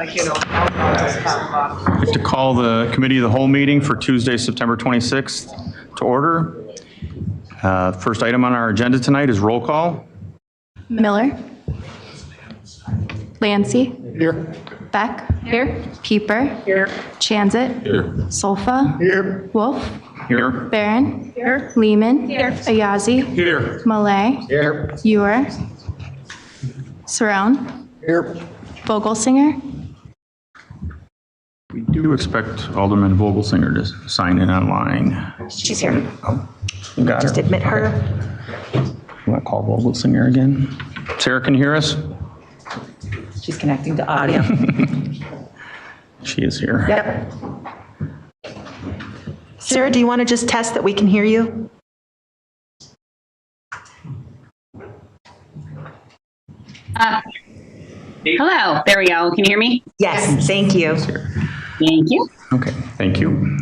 I'd like to call the Committee of the Whole meeting for Tuesday, September 26th to order. First item on our agenda tonight is roll call. Miller. Lancy. Here. Beck. Here. Pieper. Here. Chanzit. Here. Solfa. Here. Wolf. Here. Barron. Here. Lehman. Here. Ayazi. Here. Malay. Here. Ewer. Surround. Here. Vogelsinger. We do expect Alderman Vogelsinger to sign in online. She's here. Oh, you got Just her. admit her. You want to call Vogelsinger again? Sarah, can you hear us? She's connecting to audio. She is here. Yep. Sarah, do you want to just test that we can hear you? Hello, there we go. Can you hear me? Yes, thank you. Thank you. Okay, thank you.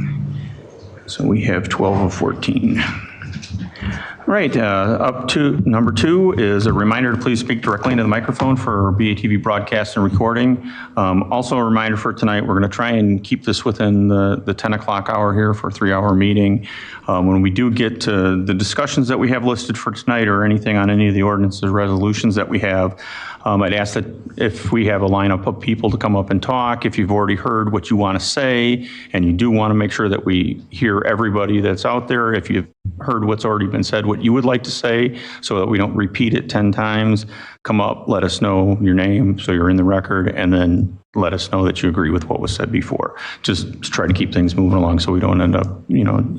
So we have 12 of 14. All right, up to number 2 is a reminder to please speak directly into the microphone for BATV broadcast and recording. Also a reminder for tonight, we're going to try and keep this within the 10 o'clock hour here for a 3-hour meeting. When we do get to the discussions that we have listed for tonight or anything on any of the ordinances, resolutions that we have, I'd ask that if we have a lineup of people to come up and talk, if you've already heard what you want to say, and you do want to make sure that we hear everybody that's out there, if you've heard what's already been said, what you would like to say, so that we don't repeat it 10 times, come up, let us know your name so you're in the record, and then let us know that you agree with what was said before. Just to try to keep things moving along so we don't end up,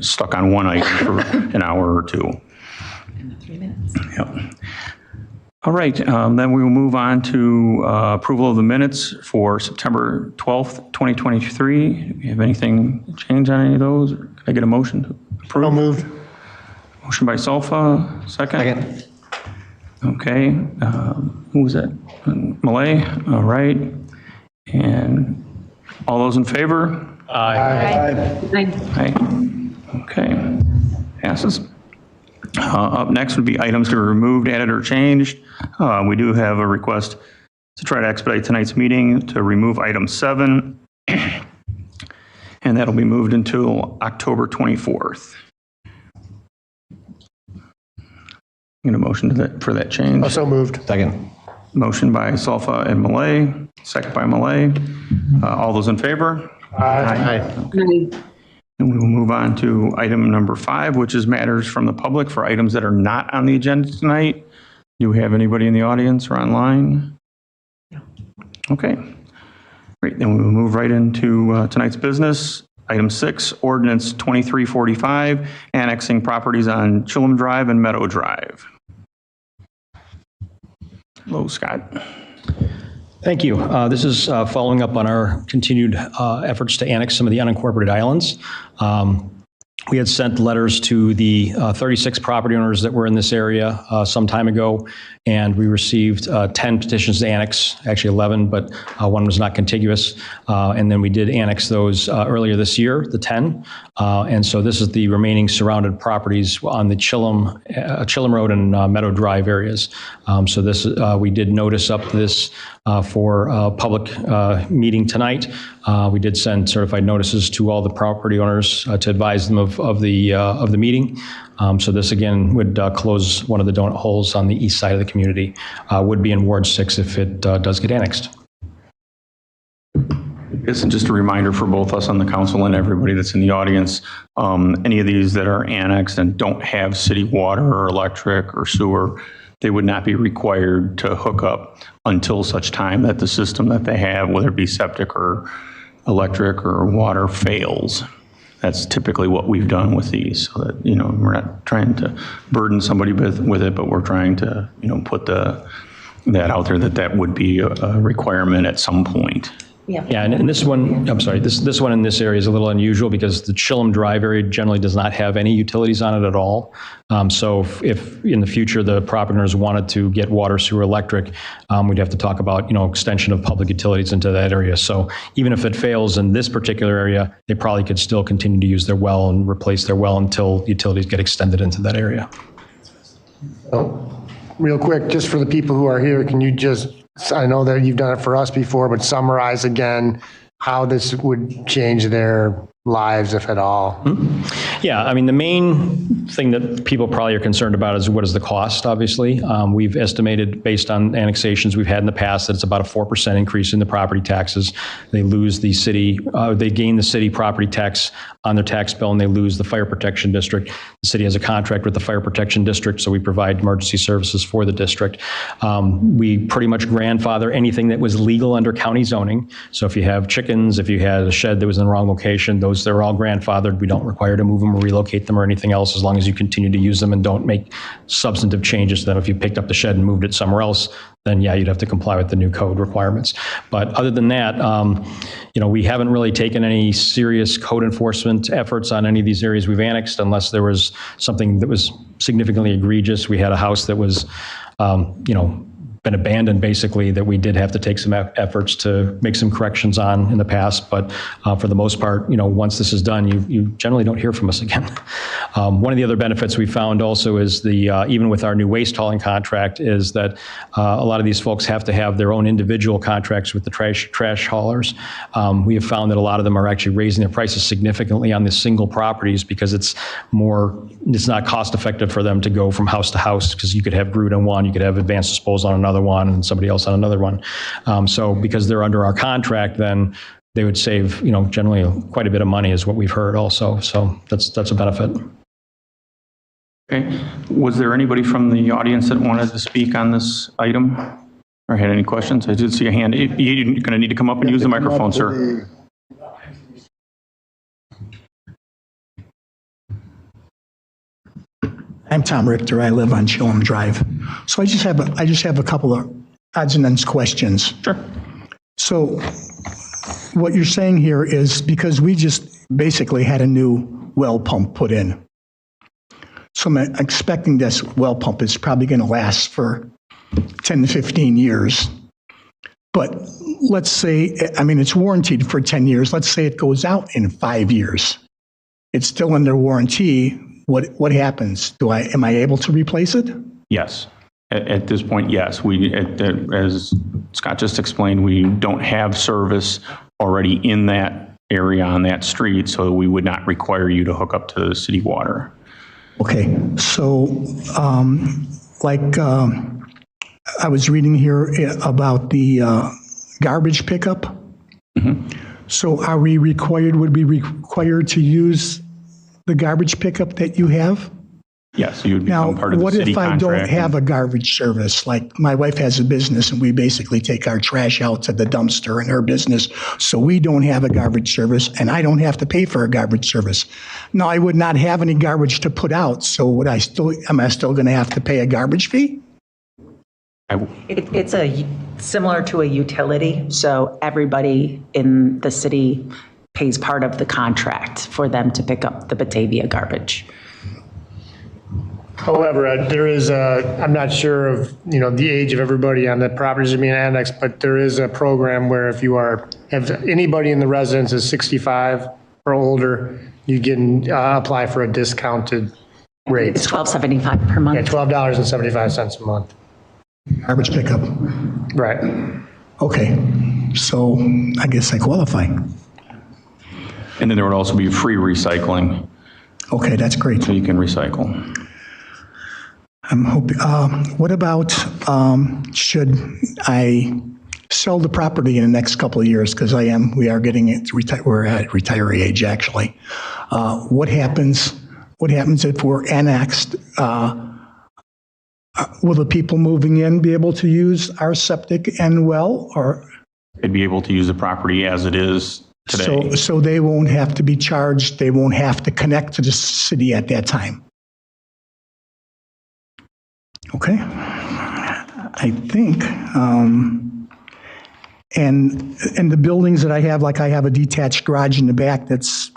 stuck on one item for an hour or two. 3 minutes. Yep. All right, then we will move on to approval of the minutes for September 12th, 2023. Do you have anything to change on any of those? Or can I get a motion to approve? So moved. Motion by Solfa, second? Second. Okay, who was that? Malay, all right. And all those in favor? Aye. Aye. Okay, passes. Up next would be items to be removed, added, or changed. We do have a request to try to expedite tonight's meeting to remove item 7, and that'll be moved until October 24th. Get a motion for that change. Also moved. Second. Motion by Solfa and Malay, second by Malay. All those in favor? Aye. And we will move on to item number 5, which is matters from the public for items that are not on the agenda tonight. Do we have anybody in the audience or online? No. Okay. Great. Then we will move right into tonight's business. Item 6, ordinance 2345, annexing properties on Chillum Drive and Meadow Drive. Hello, Scott. Thank you. This is following up on our continued efforts to annex some of the unincorporated islands. We had sent letters to the 36 property owners that were in this area some time ago, and we received 10 petitions to annex, actually 11, but one was not contiguous. And then we did annex those earlier this year, the 10. And so this is the remaining surrounded properties on the Chillum Road and Meadow Drive areas. So this we did notice up this for a public meeting tonight. We did send certified notices to all the property owners to advise them of the meeting. So this again would close one of the donut holes on the east side of the community. Would be in Ward 6 if it does get annexed. This is just a reminder for both us on the council and everybody that's in the audience. Any of these that are annexed and don't have city water or electric or sewer, they would not be required to hook up until such time that the system that they have, whether it be septic or electric or water, fails. That's typically what we've done with these, so that, we're not trying to burden somebody with it, but we're trying to, put that out there that would be a requirement at some point. Yeah, and this one, I'm sorry, this one in this area is a little unusual because the Chillum Drive area generally does not have any utilities on it at all. So if in the future the property owners wanted to get water, sewer, electric, we'd have to talk about, extension of public utilities into that area. So even if it fails in this particular area, they probably could still continue to use their well and replace their well until utilities get extended into that area. Oh, real quick, just for the people who are here, can you just I know that you've done it for us before, but summarize again how this would change their lives, if at all. Yeah, I mean, the main thing that people probably are concerned about is what is the cost, obviously. We've estimated, based on annexations we've had in the past, that it's about a 4% increase in the property taxes. They lose the city, they gain the city property tax on their tax bill, and they lose the fire protection district. The city has a contract with the fire protection district, so we provide emergency services for the district. We pretty much grandfather anything that was legal under county zoning. So if you have chickens, if you had a shed that was in the wrong location, they're all grandfathered. We don't require to move them or relocate them or anything else, as long as you continue to use them and don't make substantive changes to them. If you picked up the shed and moved it somewhere else, then yeah, you'd have to comply with the new code requirements. But other than that, we haven't really taken any serious code enforcement efforts on any of these areas we've annexed, unless there was something that was significantly egregious. We had a house that was, been abandoned, basically, that we did have to take some efforts to make some corrections on in the past. But for the most part, once this is done, you generally don't hear from us again. One of the other benefits we found also is even with our new waste hauling contract, is that a lot of these folks have to have their own individual contracts with the trash haulers. We have found that a lot of them are actually raising their prices significantly on the single properties, because it's not cost effective for them to go from house to house, because you could have Groot on one, you could have Advanced Disposal on another one, and somebody else on another one. So because they're under our contract, then they would save, generally quite a bit of money, is what we've heard also. So that's a benefit. Okay. Was there anybody from the audience that wanted to speak on this item or had any questions? I did see a hand. You're going to need to come up and use the microphone, sir. I'm Tom Richter. I live on Chilham Drive. So I just have a couple of odds and ends questions. Sure. So what you're saying here is, because we just basically had a new well pump put in. So I'm expecting this well pump is probably going to last for 10 to 15 years. But let's say, it's warranted for 10 years. Let's say it goes out in 5 years. It's still under warranty. What happens? Am I able to replace it? Yes. At this point, yes. As Scott just explained, we don't have service already in that area on that street, so we would not require you to hook up to city water. Okay. So, I was reading here about the garbage pickup. Mm-hmm. So would we required to use the garbage pickup that you have? Yes, you would become part of the city contract. Now, what if I don't have a garbage service? Like, my wife has a business, and we basically take our trash out to the dumpster in her business, so we don't have a garbage service, and I don't have to pay for a garbage service. Now, I would not have any garbage to put out, so am I still going to have to pay a garbage fee? It's similar to a utility, so everybody in the city pays part of the contract for them to pick up the Batavia garbage. However, there is I'm not sure of, the age of everybody on the properties that are being annexed, but there is a program where if anybody in the residence is 65 or older, you can apply for a discounted rate. It's $12.75 per month. Yeah, $12.75 a month. Garbage pickup. Right. Okay. So I guess I qualify. And then there would also be free recycling, Okay, that's great. so you can recycle. I'm hoping, what about, should I sell the property in the next couple of years? Because we are getting it, we're at retiree age, actually. What happens if we're annexed? Will the people moving in be able to use our septic and well, or? They'd be able to use the property as it is today. So they won't have to be charged, they won't have to connect to the city at that time? Okay. I think, and the buildings that I have, like I have a detached garage in the back that's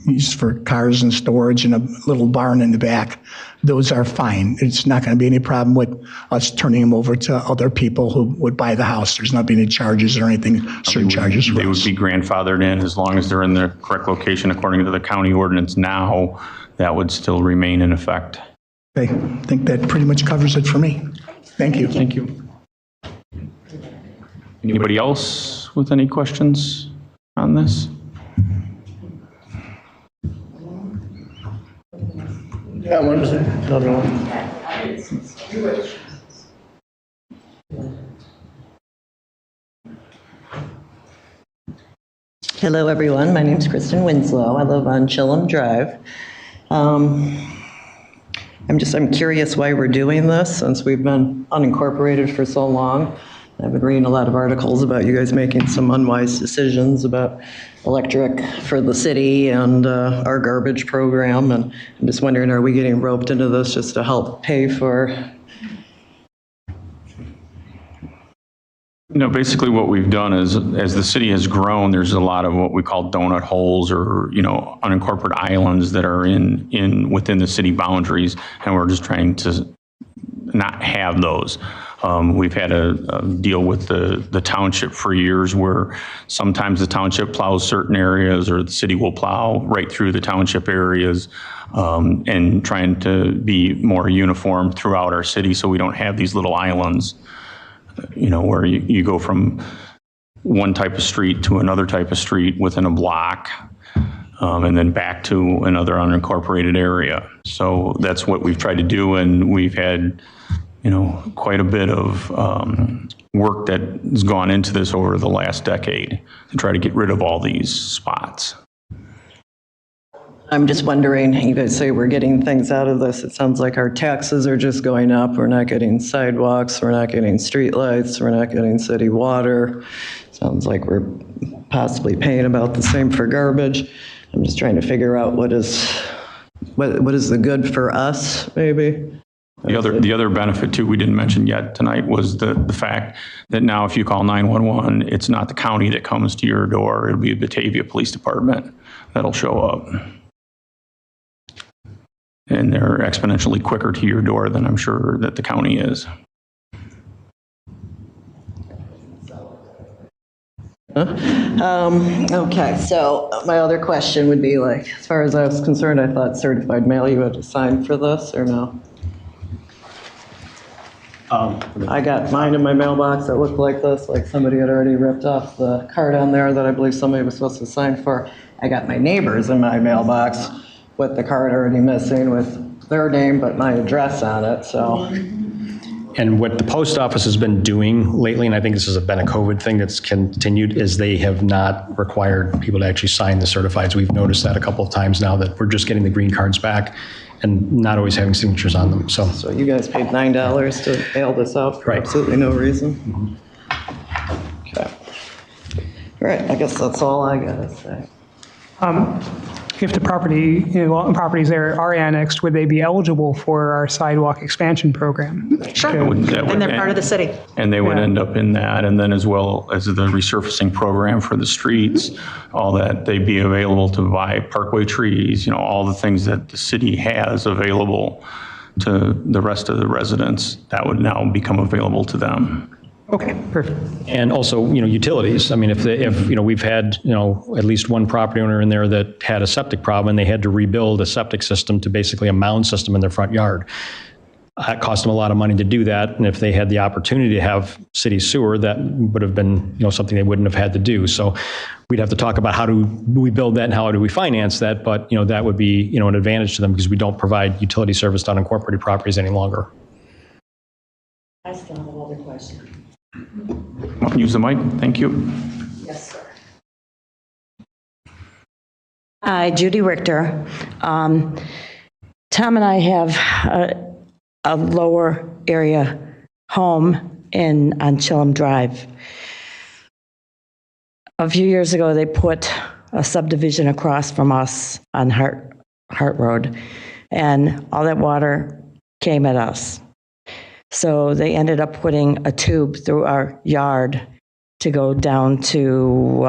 used for cars and storage, and a little barn in the back, those are fine. It's not going to be any problem with us turning them over to other people who would buy the house. There's not be any charges or anything, surcharges for us. They would be grandfathered in as long as they're in the correct location according to the county ordinance now. That would still remain in effect. Okay, I think that pretty much covers it for me. Thank you. Thank you. Anybody else with any questions on this? Yeah, what is it? Another one. Hello, everyone. My name's Kristen Winslow. I live on Chillum Drive. I'm curious why we're doing this since we've been unincorporated for so long. I've been reading a lot of articles about you guys making some unwise decisions about electric for the city and our garbage program. And I'm just wondering, are we getting roped into this just to help pay for? Basically what we've done is, as the city has grown, there's a lot of what we call donut holes or, unincorporated islands that are within the city boundaries, and we're just trying to not have those. We've had a deal with the township for years where sometimes the township plows certain areas or the city will plow right through the township areas, and trying to be more uniform throughout our city so we don't have these little islands, where you go from one type of street to another type of street within a block, and then back to another unincorporated area. So that's what we've tried to do, and we've had quite a bit of work that has gone into this over the last decade to try to get rid of all these spots. I'm just wondering, you guys say we're getting things out of this. It sounds like our taxes are just going up. We're not getting sidewalks. We're not getting streetlights. We're not getting city water. Sounds like we're possibly paying about the same for garbage. I'm just trying to figure out what is the good for us, maybe. The other benefit too, we didn't mention yet tonight, was the fact that now if you call 911, it's not the county that comes to your door. It'll be the Batavia Police Department that'll show up. And they're exponentially quicker to your door than I'm sure that the county is. Okay, so my other question would be as far as I was concerned, I thought certified mail, you had to sign for this or no? I got mine in my mailbox that looked like this, like somebody had already ripped off the card on there that I believe somebody was supposed to sign for. I got my neighbors in my mailbox with the card already missing with their name but my address on it, so. And what the post office has been doing lately, and I think this has been a COVID thing that's continued, is they have not required people to actually sign the certifieds. We've noticed that a couple of times now that we're just getting the green cards back and not always having signatures on them, so. So you guys paid $9 to mail this out for Right. absolutely no reason? Okay. All right, I guess that's all I gotta say. If the properties there are annexed, would they be eligible for our sidewalk expansion program? Sure. And they're part of the city. And they would end up in that, and then as well as the resurfacing program for the streets, all that, they'd be available to buy parkway trees, all the things that the city has available to the rest of the residents, that would now become available to them. Okay, perfect. And also, utilities. I mean, if we've had, at least one property owner in there that had a septic problem and they had to rebuild a septic system to basically a mound system in their front yard. It cost them a lot of money to do that. And if they had the opportunity to have city sewer, that would have been, something they wouldn't have had to do. So we'd have to talk about how do we build that and how do we finance that? But, that would be, an advantage to them because we don't provide utility service to unincorporated properties any longer. I still have another question. Use the mic, thank you. Yes, sir. Hi, Judy Richter. Tom and I have a lower area home on Chillum Drive. A few years ago, they put a subdivision across from us on Hart Road, and all that water came at us. So they ended up putting a tube through our yard to go down to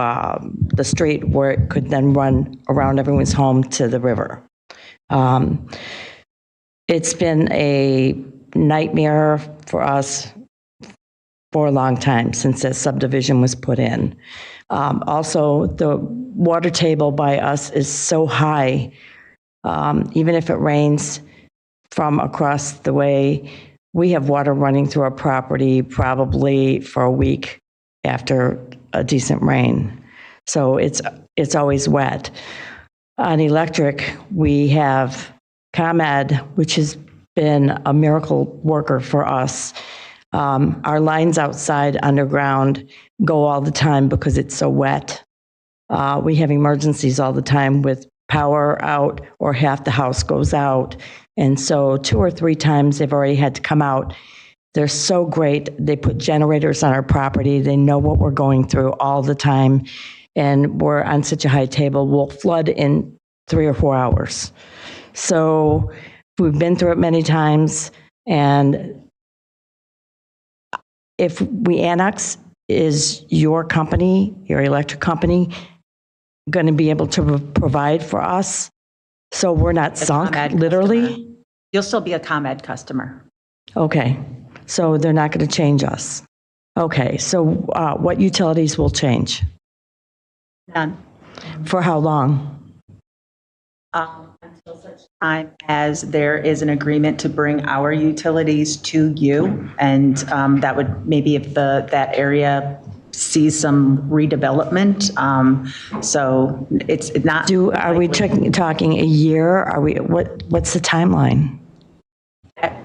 the street where it could then run around everyone's home to the river. It's been a nightmare for us for a long time since that subdivision was put in. Also, the water table by us is so high, even if it rains from across the way, we have water running through our property probably for a week after a decent rain. So it's always wet. On electric, we have ComEd, which has been a miracle worker for us. Our lines outside underground go all the time because it's so wet. We have emergencies all the time with power out or half the house goes out. And so 2 or 3 times they've already had to come out. They're so great. They put generators on our property. They know what we're going through all the time. And we're on such a high table, we'll flood in 3 or 4 hours. So we've been through it many times. And if we annex, is your company, your electric company, going to be able to provide for us so we're not sunk, ComEd literally? customer. You'll still be a ComEd customer. Okay, so they're not going to change us. Okay, so what utilities will change? None. For how long? Until such time as there is an agreement to bring our utilities to you. And that would maybe if that area sees some redevelopment. So it's not. Are we talking a year? What's the timeline?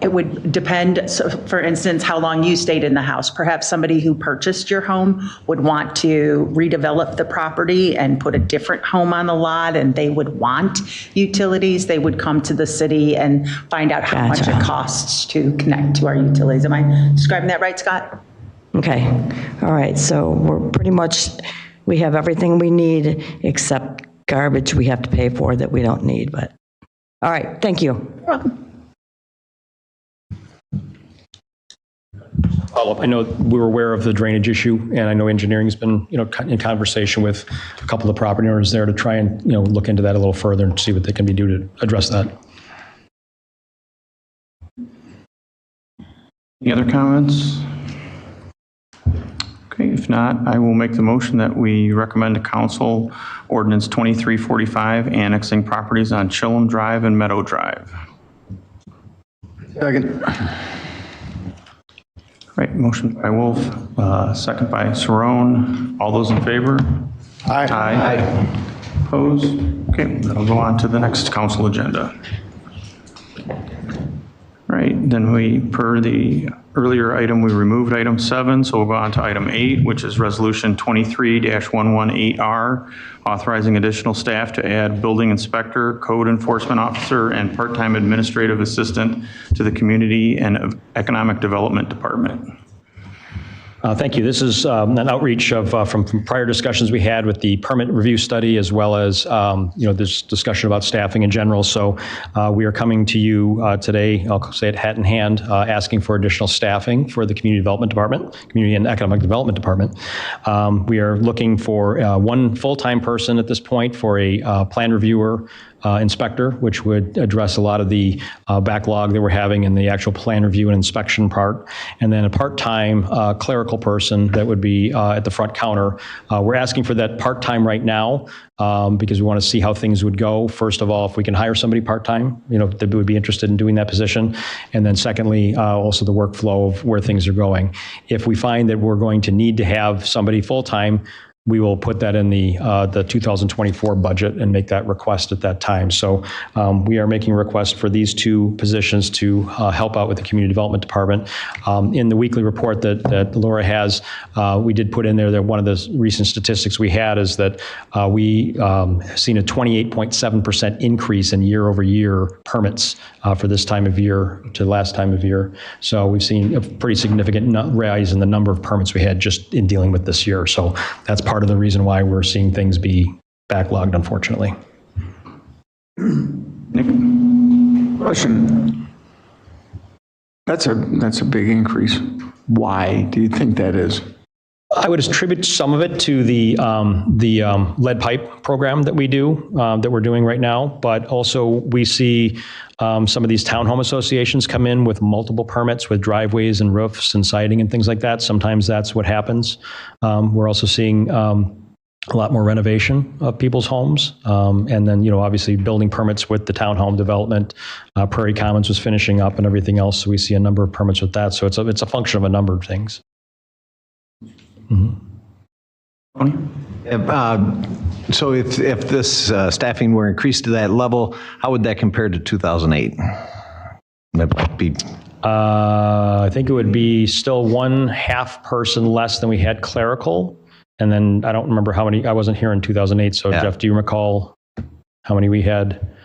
It would depend, so for instance, how long you stayed in the house. Perhaps somebody who purchased your home would want to redevelop the property and put a different home on the lot, and they would want utilities. They would come to the city and find out how much it costs to connect to our utilities. Am I describing that right, Scott? Okay, all right, so we're pretty much, we have everything we need except garbage we have to pay for that we don't need, but, all right, thank you. You're welcome. Follow-up. I know we're aware of the drainage issue, and I know engineering's been, in conversation with a couple of the property owners there to try and, look into that a little further and see what they can do to address that. Any other comments? Okay, if not, I will make the motion that we recommend to council ordinance 2345, annexing properties on Chillum Drive and Meadow Drive. Second. Right, motion by Wolf, second by Cerrone. All those in favor? Aye. Aye. Opposed? Okay, that'll go on to the next council agenda. Right, then per the earlier item, we removed item 7, so we'll go on to item 8, which is resolution 23-118R, authorizing additional staff to add building inspector, code enforcement officer, and part-time administrative assistant to the Community and Economic Development Department. Thank you. This is an outreach from prior discussions we had with the permit review study, as well as this discussion about staffing in general. So we are coming to you today, I'll say it hat in hand, asking for additional staffing for the Community Development Department, Community and Economic Development Department. We are looking for one full-time person at this point for a plan reviewer, inspector, which would address a lot of the backlog that we're having in the actual plan review and inspection part, and then a part-time clerical person that would be at the front counter. We're asking for that part-time right now because we want to see how things would go. First of all, if we can hire somebody part-time, that would be interested in doing that position, and then secondly, also the workflow of where things are going. If we find that we're going to need to have somebody full-time, we will put that in the 2024 budget and make that request at that time. So we are making a request for these 2 positions to help out with the Community Development Department. In the weekly report that Laura has, we did put in there that one of the recent statistics we had is that we seen a 28.7% increase in year-over-year permits for this time of year to last time of year. So we've seen a pretty significant rise in the number of permits we had just in dealing with this year. So that's part of the reason why we're seeing things be backlogged, unfortunately. Nick? Question. That's a big increase. Why do you think that is? I would attribute some of it to the lead pipe program that we do, that we're doing right now, but also we see some of these townhome associations come in with multiple permits with driveways and roofs and siding and things like that. Sometimes that's what happens. We're also seeing a lot more renovation of people's homes. And then, obviously building permits with the townhome development. Prairie Commons was finishing up and everything else. So we see a number of permits with that. So it's a function of a number of things. Tony? So if this staffing were increased to that level, how would that compare to 2008? That might be, I think it would be still one half person less than we had clerical. And then I don't remember how many, I wasn't here in 2008. So Jeff, do you recall how many we had?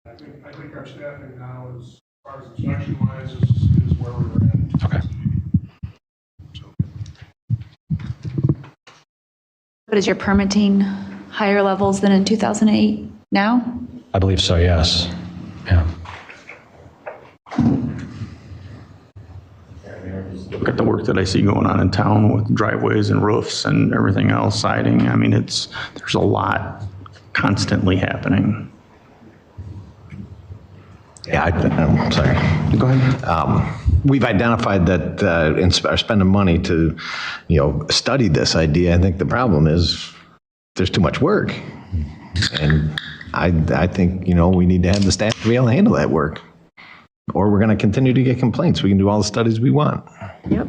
I think our staffing now, as far as inspection-wise, is where we were at. Okay. But is your permitting higher levels than in 2008 now? I believe so, yes. Yeah. Look at the work that I see going on in town with driveways and roofs and everything else, siding. I mean, there's a lot constantly happening. yeah, I'm sorry. Go ahead. We've identified that and are spending money to, study this idea. I think the problem is there's too much work. And I think, we need to have the staff to be able to handle that work. Or we're going to continue to get complaints. We can do all the studies we want. Yep.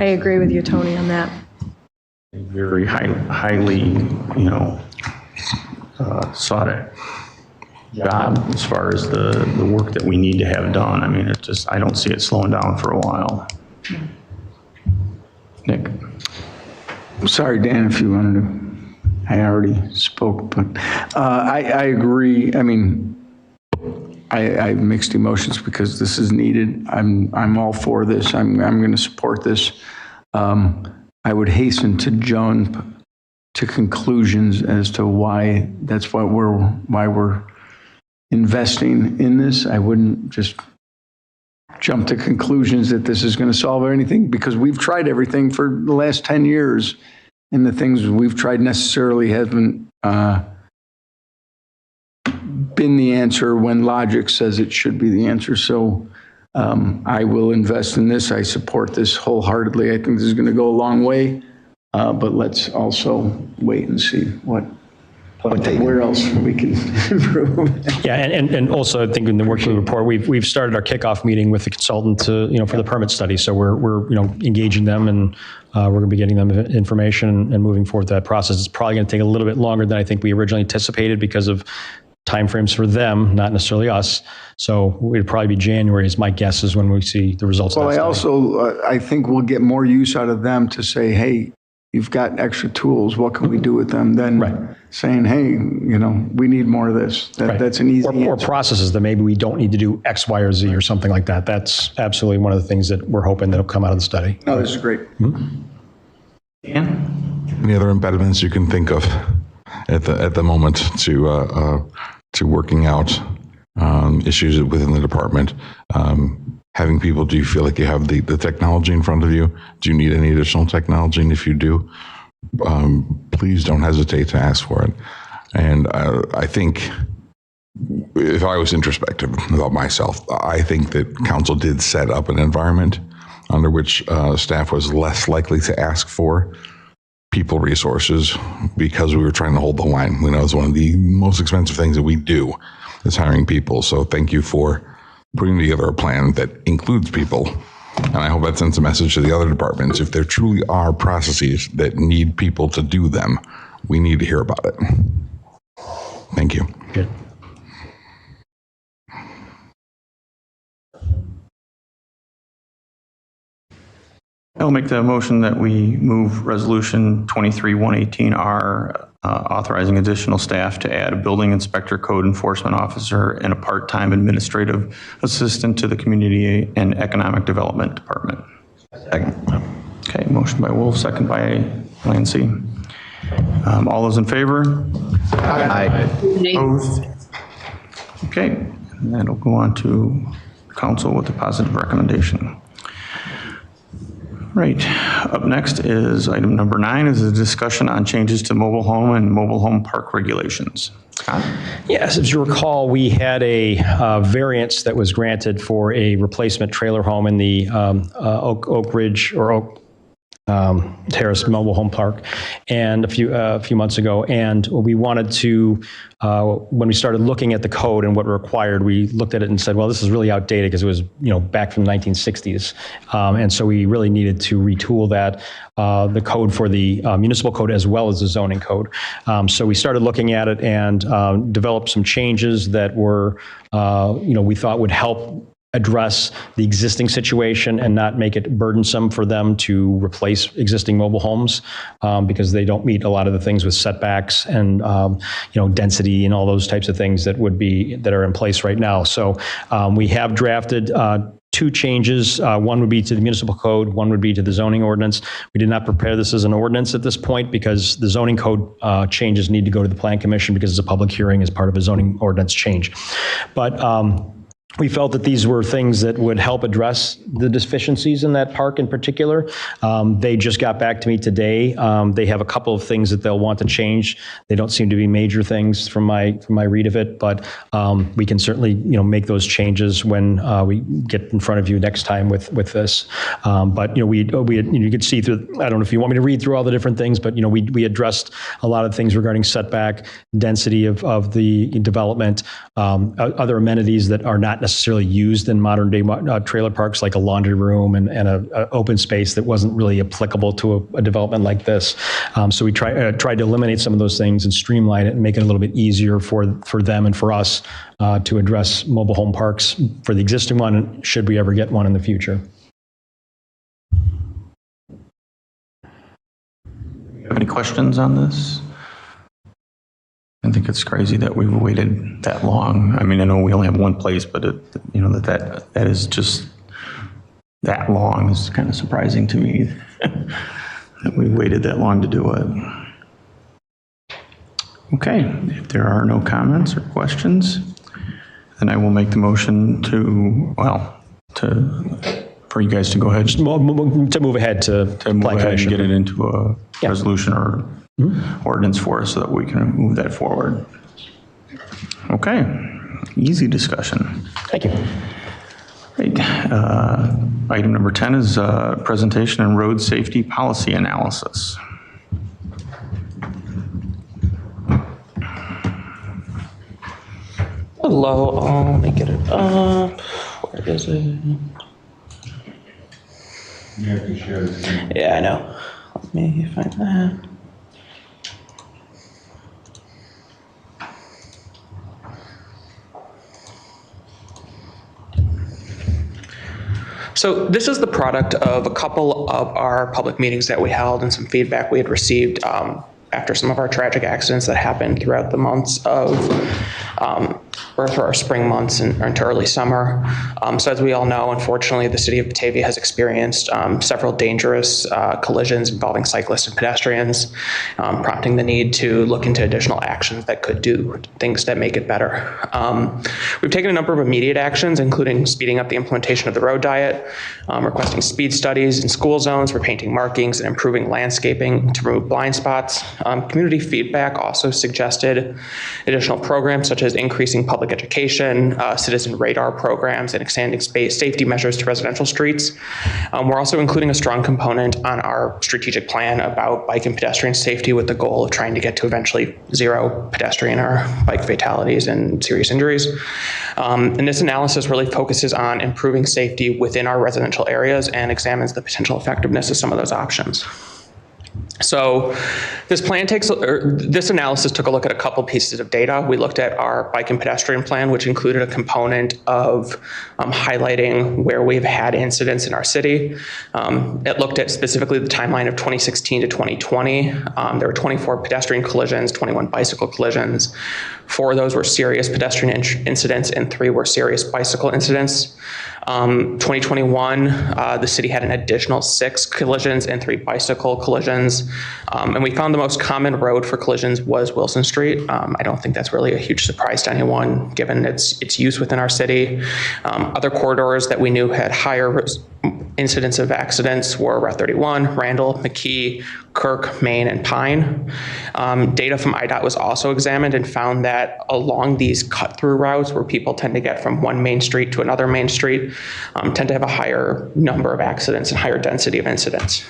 I agree with you, Tony, on that. Very highly, sought out job as far as the work that we need to have done. I mean, I don't see it slowing down for a while. Nick? Sorry, Dan, if you wanted to. I already spoke, but I agree. I mean, I have mixed emotions because this is needed. I'm all for this. I'm going to support this. I would hasten to jump to conclusions as to why we're investing in this. I wouldn't just jump to conclusions that this is going to solve anything, because we've tried everything for the last 10 years, and the things we've tried necessarily haven't been the answer when logic says it should be the answer. So I will invest in this. I support this wholeheartedly. I think this is going to go a long way, but let's also wait and see where else we can improve. Yeah, and also I think in the working report, we've started our kickoff meeting with the consultant to, for the permit study. So we're engaging them, and we're going to be getting them information and moving forward with that process. It's probably going to take a little bit longer than I think we originally anticipated because of timeframes for them, not necessarily us. So it'd probably be January, is my guess, is when we see the results. Well, of that I study. also I think we'll get more use out of them to say, hey, you've got extra tools. What can we do with them? Then saying, hey, we need more of this. That's an easy or processes that maybe we don't need to do X, Y, or Z or something like that. That's absolutely one of the things that we're hoping that'll come out of the study. No, this is great. Dan? Any other impediments you can think of at the moment to working out issues within the department? Having people, do you feel like you have the technology in front of you? Do you need any additional technology? And if you do, please don't hesitate to ask for it. And I think, if I was introspective about myself, I think that council did set up an environment under which staff was less likely to ask for people resources because we were trying to hold the line. We know it's one of the most expensive things that we do is hiring people. So thank you for putting together a plan that includes people. And I hope that sends a message to the other departments. If there truly are processes that need people to do them, we need to hear about it. Thank you. Good. I'll make the motion that we move Resolution 23-118R, authorizing additional staff to add a building inspector, code enforcement officer, and a part-time administrative assistant to the Community and Economic Development Department. Second. Okay, motion by Wolf, second by Lancy. All those in favor? Aye. Opposed? Okay, and that'll go on to council with a positive recommendation. Right. Up next is item number 9, is a discussion on changes to mobile home and mobile home park regulations. Scott? Yes, as you recall, we had a variance that was granted for a replacement trailer home in the Oak Ridge or Terrace Mobile Home Park, and a few months ago, and we wanted to. When we started looking at the code and what required, we looked at it and said, well, this is really outdated because it was back from the 1960s, and so we really needed to retool that the code for the municipal code as well as the zoning code. So we started looking at it and developed some changes that were we thought would help address the existing situation and not make it burdensome for them to replace existing mobile homes because they don't meet a lot of the things with setbacks and density and all those types of things that are in place right now. So we have drafted two changes. One would be to the municipal code, one would be to the zoning ordinance. We did not prepare this as an ordinance at this point because the zoning code changes need to go to the Plan Commission because it's a public hearing as part of a zoning ordinance change. But we felt that these were things that would help address the deficiencies in that park in particular. They just got back to me today. They have a couple of things that they'll want to change. They don't seem to be major things from my read of it, but we can certainly make those changes when we get in front of you next time with this. But you could see through. I don't know if you want me to read through all the different things, but we addressed a lot of things regarding setback, density of the development, other amenities that are not necessarily used in modern day trailer parks, like a laundry room and a open space that wasn't really applicable to a development like this. So we tried to eliminate some of those things and streamline it and make it a little bit easier for them and for us to address mobile home parks for the existing one, should we ever get one in the future. Have any questions on this? I think it's crazy that we've waited that long. I mean, I know we only have one place, but that is just that long is kind of surprising to me that we waited that long to do it. Okay, if there are no comments or questions, then I will make the motion for you guys to go ahead. To move ahead to move Plan ahead Commission. and get it into a resolution or ordinance for us so that we can move that forward. Okay, easy discussion. Thank you. Great. Item number 10 is presentation and road safety policy analysis. Hello, let me get it up. Where is it? You have to share the screen. Yeah, I know. Let me find that. So this is the product of a couple of our public meetings that we held and some feedback we had received after some of our tragic accidents that happened throughout the months of, or through our spring months and into early summer. So as we all know, unfortunately, the city of Batavia has experienced several dangerous collisions involving cyclists and pedestrians, prompting the need to look into additional actions that could do things that make it better. We've taken a number of immediate actions, including speeding up the implementation of the road diet, requesting speed studies in school zones, repainting markings, and improving landscaping to remove blind spots. Community feedback also suggested additional programs such as increasing public education, citizen radar programs, and extending safety measures to residential streets. We're also including a strong component on our strategic plan about bike and pedestrian safety with the goal of trying to get to eventually zero pedestrian or bike fatalities and serious injuries. And this analysis really focuses on improving safety within our residential areas and examines the potential effectiveness of some of those options. So this analysis took a look at a couple pieces of data. We looked at our bike and pedestrian plan, which included a component of highlighting where we've had incidents in our city. It looked at specifically the timeline of 2016 to 2020. There were 24 pedestrian collisions, 21 bicycle collisions. 4 of those were serious pedestrian incidents and 3 were serious bicycle incidents. 2021, the city had an additional 6 collisions and 3 bicycle collisions. And we found the most common road for collisions was Wilson Street. I don't think that's really a huge surprise to anyone, given its use within our city. Other corridors that we knew had higher incidents of accidents were Route 31, Randall, McKee, Kirk, Main, and Pine. Data from IDOT was also examined and found that along these cut-through routes where people tend to get from one main street to another main street, tend to have a higher number of accidents and higher density of incidents.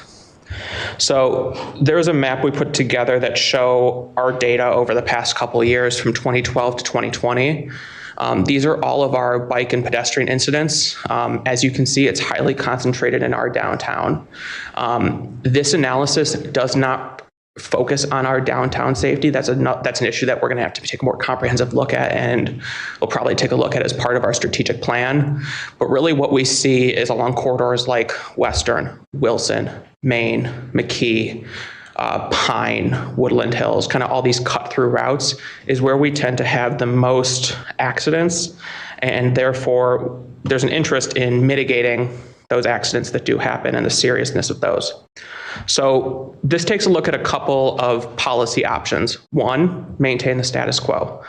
So there's a map we put together that show our data over the past couple of years from 2012 to 2020. These are all of our bike and pedestrian incidents. As you can see, it's highly concentrated in our downtown. This analysis does not focus on our downtown safety. That's an issue that we're going to have to take a more comprehensive look at, and we'll probably take a look at as part of our strategic plan. But really what we see is along corridors like Western, Wilson, Maine, McKee, Pine, Woodland Hills, kind of all these cut-through routes is where we tend to have the most accidents, and therefore there's an interest in mitigating those accidents that do happen and the seriousness of those. So this takes a look at a couple of policy options. One, maintain the status quo.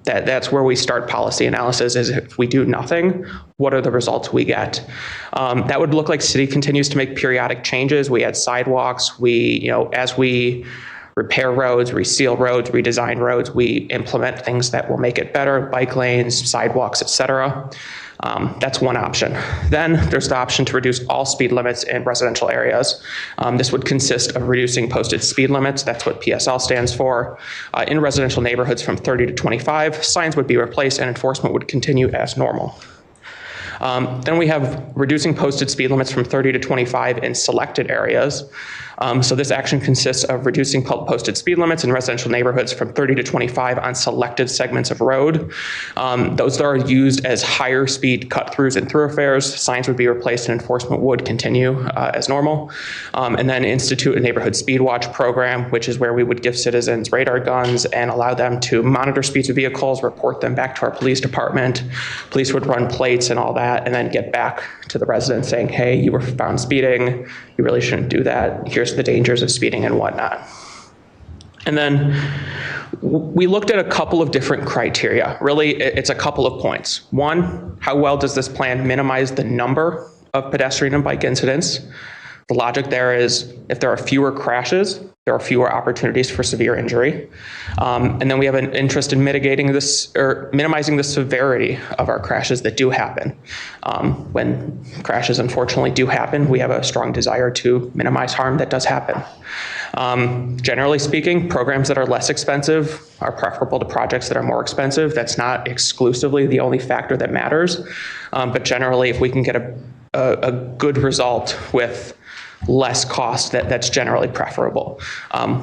That's where we start policy analysis, is if we do nothing, what are the results we get? That would look like city continues to make periodic changes. We add sidewalks. As we repair roads, reseal roads, redesign roads, we implement things that will make it better, bike lanes, sidewalks, et cetera. That's one option. Then there's the option to reduce all speed limits in residential areas. This would consist of reducing posted speed limits. That's what PSL stands for. In residential neighborhoods from 30 to 25, signs would be replaced and enforcement would continue as normal. Then we have reducing posted speed limits from 30 to 25 in selected areas. So this action consists of reducing posted speed limits in residential neighborhoods from 30 to 25 on selected segments of road. Those that are used as higher speed cut-throughs and thoroughfares, signs would be replaced and enforcement would continue as normal. And then institute a neighborhood speed watch program, which is where we would give citizens radar guns and allow them to monitor speeds of vehicles, report them back to our police department. Police would run plates and all that, and then get back to the resident saying, hey, you were found speeding, you really shouldn't do that. Here's the dangers of speeding and whatnot. And then we looked at a couple of different criteria. Really, it's a couple of points. One, how well does this plan minimize the number of pedestrian and bike incidents? The logic there is if there are fewer crashes, there are fewer opportunities for severe injury. And then we have an interest in mitigating this or minimizing the severity of our crashes that do happen. When crashes unfortunately do happen, we have a strong desire to minimize harm that does happen. Generally speaking, programs that are less expensive are preferable to projects that are more expensive. That's not exclusively the only factor that matters. But generally, if we can get a good result with less cost, that's generally preferable.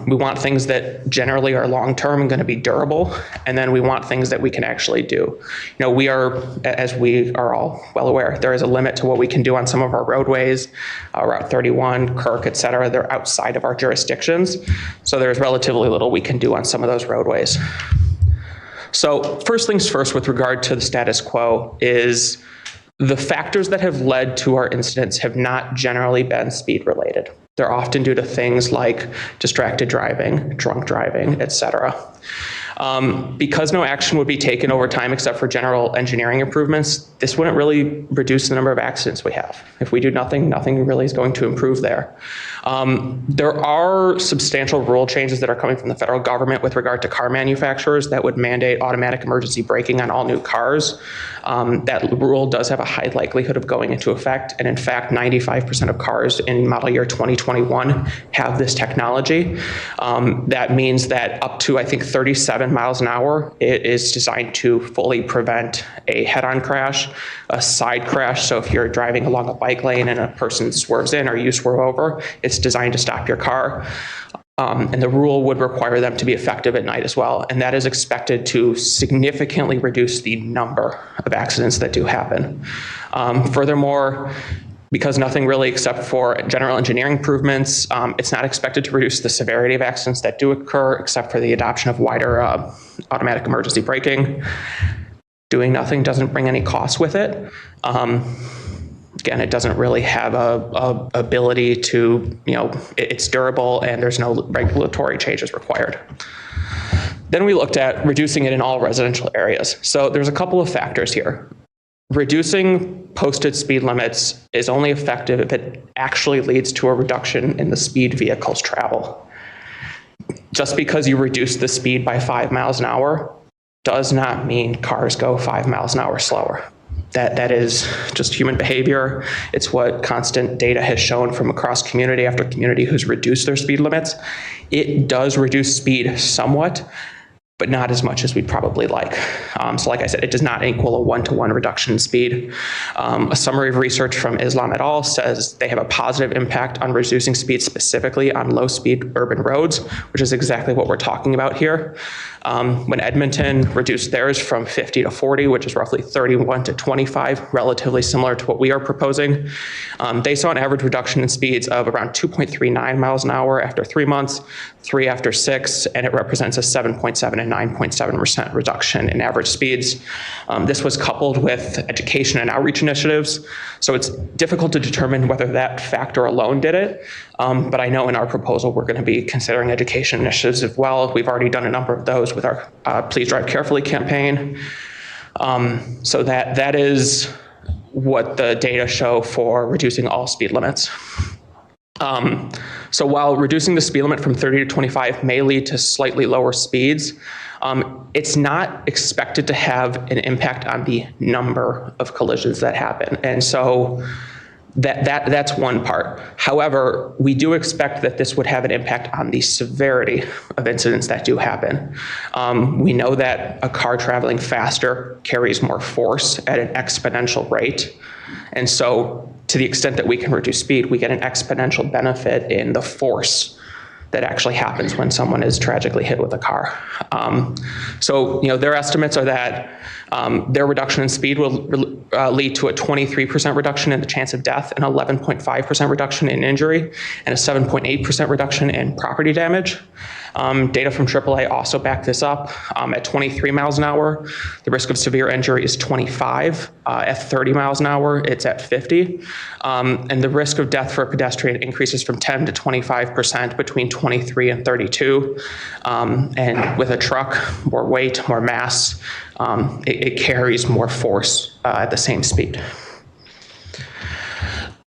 We want things that generally are long-term and going to be durable, and then we want things that we can actually do. We are, as we are all well aware, there is a limit to what we can do on some of our roadways, Route 31, Kirk, et cetera. They're outside of our jurisdictions, so there's relatively little we can do on some of those roadways. So first things first with regard to the status quo is the factors that have led to our incidents have not generally been speed related. They're often due to things like distracted driving, drunk driving, et cetera. Because no action would be taken over time except for general engineering improvements, this wouldn't really reduce the number of accidents we have. If we do nothing, nothing really is going to improve there. There are substantial rule changes that are coming from the federal government with regard to car manufacturers that would mandate automatic emergency braking on all new cars. That rule does have a high likelihood of going into effect. And in fact, 95% of cars in model year 2021 have this technology. That means that up to, I think, 37 miles an hour, it is designed to fully prevent a head-on crash, a side crash. So if you're driving along a bike lane and a person swerves in or you swerve over, it's designed to stop your car. And the rule would require them to be effective at night as well. And that is expected to significantly reduce the number of accidents that do happen. Furthermore, because nothing really except for general engineering improvements, it's not expected to reduce the severity of accidents that do occur except for the adoption of wider automatic emergency braking. Doing nothing doesn't bring any costs with it. Again, it doesn't really have a ability to, it's durable and there's no regulatory changes required. Then we looked at reducing it in all residential areas. So there's a couple of factors here. Reducing posted speed limits is only effective if it actually leads to a reduction in the speed vehicles travel. Just because you reduce the speed by 5 miles an hour does not mean cars go 5 miles an hour slower. That is just human behavior. It's what constant data has shown from across community after community who's reduced their speed limits. It does reduce speed somewhat, but not as much as we'd probably like. So like I said, it does not equal a one-to-one reduction in speed. A summary of research from Islam et al. Says they have a positive impact on reducing speed specifically on low-speed urban roads, which is exactly what we're talking about here. When Edmonton reduced theirs from 50 to 40, which is roughly 31 to 25, relatively similar to what we are proposing, they saw an average reduction in speeds of around 2.39 miles an hour after 3 months, 3 after 6, and it represents a 7.7 and 9.7% reduction in average speeds. This was coupled with education and outreach initiatives, so it's difficult to determine whether that factor alone did it, but I know in our proposal we're going to be considering education initiatives as well. We've already done a number of those with our Please Drive Carefully campaign. So that is what the data show for reducing all speed limits. So while reducing the speed limit from 30 to 25 may lead to slightly lower speeds, it's not expected to have an impact on the number of collisions that happen. And so that's one part. However, we do expect that this would have an impact on the severity of incidents that do happen. We know that a car traveling faster carries more force at an exponential rate. And so to the extent that we can reduce speed, we get an exponential benefit in the force that actually happens when someone is tragically hit with a car. So, their estimates are that their reduction in speed will lead to a 23% reduction in the chance of death, an 11.5% reduction in injury, and a 7.8% reduction in property damage. Data from AAA also back this up. At 23 miles an hour, the risk of severe injury is 25. At 30 miles an hour, it's at 50. And the risk of death for a pedestrian increases from 10 to 25% between 23 and 32. And with a truck, more weight, more mass, it carries more force at the same speed.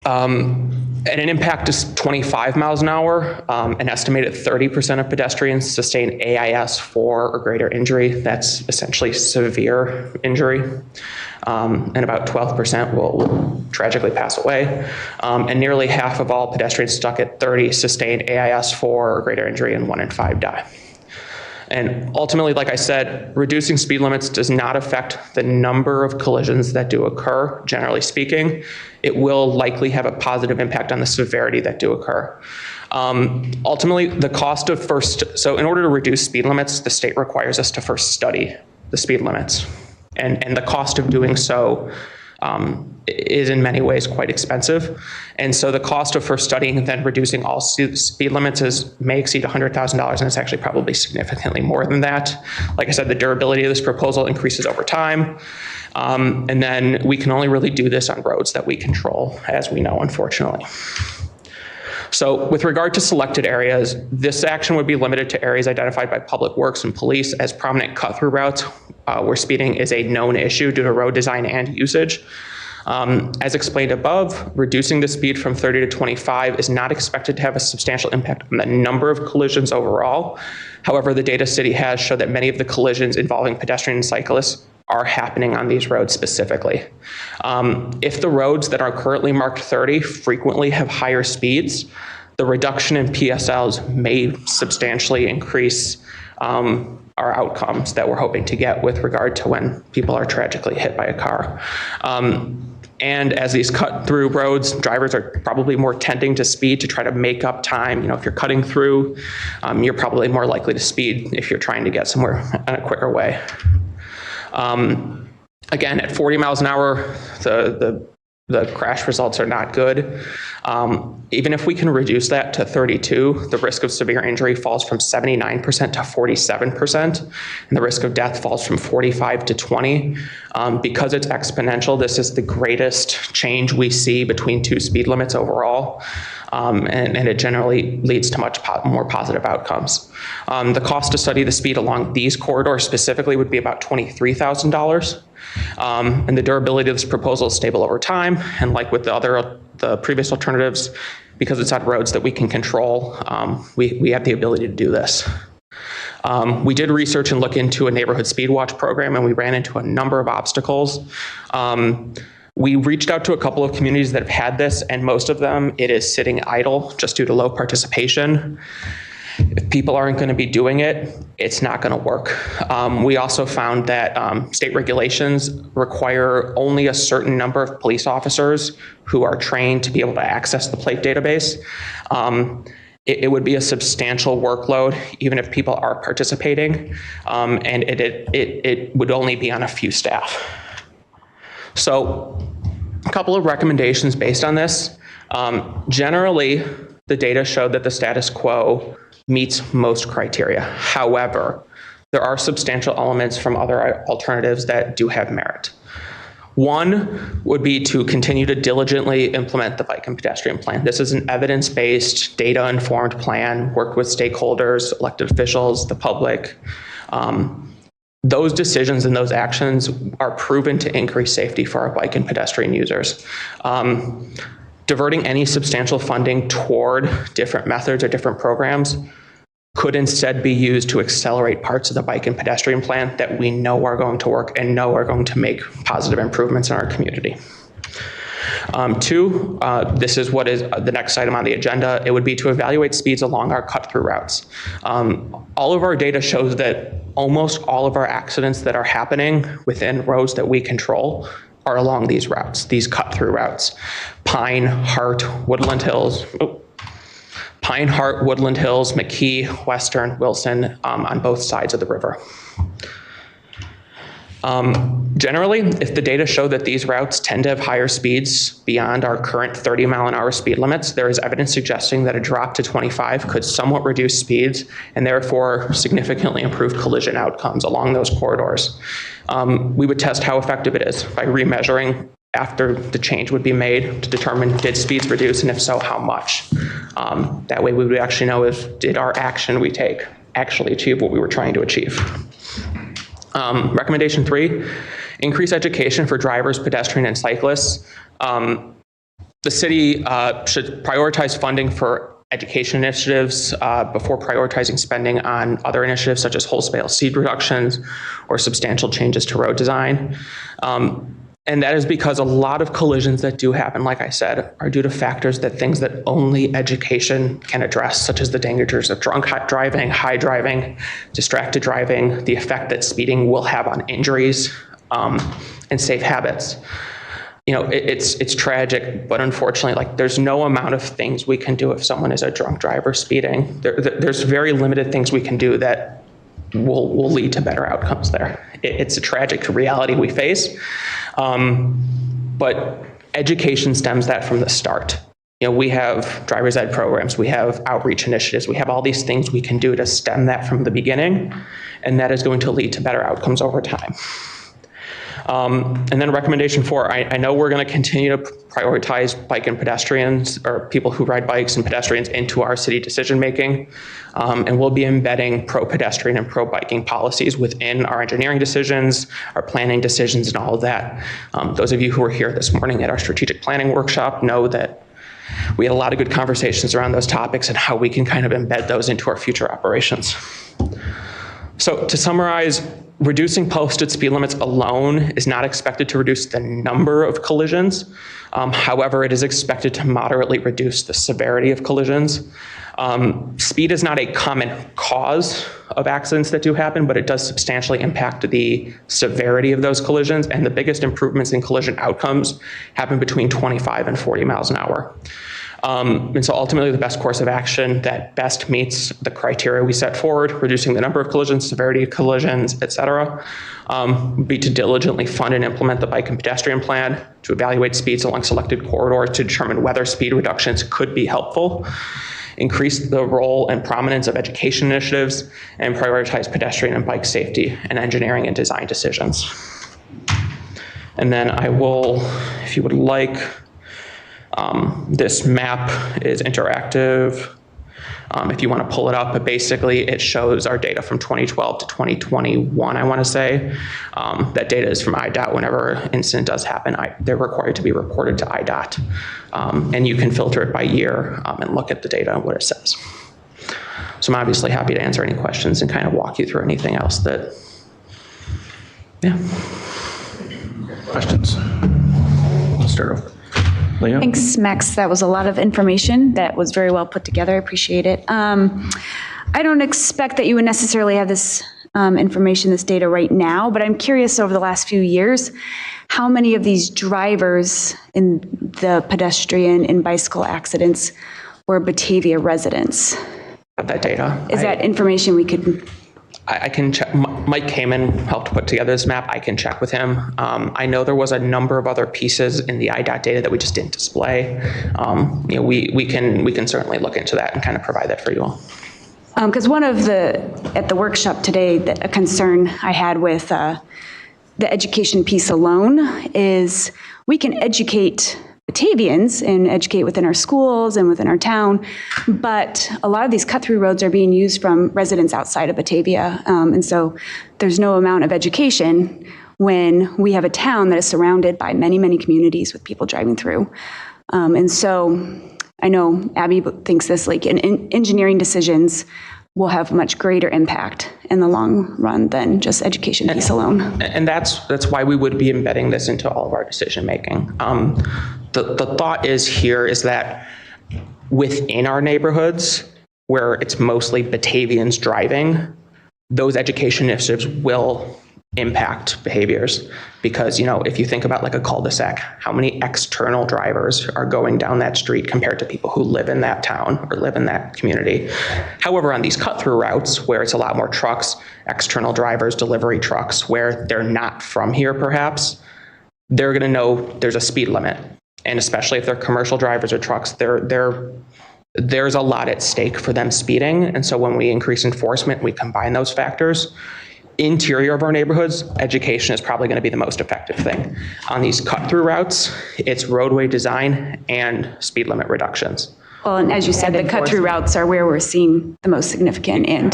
And an impact is 25 miles an hour. An estimated 30% of pedestrians sustain AIS 4 or greater injury. That's essentially severe injury. And about 12% will tragically pass away. And nearly half of all pedestrians stuck at 30 sustain AIS 4 or greater injury, and 1 in 5 die. And ultimately, like I said, reducing speed limits does not affect the number of collisions that do occur, generally speaking. It will likely have a positive impact on the severity that do occur. Ultimately, the cost of so in order to reduce speed limits, the state requires us to first study the speed limits. And the cost of doing so is in many ways quite expensive. And so the cost of first studying and then reducing all speed limits may exceed $100,000, and it's actually probably significantly more than that. Like I said, the durability of this proposal increases over time. And then we can only really do this on roads that we control, as we know, unfortunately. So with regard to selected areas, this action would be limited to areas identified by Public Works and police as prominent cut-through routes where speeding is a known issue due to road design and usage. As explained above, reducing the speed from 30 to 25 is not expected to have a substantial impact on the number of collisions overall. However, the data City has show that many of the collisions involving pedestrians and cyclists are happening on these roads specifically. If the roads that are currently marked 30 frequently have higher speeds, the reduction in PSLs may substantially increase our outcomes that we're hoping to get with regard to when people are tragically hit by a car. And as these cut through roads, drivers are probably more tending to speed to try to make up time. If you're cutting through, you're probably more likely to speed if you're trying to get somewhere in a quicker way. Again, at 40 miles an hour, the crash results are not good. Even if we can reduce that to 32, the risk of severe injury falls from 79% to 47%, and the risk of death falls from 45 to 20. Because it's exponential, this is the greatest change we see between two speed limits overall, and it generally leads to much more positive outcomes. The cost to study the speed along these corridors specifically would be about $23,000. And the durability of this proposal is stable over time, and like with the previous alternatives, because it's on roads that we can control, we have the ability to do this. We did research and look into a neighborhood speed watch program, and we ran into a number of obstacles. We reached out to a couple of communities that have had this, and most of them, it is sitting idle just due to low participation. If people aren't going to be doing it, it's not going to work. We also found that state regulations require only a certain number of police officers who are trained to be able to access the plate database. It would be a substantial workload, even if people are participating, and it would only be on a few staff. So a couple of recommendations based on this. Generally, the data showed that the status quo meets most criteria. However, there are substantial elements from other alternatives that do have merit. One would be to continue to diligently implement the bike and pedestrian plan. This is an evidence-based, data-informed plan, worked with stakeholders, elected officials, the public. Those decisions and those actions are proven to increase safety for our bike and pedestrian users. Diverting any substantial funding toward different methods or different programs could instead be used to accelerate parts of the bike and pedestrian plan that we know are going to work and know are going to make positive improvements in our community. Two, this is what is the next item on the agenda. It would be to evaluate speeds along our cut-through routes. All of our data shows that almost all of our accidents that are happening within roads that we control are along these routes, these cut-through routes. Pine, Hart, Woodland Hills, McKee, Western, Wilson, on both sides of the river. Generally, if the data show that these routes tend to have higher speeds beyond our current 30-mile-an-hour speed limits, there is evidence suggesting that a drop to 25 could somewhat reduce speeds and therefore significantly improve collision outcomes along those corridors. We would test how effective it is by remeasuring after the change would be made to determine did speeds reduce, and if so, how much. That way we would actually know if did our action we take actually achieve what we were trying to achieve. Recommendation 3, increase education for drivers, pedestrian, and cyclists. The city should prioritize funding for education initiatives before prioritizing spending on other initiatives such as wholesale speed reductions or substantial changes to road design. And that is because a lot of collisions that do happen, like I said, are due to factors things that only education can address, such as the dangers of drunk driving, high driving, distracted driving, the effect that speeding will have on injuries, and safe habits. You know, it's tragic, but unfortunately, there's no amount of things we can do if someone is a drunk driver speeding. There's very limited things we can do that will lead to better outcomes there. It's a tragic reality we face, but education stems that from the start. You know, we have driver's ed programs, we have outreach initiatives, we have all these things we can do to stem that from the beginning, and that is going to lead to better outcomes over time. And then recommendation 4, I know we're going to continue to prioritize bike and pedestrians, or people who ride bikes and pedestrians, into our city decision making, and we'll be embedding pro-pedestrian and pro-biking policies within our engineering decisions, our planning decisions, and all of that. Those of you who were here this morning at our strategic planning workshop know that we had a lot of good conversations around those topics and how we can kind of embed those into our future operations. So to summarize, reducing posted speed limits alone is not expected to reduce the number of collisions. However, it is expected to moderately reduce the severity of collisions. Speed is not a common cause of accidents that do happen, but it does substantially impact the severity of those collisions, and the biggest improvements in collision outcomes happen between 25 and 40 miles an hour. And so ultimately the best course of action that best meets the criteria we set forward, reducing the number of collisions, severity of collisions, et cetera, would be to diligently fund and implement the bike and pedestrian plan, to evaluate speeds along selected corridors to determine whether speed reductions could be helpful, increase the role and prominence of education initiatives, and prioritize pedestrian and bike safety and engineering and design decisions. And then I will, if you would like, this map is interactive. If you want to pull it up, but basically it shows our data from 2012 to 2021, I want to say. That data is from IDOT. Whenever an incident does happen, they're required to be reported to IDOT. And you can filter it by year and look at the data and what it says. So I'm obviously happy to answer any questions and kind of walk you through anything else that, yeah. Questions? Let's start off. Leah? Thanks, Max. That was a lot of information that was very well put together. I appreciate it. I don't expect that you would necessarily have this information, this data right now, but I'm curious over the last few years, how many of these drivers in the pedestrian and bicycle accidents were Batavia residents? That data. Is that information we could... I can check. Mike Kamen helped put together this map. I can check with him. I know there was a number of other pieces in the IDOT data that we just didn't display. We can certainly look into that and kind of provide that for you all. Because at the workshop today, a concern I had with the education piece alone is we can educate Batavians and educate within our schools and within our town, but a lot of these cut-through roads are being used from residents outside of Batavia, and so there's no amount of education when we have a town that is surrounded by many, many communities with people driving through. And so I know Abby thinks this, like in engineering decisions will have much greater impact in the long run than just education piece alone. And that's why we would be embedding this into all of our decision making. The thought is that within our neighborhoods, where it's mostly Batavians driving, those education initiatives will impact behaviors. Because, if you think about like a cul-de-sac, how many external drivers are going down that street compared to people who live in that town or live in that community? However, on these cut-through routes where it's a lot more trucks, external drivers, delivery trucks, where they're not from here perhaps, they're going to know there's a speed limit. And especially if they're commercial drivers or trucks, there's a lot at stake for them speeding. And so when we increase enforcement, we combine those factors. Interior of our neighborhoods, education is probably going to be the most effective thing. On these cut-through routes, it's roadway design and speed limit reductions. Well, and as you said, the cut-through routes are where we're seeing the most significant and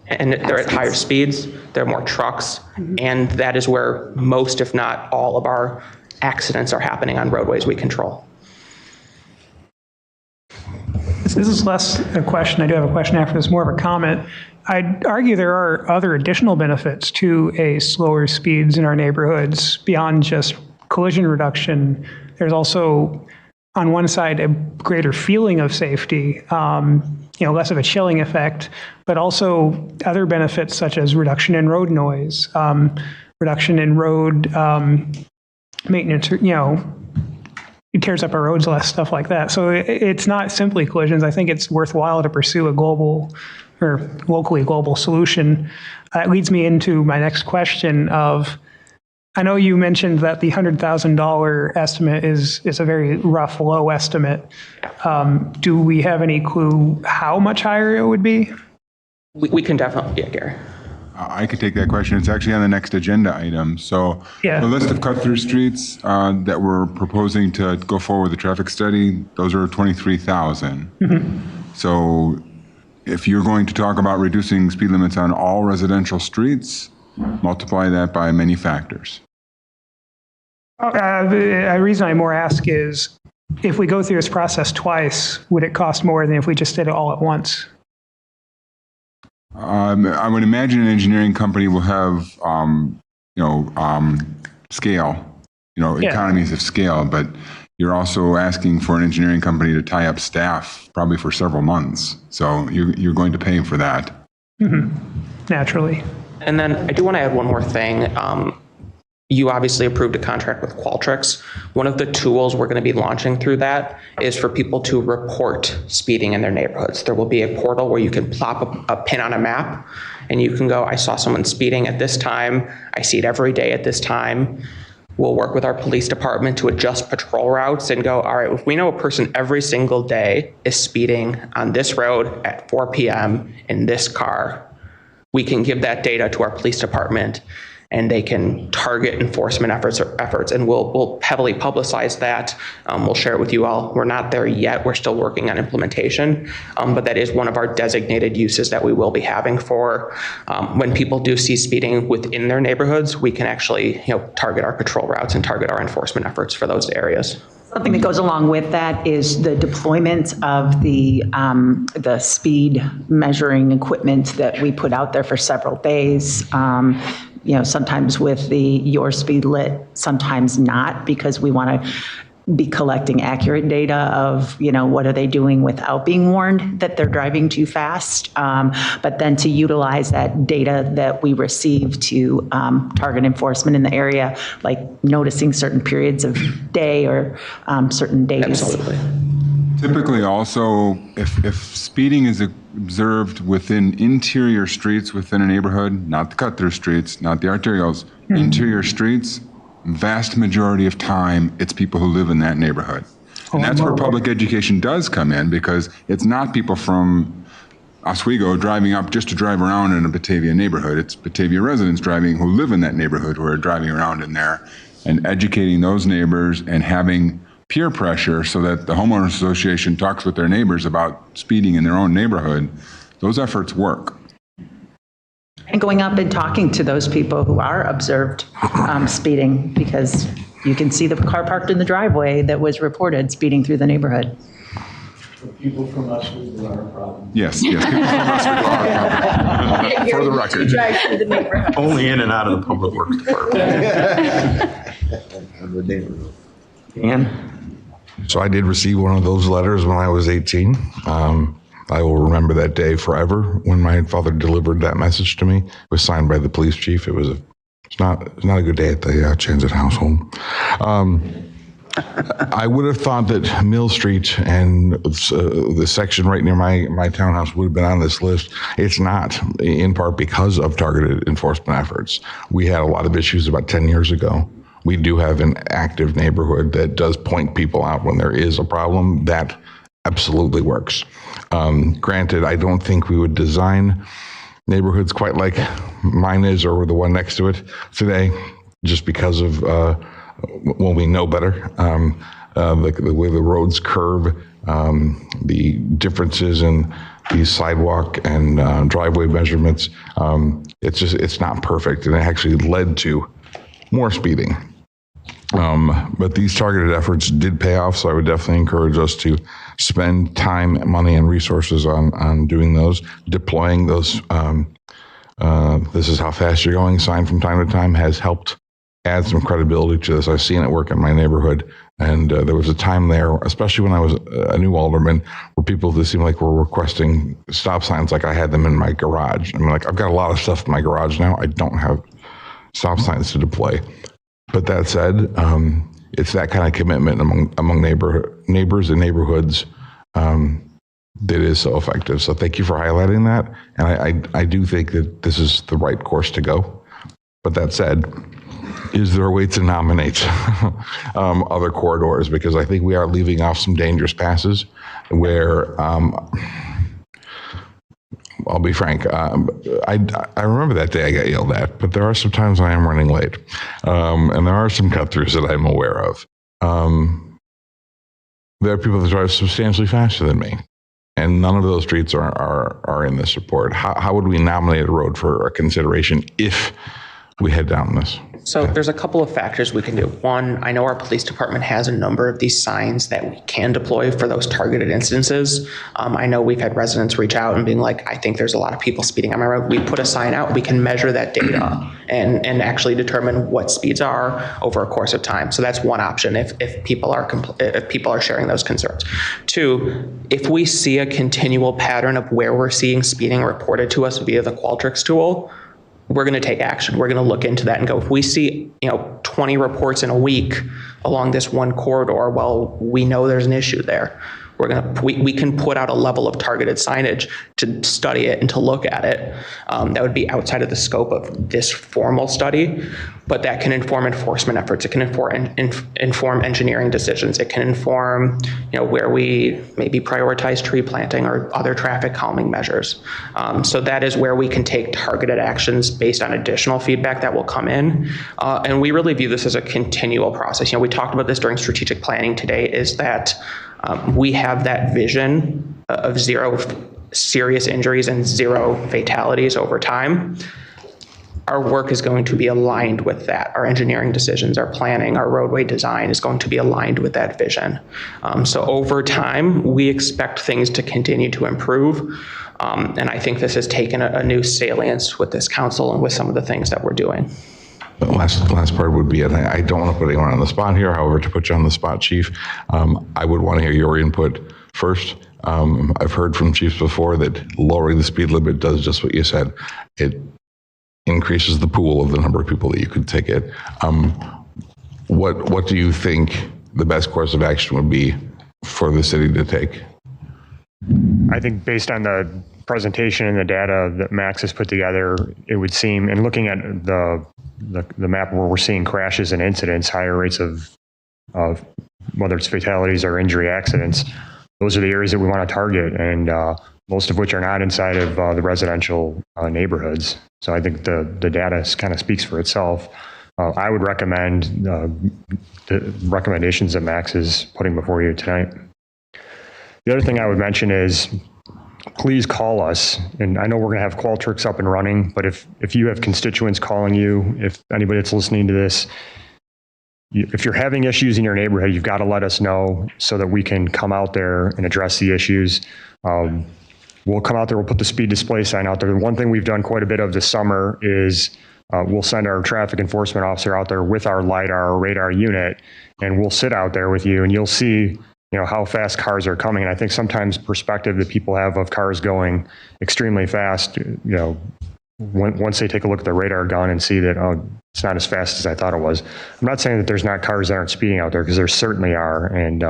they're at higher speeds, there are more trucks, and that is where most, if not all, of our accidents are happening on roadways we control. This is less a question. I do have a question after this, more of a comment. I'd argue there are other additional benefits to a slower speeds in our neighborhoods beyond just collision reduction. There's also, on one side, a greater feeling of safety, less of a chilling effect, but also other benefits such as reduction in road noise, reduction in road maintenance, it tears up our roads less, stuff like that. So it's not simply collisions. I think it's worthwhile to pursue a global or locally global solution. That leads me into my next question of, I know you mentioned that the $100,000 estimate is a very rough, low estimate. Do we have any clue how much higher it would be? We can definitely, Gary. I could take that question. It's actually on the next agenda item. So the list of cut-through streets that we're proposing to go forward with the traffic study, those are 23,000. So if you're going to talk about reducing speed limits on all residential streets, multiply that by many factors. The reason I more ask is, if we go through this process twice, would it cost more than if we just did it all at once? I would imagine an engineering company will have, scale, economies of scale, but you're also asking for an engineering company to tie up staff probably for several months. So you're going to pay for that. Naturally. And then I do want to add one more thing. You obviously approved a contract with Qualtrics. One of the tools we're going to be launching through that is for people to report speeding in their neighborhoods. There will be a portal where you can plop a pin on a map and you can go, I saw someone speeding at this time. I see it every day at this time. We'll work with our police department to adjust patrol routes and go, all right, if we know a person every single day is speeding on this road at 4 p.m. in this car, we can give that data to our police department and they can target enforcement efforts, and we'll heavily publicize that. We'll share it with you all. We're not there yet. We're still working on implementation, but that is one of our designated uses that we will be having for when people do see speeding within their neighborhoods, we can actually target our patrol routes and target our enforcement efforts for those areas. Something that goes along with that is the deployment of the speed measuring equipment that we put out there for several days. Sometimes with the your speed lit, sometimes not, because we want to be collecting accurate data of, what are they doing without being warned that they're driving too fast, but then to utilize that data that we receive to target enforcement in the area, like noticing certain periods of day or certain days. Absolutely. Typically also, if speeding is observed within interior streets within a neighborhood, not the cut-through streets, not the arterials, interior streets, vast majority of time, it's people who live in that neighborhood. And that's where public education does come in, because it's not people from Oswego driving up just to drive around in a Batavia neighborhood. It's Batavia residents driving who live in that neighborhood who are driving around in there, and educating those neighbors and having peer pressure so that the homeowners association talks with their neighbors about speeding in their own neighborhood. Those efforts work. And going up and talking to those people who are observed speeding, because you can see the car parked in the driveway that was reported speeding through the neighborhood. People from Oswego are a problem. Yes, people from Oswego are a problem. For the record. Drive through the neighborhood. Only in and out of the public works department. Dan? So I did receive one of those letters when I was 18. I will remember that day forever when my father delivered that message to me. It was signed by the police chief. It's not a good day at the Transit household. I would have thought that Mill Street and the section right near my townhouse would have been on this list. It's not, in part because of targeted enforcement efforts. We had a lot of issues about 10 years ago. We do have an active neighborhood that does point people out when there is a problem. That absolutely works. Granted, I don't think we would design neighborhoods quite like mine is or the one next to it today, just because of, we know better. The way the roads curve, the differences in these sidewalk and driveway measurements, it's not perfect, and it actually led to more speeding. But these targeted efforts did pay off, so I would definitely encourage us to spend time, money, and resources on doing those, deploying those. This is how fast you're going sign from time to time has helped add some credibility to this. I've seen it work in my neighborhood, and there was a time there, especially when I was a new alderman, where people just seemed like were requesting stop signs like I had them in my garage. I mean, like, I've got a lot of stuff in my garage now. I don't have stop signs to deploy. But that said, it's that kind of commitment among neighbors and neighborhoods that is so effective. So thank you for highlighting that. And I do think that this is the right course to go. But that said, is there a way to nominate other corridors? Because I think we are leaving off some dangerous passes where, I'll be frank, I remember that day I got yelled at, but there are some times I am running late. And there are some cut-throughs that I'm aware of. There are people that drive substantially faster than me, and none of those streets are in this report. How would we nominate a road for a consideration if we head down this? So there's a couple of factors we can do. One, I know our police department has a number of these signs that we can deploy for those targeted instances. I know we've had residents reach out and being like, I think there's a lot of people speeding on my road. We put a sign out, we can measure that data and actually determine what speeds are over a course of time. So that's one option if people are sharing those concerns. Two, if we see a continual pattern of where we're seeing speeding reported to us via the Qualtrics tool, we're going to take action. We're going to look into that and go, if we see, 20 reports in a week along this one corridor, well, we know there's an issue there. We can put out a level of targeted signage to study it and to look at it. That would be outside of the scope of this formal study, but that can inform enforcement efforts. It can inform engineering decisions. It can inform, where we maybe prioritize tree planting or other traffic calming measures. So that is where we can take targeted actions based on additional feedback that will come in. And we really view this as a continual process. We talked about this during strategic planning today, is that we have that vision of 0 serious injuries and 0 fatalities over time. our work is going to be aligned with that. Our engineering decisions, our planning, our roadway design is going to be aligned with that vision. So over time, we expect things to continue to improve. And I think this has taken a new salience with this council and with some of the things that we're doing. The last part would be, and I don't want to put anyone on the spot here, however, to put you on the spot, Chief, I would want to hear your input first. I've heard from chiefs before that lowering the speed limit does just what you said. It increases the pool of the number of people that you could ticket. What do you think the best course of action would be for the city to take? I think based on the presentation and the data that Max has put together, it would seem, and looking at the map where we're seeing crashes and incidents, higher rates of whether it's fatalities or injury accidents, those are the areas that we want to target, and most of which are not inside of the residential neighborhoods. So I think the data kind of speaks for itself. I would recommend the recommendations that Max is putting before you tonight. The other thing I would mention is, please call us. And I know we're going to have Qualtrics up and running, but if you have constituents calling you, if anybody that's listening to this, if you're having issues in your neighborhood, you've got to let us know so that we can come out there and address the issues. We'll come out there, we'll put the speed display sign out there. One thing we've done quite a bit of this summer is we'll send our traffic enforcement officer out there with our LiDAR or radar unit, and we'll sit out there with you, and you'll see how fast cars are coming. And I think sometimes perspective that people have of cars going extremely fast, once they take a look at the radar gun and see that, oh, it's not as fast as I thought it was. I'm not saying that there's not cars that aren't speeding out there, because there certainly are. And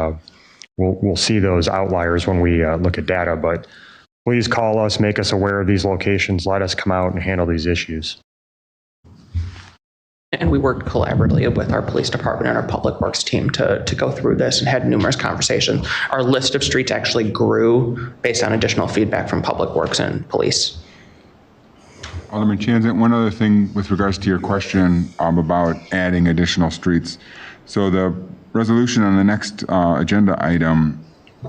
we'll see those outliers when we look at data, but please call us, make us aware of these locations, let us come out and handle these issues. And we worked collaboratively with our police department and our public works team to go through this and had numerous conversations. Our list of streets actually grew based on additional feedback from public works and police. Alderman Chanzant, one other thing with regards to your question about adding additional streets. So the resolution on the next agenda item,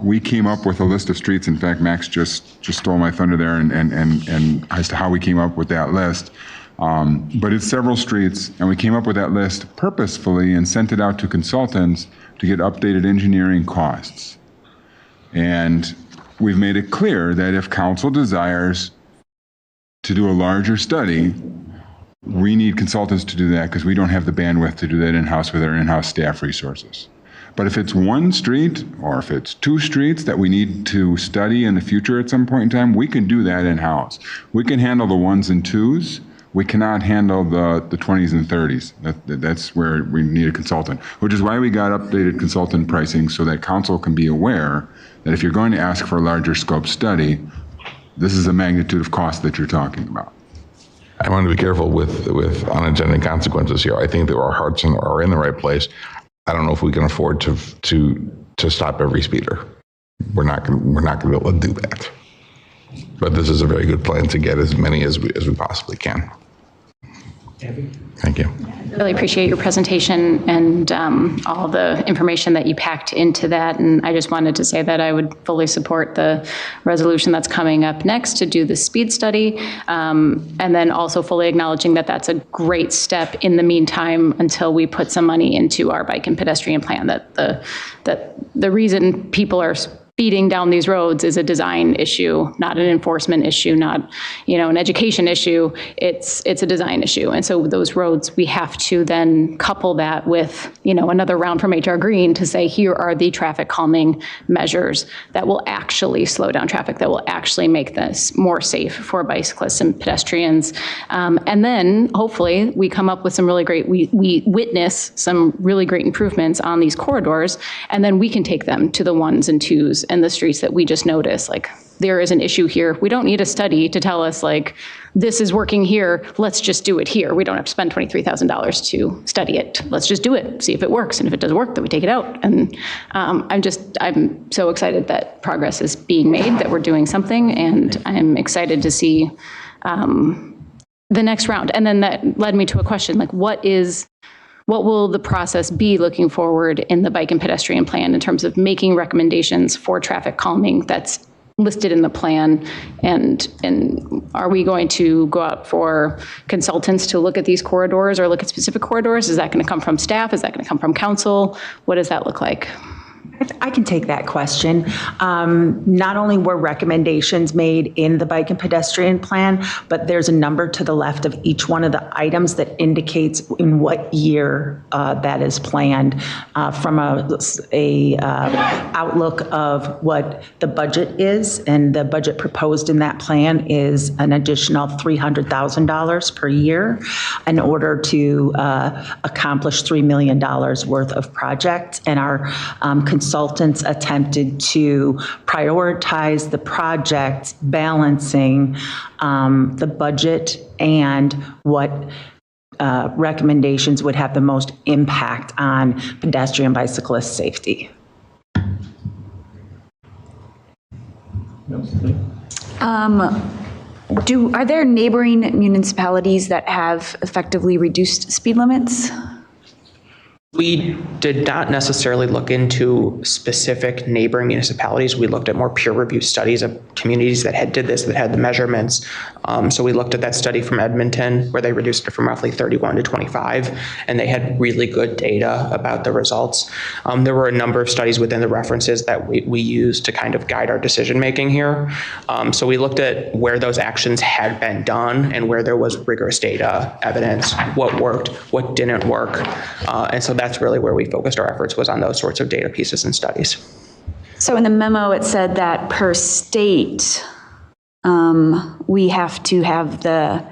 we came up with a list of streets. In fact, Max just stole my thunder there and as to how we came up with that list. But it's several streets, and we came up with that list purposefully and sent it out to consultants to get updated engineering costs. And we've made it clear that if council desires to do a larger study, we need consultants to do that, because we don't have the bandwidth to do that in-house with our in-house staff resources. But if it's one street, or if it's two streets that we need to study in the future at some point in time, we can do that in-house. We can handle the ones and twos. We cannot handle the 20s and 30s. That's where we need a consultant, which is why we got updated consultant pricing, so that council can be aware that if you're going to ask for a larger scope study, this is the magnitude of cost that you're talking about. I want to be careful with unintended consequences here. I think that our hearts are in the right place. I don't know if we can afford to stop every speeder. We're not going to be able to do that. But this is a very good plan to get as many as we possibly can. Thank you. Really appreciate your presentation and all the information that you packed into that. And I just wanted to say that I would fully support the resolution that's coming up next to do the speed study. And then also fully acknowledging that that's a great step in the meantime until we put some money into our bike and pedestrian plan, that the reason people are speeding down these roads is a design issue, not an enforcement issue, not, an education issue. It's a design issue. And so those roads, we have to then couple that with, another round from HR Green to say, here are the traffic calming measures that will actually slow down traffic, that will actually make this more safe for bicyclists and pedestrians. And then hopefully we come up with some really great, we witness some really great improvements on these corridors, and then we can take them to the ones and twos and the streets that we just noticed, like, there is an issue here. We don't need a study to tell us, like, this is working here, let's just do it here. We don't have to spend $23,000 to study it. Let's just do it, see if it works. And if it does work, then we take it out. And I'm so excited that progress is being made, that we're doing something. And I'm excited to see the next round. And then that led me to a question, like, what will the process be looking forward in the bike and pedestrian plan in terms of making recommendations for traffic calming that's listed in the plan? And are we going to go out for consultants to look at these corridors or look at specific corridors? Is that going to come from staff? Is that going to come from council? What does that look like? I can take that question. Not only were recommendations made in the bike and pedestrian plan, but there's a number to the left of each one of the items that indicates in what year that is planned from a outlook of what the budget is. And the budget proposed in that plan is an additional $300,000 per year in order to accomplish $3 million worth of projects. And our consultants attempted to prioritize the projects, balancing the budget and what recommendations would have the most impact on pedestrian bicyclist safety. Are there neighboring municipalities that have effectively reduced speed limits? We did not necessarily look into specific neighboring municipalities. We looked at more peer review studies of communities that did this, that had the measurements. So we looked at that study from Edmonton where they reduced it from roughly 31 to 25, and they had really good data about the results. There were a number of studies within the references that we used to kind of guide our decision making here. So we looked at where those actions had been done and where there was rigorous data evidence, what worked, what didn't work. And so that's really where we focused our efforts, was on those sorts of data pieces and studies. So in the memo, it said that per state, we have to have the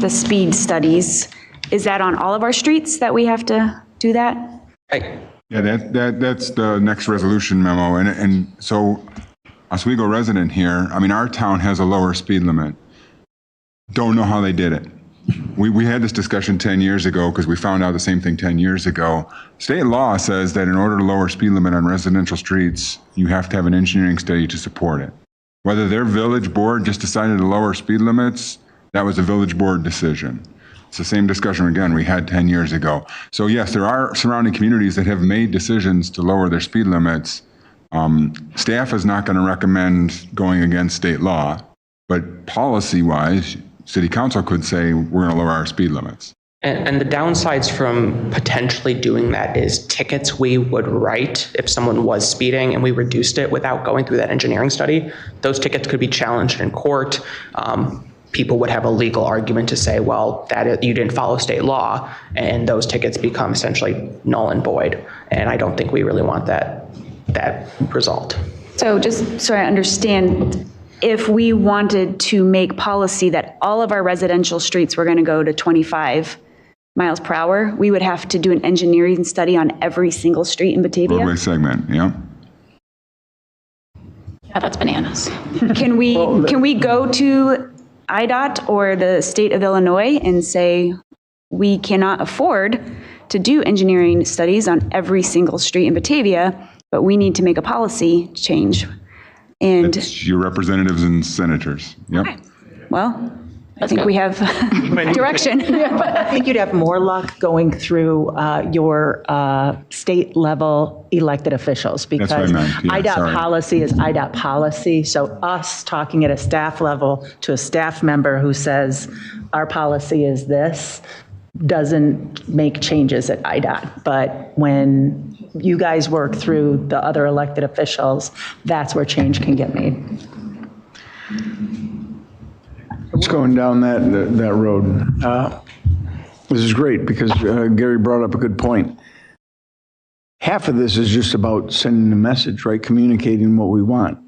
speed studies. Is that on all of our streets that we have to do that? Right. Yeah, that's the next resolution memo. And so, Oswego resident here, I mean, our town has a lower speed limit. Don't know how they did it. We had this discussion 10 years ago because we found out the same thing 10 years ago. State law says that in order to lower speed limit on residential streets, you have to have an engineering study to support it. Whether their village board just decided to lower speed limits, that was a village board decision. It's the same discussion, again, we had 10 years ago. So yes, there are surrounding communities that have made decisions to lower their speed limits. Staff is not going to recommend going against state law, but policy-wise, City Council could say, we're going to lower our speed limits. And the downsides from potentially doing that is tickets we would write if someone was speeding and we reduced it without going through that engineering study. Those tickets could be challenged in court. People would have a legal argument to say, well, you didn't follow state law, and those tickets become essentially null and void. And I don't think we really want that result. So just so I understand, if we wanted to make policy that all of our residential streets were going to go to 25 miles per hour, we would have to do an engineering study on every single street in Batavia? Roadway segment, yeah. Yeah, that's bananas. Can we go to IDOT or the state of Illinois and say, we cannot afford to do engineering studies on every single street in Batavia, but we need to make a policy change? And it's your representatives and senators. Yep. Okay. Well, I think we have direction. I think you'd have more luck going through your state level elected officials, because That's what I meant. Yeah, IDOT sorry. policy is IDOT policy. So us talking at a staff level to a staff member who says our policy is this doesn't make changes at IDOT. But when you guys work through the other elected officials, that's where change can get made. It's going down that road. This is great because Gary brought up a good point. Half of this is just about sending a message, right? Communicating what we want.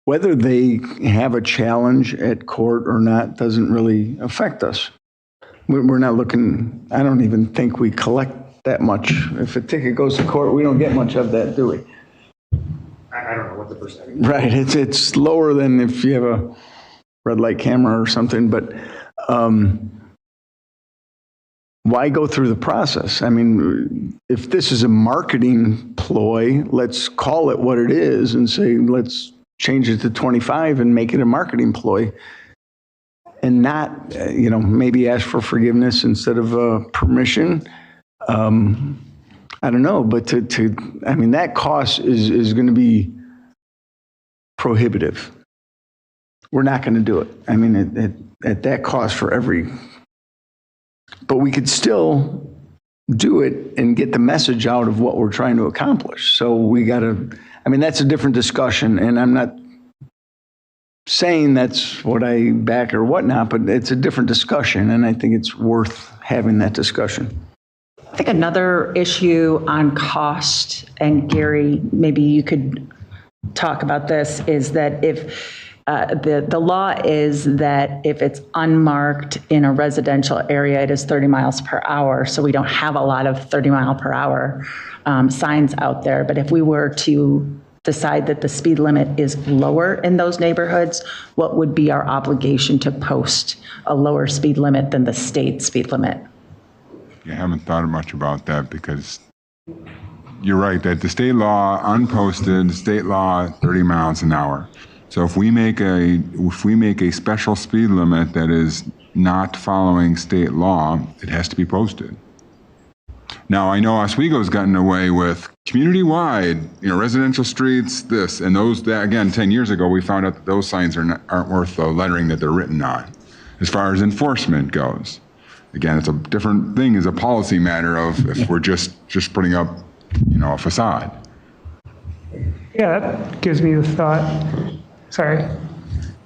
Whether they have a challenge at court or not doesn't really affect us. We're not looking, I don't even think we collect that much. If a ticket goes to court, we don't get much of that, do we? I don't know what the percentage. Right, it's lower than if you have a red light camera or something, but why go through the process? I mean, if this is a marketing ploy, let's call it what it is and say, let's change it to 25 and make it a marketing ploy. And not, maybe ask for forgiveness instead of permission. I don't know, but that cost is going to be prohibitive. We're not going to do it. I mean, at that cost for every, but we could still do it and get the message out of what we're trying to accomplish. So we got to, I mean, that's a different discussion, and I'm not saying that's what I back or whatnot, but it's a different discussion, and I think it's worth having that discussion. I think another issue on cost, and Gary, maybe you could talk about this, is that if the law is that if it's unmarked in a residential area, it is 30 miles per hour. So we don't have a lot of 30 mile per hour signs out there. But if we were to decide that the speed limit is lower in those neighborhoods, what would be our obligation to post a lower speed limit than the state speed limit? I haven't thought much about that, because you're right that the state law, unposted, state law, 30 miles an hour. So if we make a special speed limit that is not following state law, it has to be posted. Now, I know Oswego's gotten away with community-wide, residential streets, this, and those, that, again, 10 years ago, we found out that those signs aren't worth the lettering that they're written on. As far as enforcement goes, again, it's a different thing as a policy matter of if we're just putting up, a facade. Yeah, that gives me the thought. Sorry.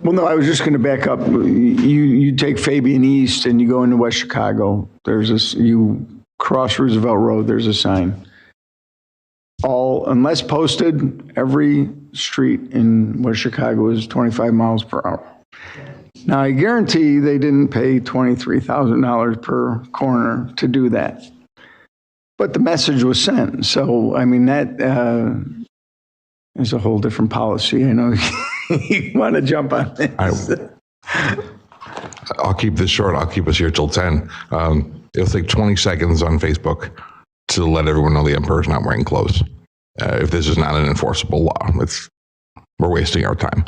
Well, no, I was just going to back up. You take Fabian East and you go into West Chicago. You cross Roosevelt Road, there's a sign. Unless posted, every street in West Chicago is 25 miles per hour. Now, I guarantee they didn't pay $23,000 per corner to do that. But the message was sent. So, I mean, that is a whole different policy. I know you want to jump on this. I'll keep this short. I'll keep us here till 10. It'll take 20 seconds on Facebook to let everyone know the emperor's not wearing clothes. If this is not an enforceable law, we're wasting our time.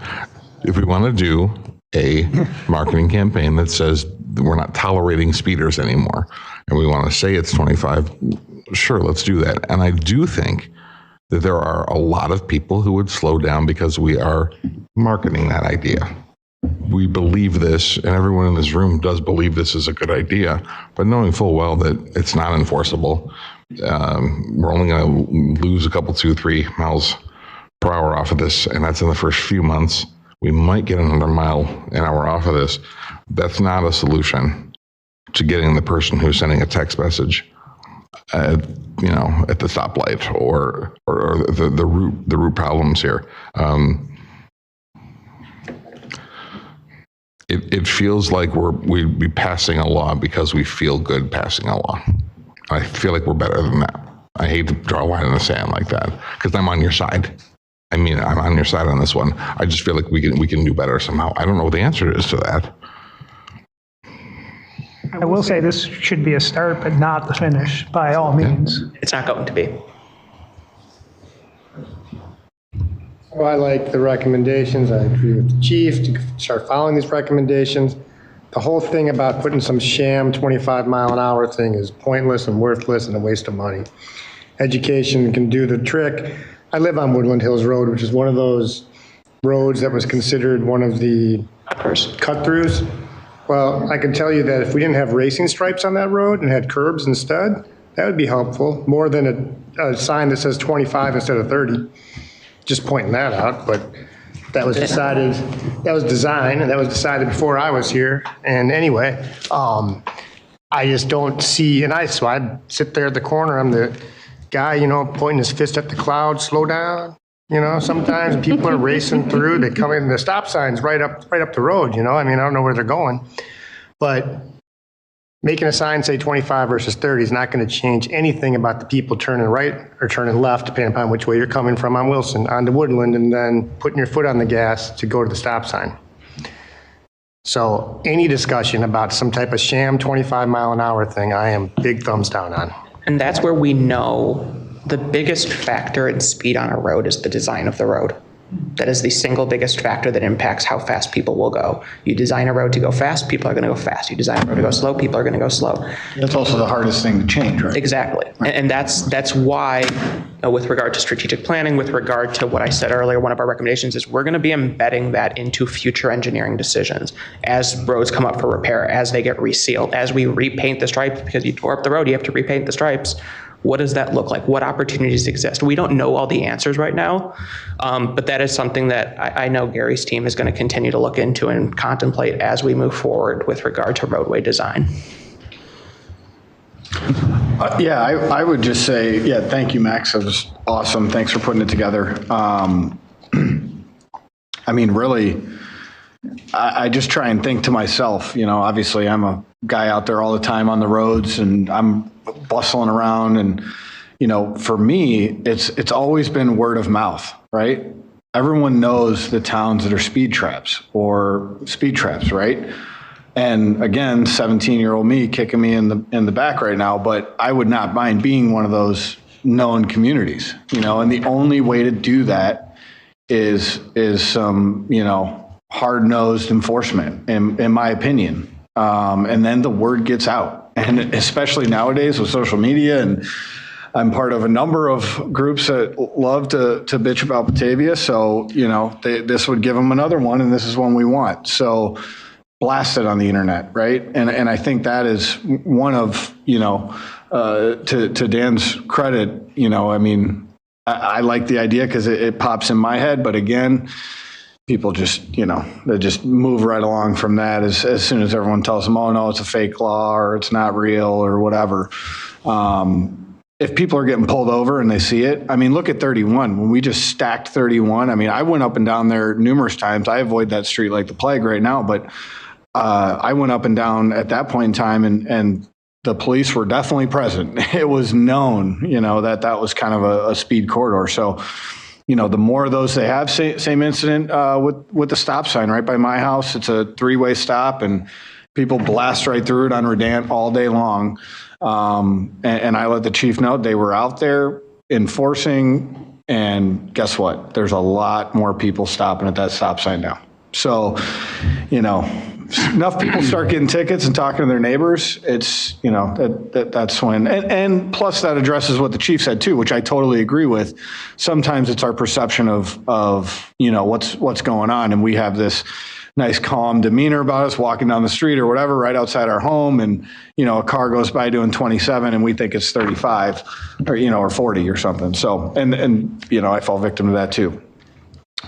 If we want to do a marketing campaign that says we're not tolerating speeders anymore, and we want to say it's 25, sure, let's do that. And I do think that there are a lot of people who would slow down because we are marketing that idea. We believe this, and everyone in this room does believe this is a good idea, but knowing full well that it's not enforceable, we're only going to lose a couple, 2-3 miles per hour off of this, and that's in the first few months. We might get another mile an hour off of this. That's not a solution to getting the person who's sending a text message at the stoplight or the root problems here. It feels like we'd be passing a law because we feel good passing a law. I feel like we're better than that. I hate to draw a line in the sand like that because I'm on your side. I mean, I'm on your side on this one. I just feel like we can do better somehow. I don't know what the answer is to that. I will say this should be a start, but not the finish, by all means. It's not going to be. Well, I like the recommendations. I agree with the chief to start following these recommendations. The whole thing about putting some sham 25 mile an hour thing is pointless and worthless and a waste of money. Education can do the trick. I live on Woodland Hills Road, which is one of those roads that was considered one of the cut-throughs. Well, I can tell you that if we didn't have racing stripes on that road and had curbs instead, that would be helpful, more than a sign that says 25 instead of 30. Just pointing that out, but that was decided, that was design, and that was decided before I was here. And anyway, I just don't see, so I sit there at the corner, I'm the guy, pointing his fist at the clouds, slow down. Sometimes people are racing through, they come in, the stop sign's right up the road, I don't know where they're going. But making a sign say 25 versus 30 is not going to change anything about the people turning right or turning left, depending upon which way you're coming from on Wilson, onto Woodland, and then putting your foot on the gas to go to the stop sign. So any discussion about some type of sham 25 mile an hour thing, I am big thumbs down on. And that's where we know the biggest factor in speed on a road is the design of the road. That is the single biggest factor that impacts how fast people will go. You design a road to go fast, people are going to go fast. You design a road to go slow, people are going to go slow. That's also the hardest thing to change, right? Exactly. And that's why, with regard to strategic planning, with regard to what I said earlier, one of our recommendations is we're going to be embedding that into future engineering decisions as roads come up for repair, as they get resealed, as we repaint the stripes, because you tore up the road, you have to repaint the stripes. What does that look like? What opportunities exist? We don't know all the answers right now, but that is something that I know Gary's team is going to continue to look into and contemplate as we move forward with regard to roadway design. Yeah, I would just say, yeah, thank you, Max. That was awesome. Thanks for putting it together. I mean, really, I just try and think to myself, obviously I'm a guy out there all the time on the roads and I'm bustling around. And, for me, it's always been word of mouth, right? Everyone knows the towns that are speed traps, right? And again, 17-year-old me kicking me in the back right now, but I would not mind being one of those known communities, and the only way to do that is some, hard-nosed enforcement, in my opinion. And then the word gets out. And especially nowadays with social media, and I'm part of a number of groups that love to bitch about Batavia. So, this would give them another one, and this is one we want. So blast it on the internet, right? And I think that is one of, to Dan's credit, I like the idea because it pops in my head. But again, people just, they just move right along from that as soon as everyone tells them, oh, no, it's a fake law or it's not real or whatever. If people are getting pulled over and they see it, look at 31. When we just stacked 31, I went up and down there numerous times. I avoid that street like the plague right now, but I went up and down at that point in time and the police were definitely present. It was known, that was kind of a speed corridor. So, the more of those they have, same incident with the stop sign right by my house. It's a 3-way stop and people blast right through it on Redan all day long. And I let the chief know they were out there enforcing, and guess what? There's a lot more people stopping at that stop sign now. So, enough people start getting tickets and talking to their neighbors, it's, that's when, and plus that addresses what the chief said too, which I totally agree with. Sometimes it's our perception of what's going on, and we have this nice calm demeanor about us walking down the street or whatever right outside our home, and a car goes by doing 27 and we think it's 35 or or 40 or something. So and I fall victim to that too.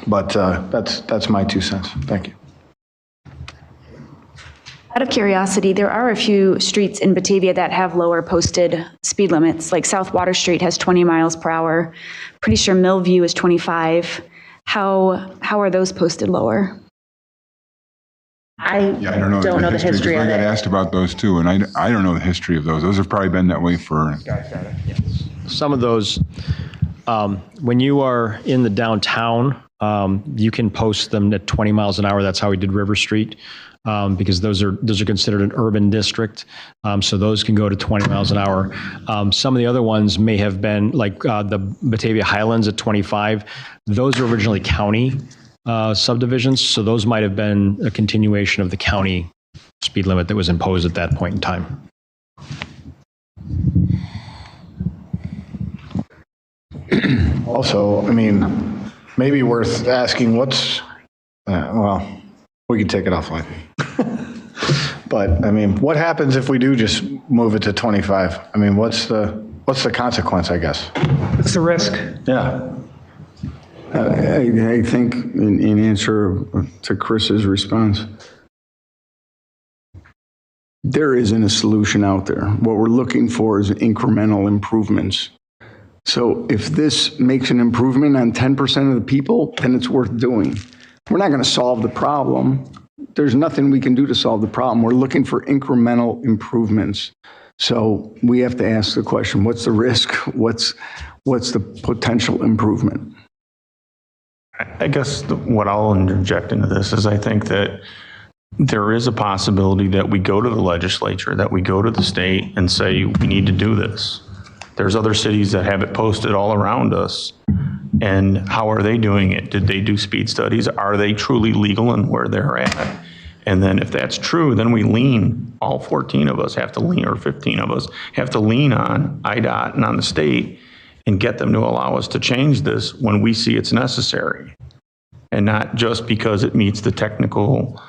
But that's my 2 cents. Thank you. Out of curiosity, there are a few streets in Batavia that have lower posted speed limits, like South Water Street has 20 miles per hour. Pretty sure Millview is 25. How are those posted lower? I don't know the history. I got asked about those too, and I don't know the history of those. Those have probably been that way for. Some of those, when you are in the downtown, you can post them at 20 miles an hour. That's how we did River Street. Because those are considered an urban district. So those can go to 20 miles an hour. Some of the other ones may have been like the Batavia Highlands at 25. Those are originally county subdivisions. So those might have been a continuation of the county speed limit that was imposed at that point in time. Also, maybe worth asking we can take it offline. But what happens if we do just move it to 25? What's the consequence, I guess? It's the risk. Yeah. I think in answer to Chris's response, there isn't a solution out there. What we're looking for is incremental improvements. So if this makes an improvement on 10% of the people, then it's worth doing. We're not going to solve the problem. There's nothing we can do to solve the problem. We're looking for incremental improvements. So we have to ask the question, what's the risk? What's the potential improvement? I guess what I'll interject into this is I think that there is a possibility that we go to the legislature, that we go to the state and say, we need to do this. There's other cities that have it posted all around us. And how are they doing it? Did they do speed studies? Are they truly legal in where they're at? And then if that's true, then we lean, all 14 of us have to lean, or 15 of us have to lean on IDOT and on the state and get them to allow us to change this when we see it's necessary. And not just because it meets the technical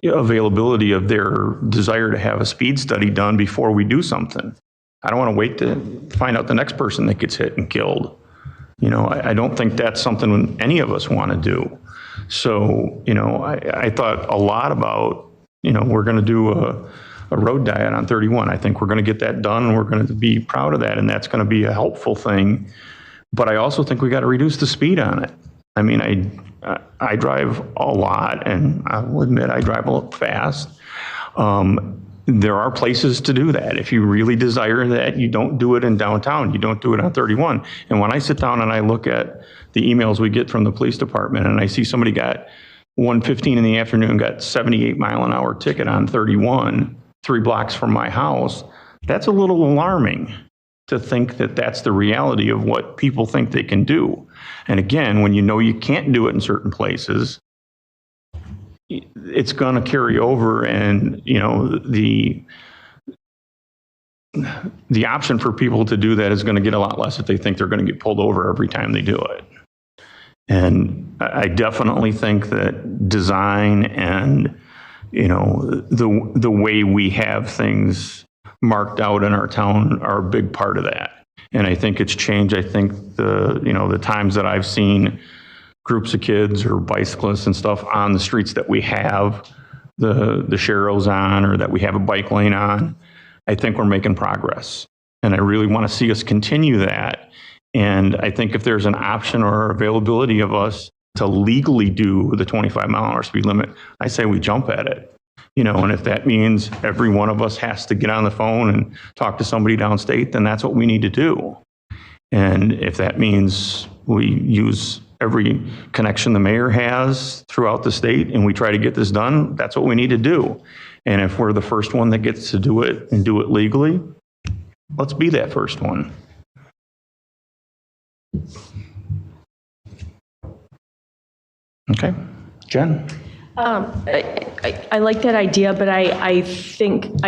availability of their desire to have a speed study done before we do something. I don't want to wait to find out the next person that gets hit and killed. You know, I don't think that's something any of us want to do. So, you know, I thought a lot about, you know, we're going to do a road diet on 31. I think we're going to get that done, and we're going to be proud of that, and that's going to be a helpful thing. But I also think we got to reduce the speed on it. I mean, I drive a lot, and I will admit I drive a little fast. There are places to do that. If you really desire that, you don't do it in downtown. You don't do it on 31. And when I sit down and I look at the emails we get from the police department, and I see somebody got 1:15 in the afternoon, got 78 mile an hour ticket on 31, 3 blocks from my house, that's a little alarming to think that that's the reality of what people think they can do. And again, when you know you can't do it in certain places, it's going to carry over, and you know the option for people to do that is going to get a lot less if they think they're going to get pulled over every time they do it. And I definitely think that design and, you know, the way we have things marked out in our town are a big part of that. And I think it's changed. I think the times that I've seen groups of kids or bicyclists and stuff on the streets that we have the sharrows on, or that we have a bike lane on, I think we're making progress. And I really want to see us continue that. And I think if there's an option or availability of us to legally do the 25 mile an hour speed limit, I say we jump at it. You know, and if that means every one of us has to get on the phone and talk to somebody downstate, then that's what we need to do. And if that means we use every connection the mayor has throughout the state and we try to get this done, that's what we need to do. And if we're the first one that gets to do it and do it legally, let's be that first one. Okay, Jen? I like that idea, but I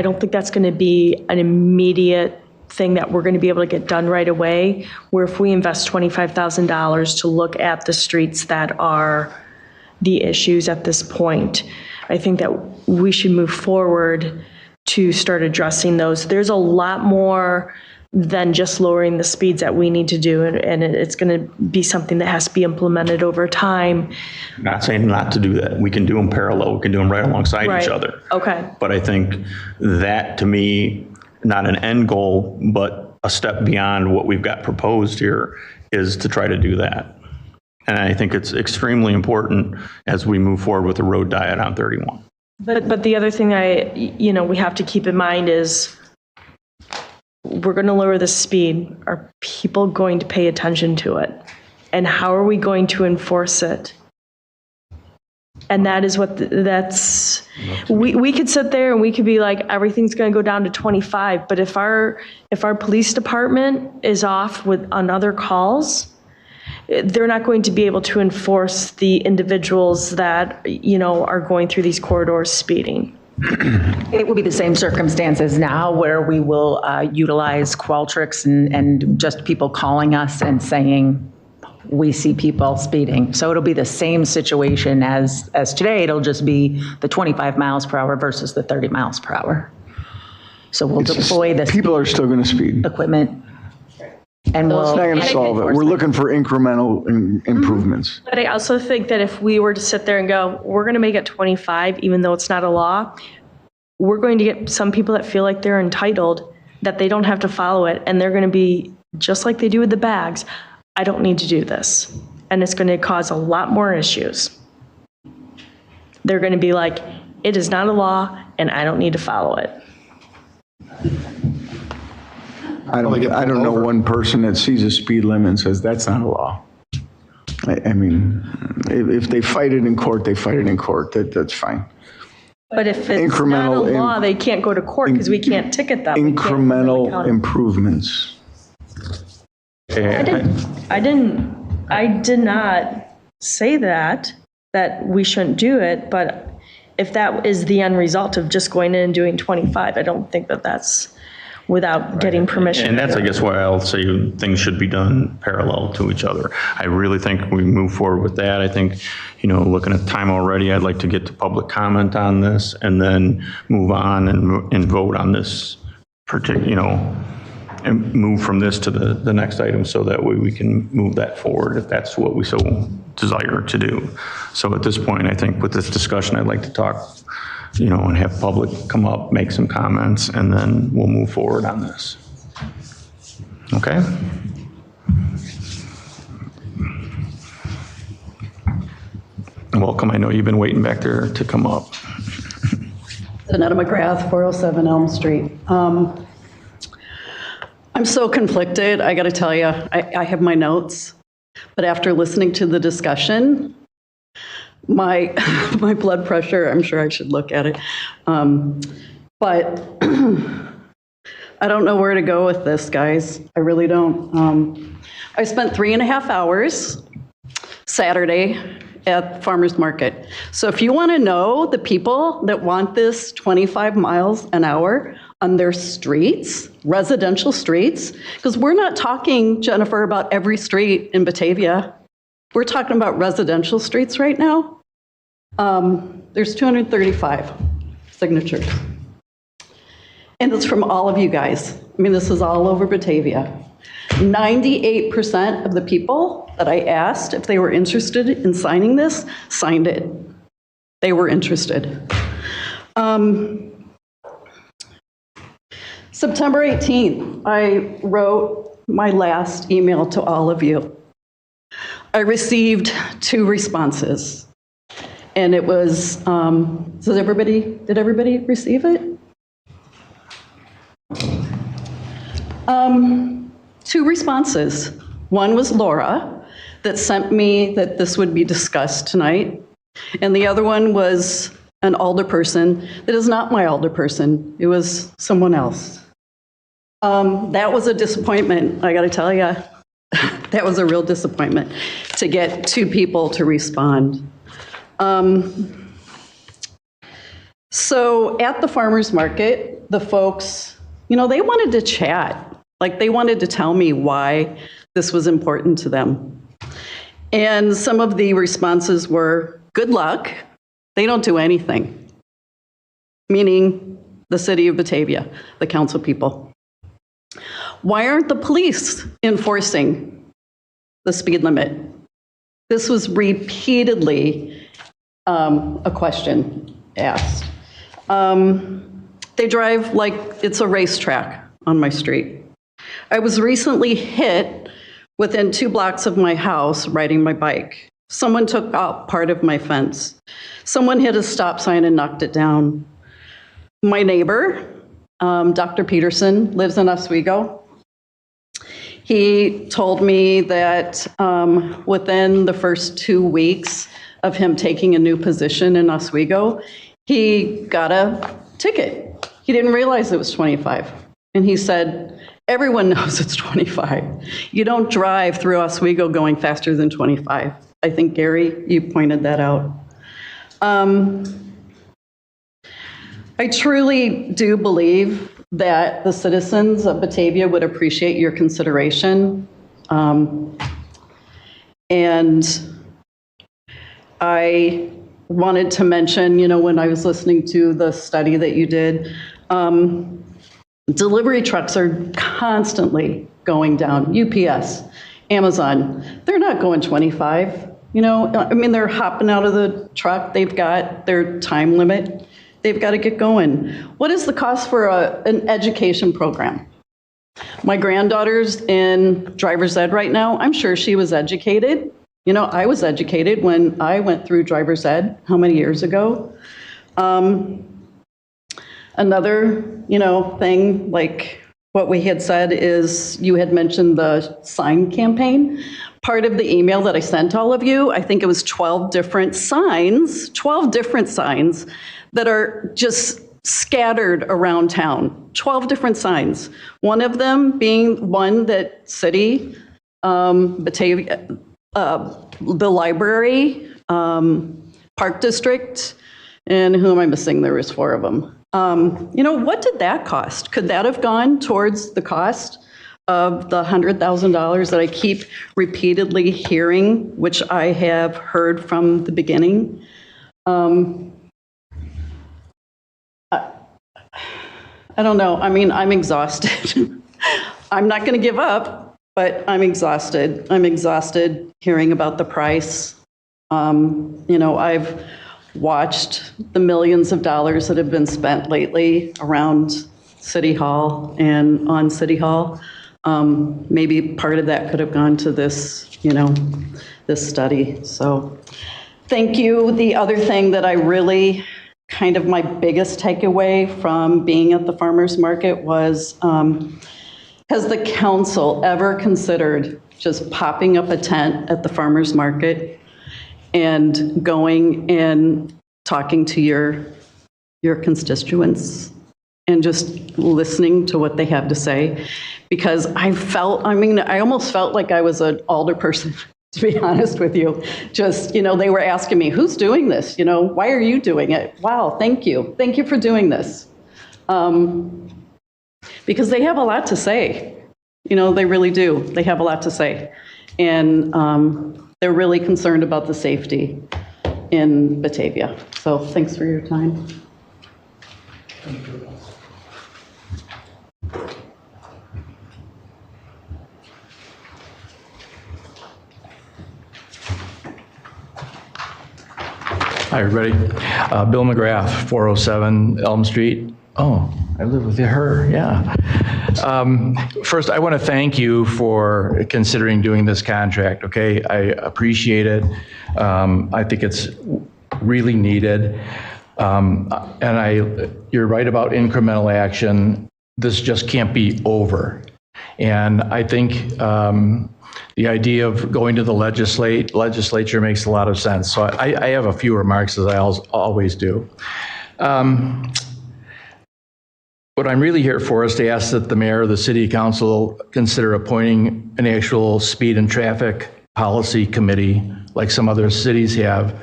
don't think that's going to be an immediate thing that we're going to be able to get done right away. Where if we invest $25,000 to look at the streets that are the issues at this point, I think that we should move forward to start addressing those. There's a lot more than just lowering the speeds that we need to do, and it's going to be something that has to be implemented over time. Not saying not to do that. We can do them parallel. We can do them right alongside each other. Okay. But I think that, to me, not an end goal, but a step beyond what we've got proposed here, is to try to do that. And I think it's extremely important as we move forward with the road diet on 31. But the other thing we have to keep in mind is we're going to lower the speed. Are people going to pay attention to it? And how are we going to enforce it? And that is we could sit there and we could be like, everything's going to go down to 25. But if our police department is off on other calls, they're not going to be able to enforce the individuals that, are going through these corridors speeding. It will be the same circumstances now, where we will utilize Qualtrics and just people calling us and saying, we see people speeding. So it'll be the same situation as today. It'll just be the 25 miles per hour versus the 30 miles per hour. So we'll deploy this. People are still going to speed. Equipment. And it's not going to solve it. We're looking for incremental improvements. But I also think that if we were to sit there and go, we're going to make it 25, even though it's not a law, we're going to get some people that feel like they're entitled, that they don't have to follow it. And they're going to be just like they do with the bags. I don't need to do this. And it's going to cause a lot more issues. They're going to be like, it is not a law and I don't need to follow it. I don't know one person that sees a speed limit and says that's not a law. I mean, if they fight it in court, they fight it in court. That's fine. But if it's not a law, they can't go to court because we can't ticket them. Incremental improvements. I did not say that we shouldn't do it, but if that is the end result of just going in and doing 25, I don't think that that's without getting permission. And that's, I guess, why I'll say things should be done parallel to each other. I really think we move forward with that. I think, looking at time already, I'd like to get to public comment on this and then move on and vote on this particular, and move from this to the next item so that way we can move that forward if that's what we so desire to do. So at this point, I think with this discussion, I'd like to talk and have public come up, make some comments, and then we'll move forward on this. Okay? Welcome. I know you've been waiting back there to come up. Danetta McGrath, 407 Elm Street. I'm so conflicted. I got to tell you, I have my notes, but after listening to the discussion, my blood pressure, I'm sure I should look at it. But I don't know where to go with this, guys. I really don't. I spent 3.5 hours Saturday at farmer's market. So if you want to know the people that want this 25 miles an hour on their streets, residential streets, because we're not talking, Jennifer, about every street in Batavia. We're talking about residential streets right now. There's 235 signatures. And it's from all of you guys. I mean, this is all over Batavia. 98% of the people that I asked if they were interested in signing this, signed it. They were interested. September 18th, I wrote my last email to all of you. I received 2 responses, and it was, did everybody receive it? 2 responses. One was Laura that sent me that this would be discussed tonight, and the other one was an alderperson that is not my alderperson. It was someone else. That was a disappointment, I got to tell you. That was a real disappointment to get 2 people to respond. So at the farmer's market, the folks, they wanted to chat. Like, they wanted to tell me why this was important to them. And some of the responses were, good luck. They don't do anything. Meaning the city of Batavia, the council people. Why aren't the police enforcing the speed limit? This was repeatedly a question asked. They drive like it's a racetrack on my street. I was recently hit within 2 blocks of my house riding my bike. Someone took out part of my fence. Someone hit a stop sign and knocked it down. My neighbor, Dr. Peterson, lives in Oswego. He told me that within the first 2 weeks of him taking a new position in Oswego, he got a ticket. He didn't realize it was 25. And he said, everyone knows it's 25. You don't drive through Oswego going faster than 25. I think, Gary, you pointed that out. I truly do believe that the citizens of Batavia would appreciate your consideration. And I wanted to mention, when I was listening to the study that you did, delivery trucks are constantly going down. UPS, Amazon, they're not going 25. They're hopping out of the truck. They've got their time limit. They've got to get going. What is the cost for an education program? My granddaughter's in driver's ed right now. I'm sure she was educated. I was educated when I went through driver's ed, how many years ago? Another, thing like what we had said is you had mentioned the sign campaign. Part of the email that I sent all of you, I think it was 12 different signs that are just scattered around town. 12 different signs. One of them being one that city Batavia, the library, Park District, and who am I missing? There was 4 of them. What did that cost? Could that have gone towards the cost of the $100,000 that I keep repeatedly hearing, which I have heard from the beginning? I don't know. I mean, I'm exhausted. I'm not going to give up, but I'm exhausted. I'm exhausted hearing about the price. I've watched the millions of dollars that have been spent lately around City Hall and on City Hall. Maybe part of that could have gone to this, this study. So thank you. The other thing that I really kind of my biggest takeaway from being at the farmers market was, has the council ever considered just popping up a tent at the farmers market and going and talking to your constituents and just listening to what they have to say? Because I almost felt like I was an alderperson, to be honest with you. Just, they were asking me, who's doing this? Why are you doing it? Wow, thank you. Thank you for doing this. Because they have a lot to say. They really do. They have a lot to say. And they're really concerned about the safety in Batavia. So thanks for your time. Thank you. Hi, everybody. Bill McGrath, 407 Elm Street. Oh, I live with her, yeah. First, I want to thank you for considering doing this contract, okay? I appreciate it. I think it's really needed. You're right about incremental action. This just can't be over. And I think the idea of going to the legislature makes a lot of sense. So I have a few remarks, as I always do. What I'm really here for is to ask that the mayor or the city council consider appointing an actual speed and traffic policy committee like some other cities have,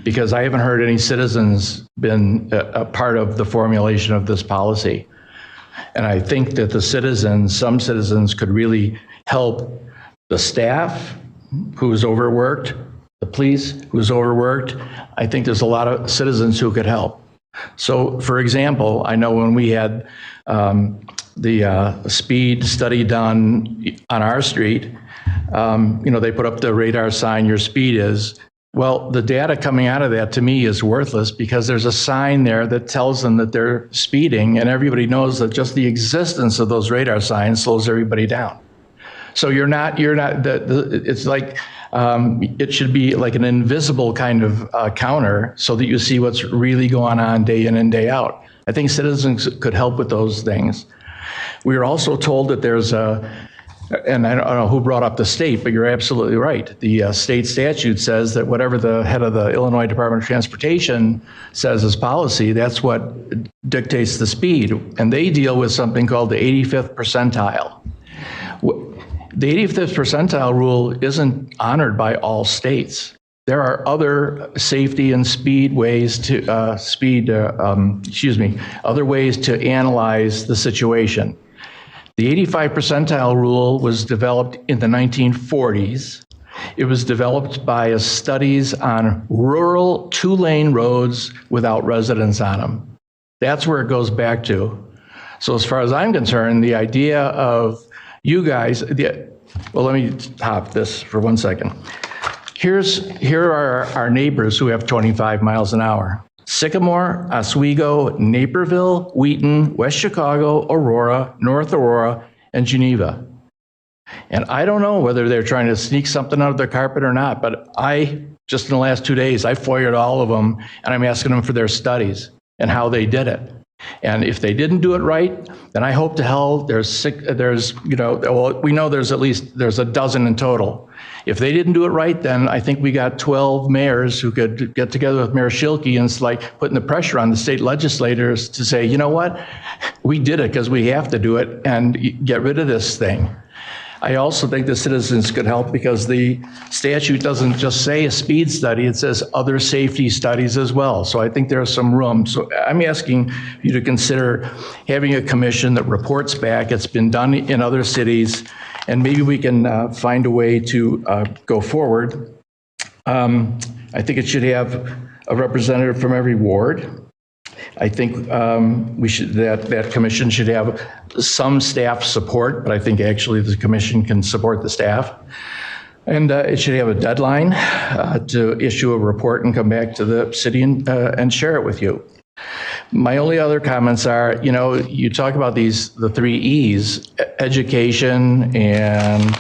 because I haven't heard any citizens been a part of the formulation of this policy. And I think that some citizens could really help the staff who's overworked, the police who's overworked. I think there's a lot of citizens who could help. So, for example, I know when we had the speed study done on our street, they put up the radar sign, your speed is. Well, the data coming out of that to me is worthless because there's a sign there that tells them that they're speeding, and everybody knows that just the existence of those radar signs slows everybody down. So it's like, it should be like an invisible kind of counter so that you see what's really going on day in and day out. I think citizens could help with those things. We were also told that there's and I don't know who brought up the state, but you're absolutely right. The state statute says that whatever the head of the Illinois Department of Transportation says as policy, that's what dictates the speed. And they deal with something called the 85th percentile. The 85th percentile rule isn't honored by all states. There are other safety and speed ways to other ways to analyze the situation. The 85 percentile rule was developed in the 1940s. It was developed by studies on rural 2-lane roads without residents on them. That's where it goes back to. So as far as I'm concerned, the idea of you guys, well, let me hop this for 1 second. Here are our neighbors who have 25 miles an hour. Sycamore, Oswego, Naperville, Wheaton, West Chicago, Aurora, North Aurora, and Geneva. And I don't know whether they're trying to sneak something under the carpet or not, but just in the last 2 days, I FOIA'd all of them, and I'm asking them for their studies and how they did it. And if they didn't do it right, then I hope to hell we know there's a dozen in total. If they didn't do it right, then I think we got 12 mayors who could get together with Mayor Schilke and it's like putting the pressure on the state legislators to say, you know what, we did it because we have to do it and get rid of this thing. I also think the citizens could help because the statute doesn't just say a speed study, it says other safety studies as well. So I think there's some room. So I'm asking you to consider having a commission that reports back. It's been done in other cities, and maybe we can find a way to go forward. I think it should have a representative from every ward. I think that commission should have some staff support, but I think actually the commission can support the staff. And it should have a deadline to issue a report and come back to the city and share it with you. My only other comments are, you talk about the 3 E's, education and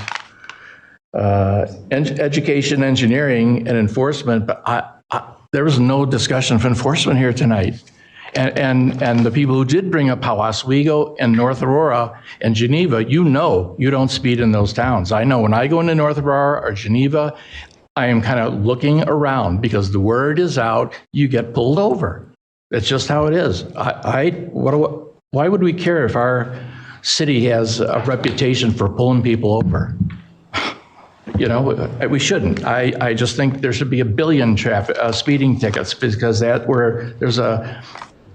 education, engineering, and enforcement, but there was no discussion of enforcement here tonight. And the people who did bring up how Oswego and North Aurora and Geneva, you don't speed in those towns. I know when I go into North Aurora or Geneva, I am kind of looking around because the word is out, you get pulled over. That's just how it is. Why would we care if our city has a reputation for pulling people over? We shouldn't. I just think there should be 1 billion speeding tickets because there's a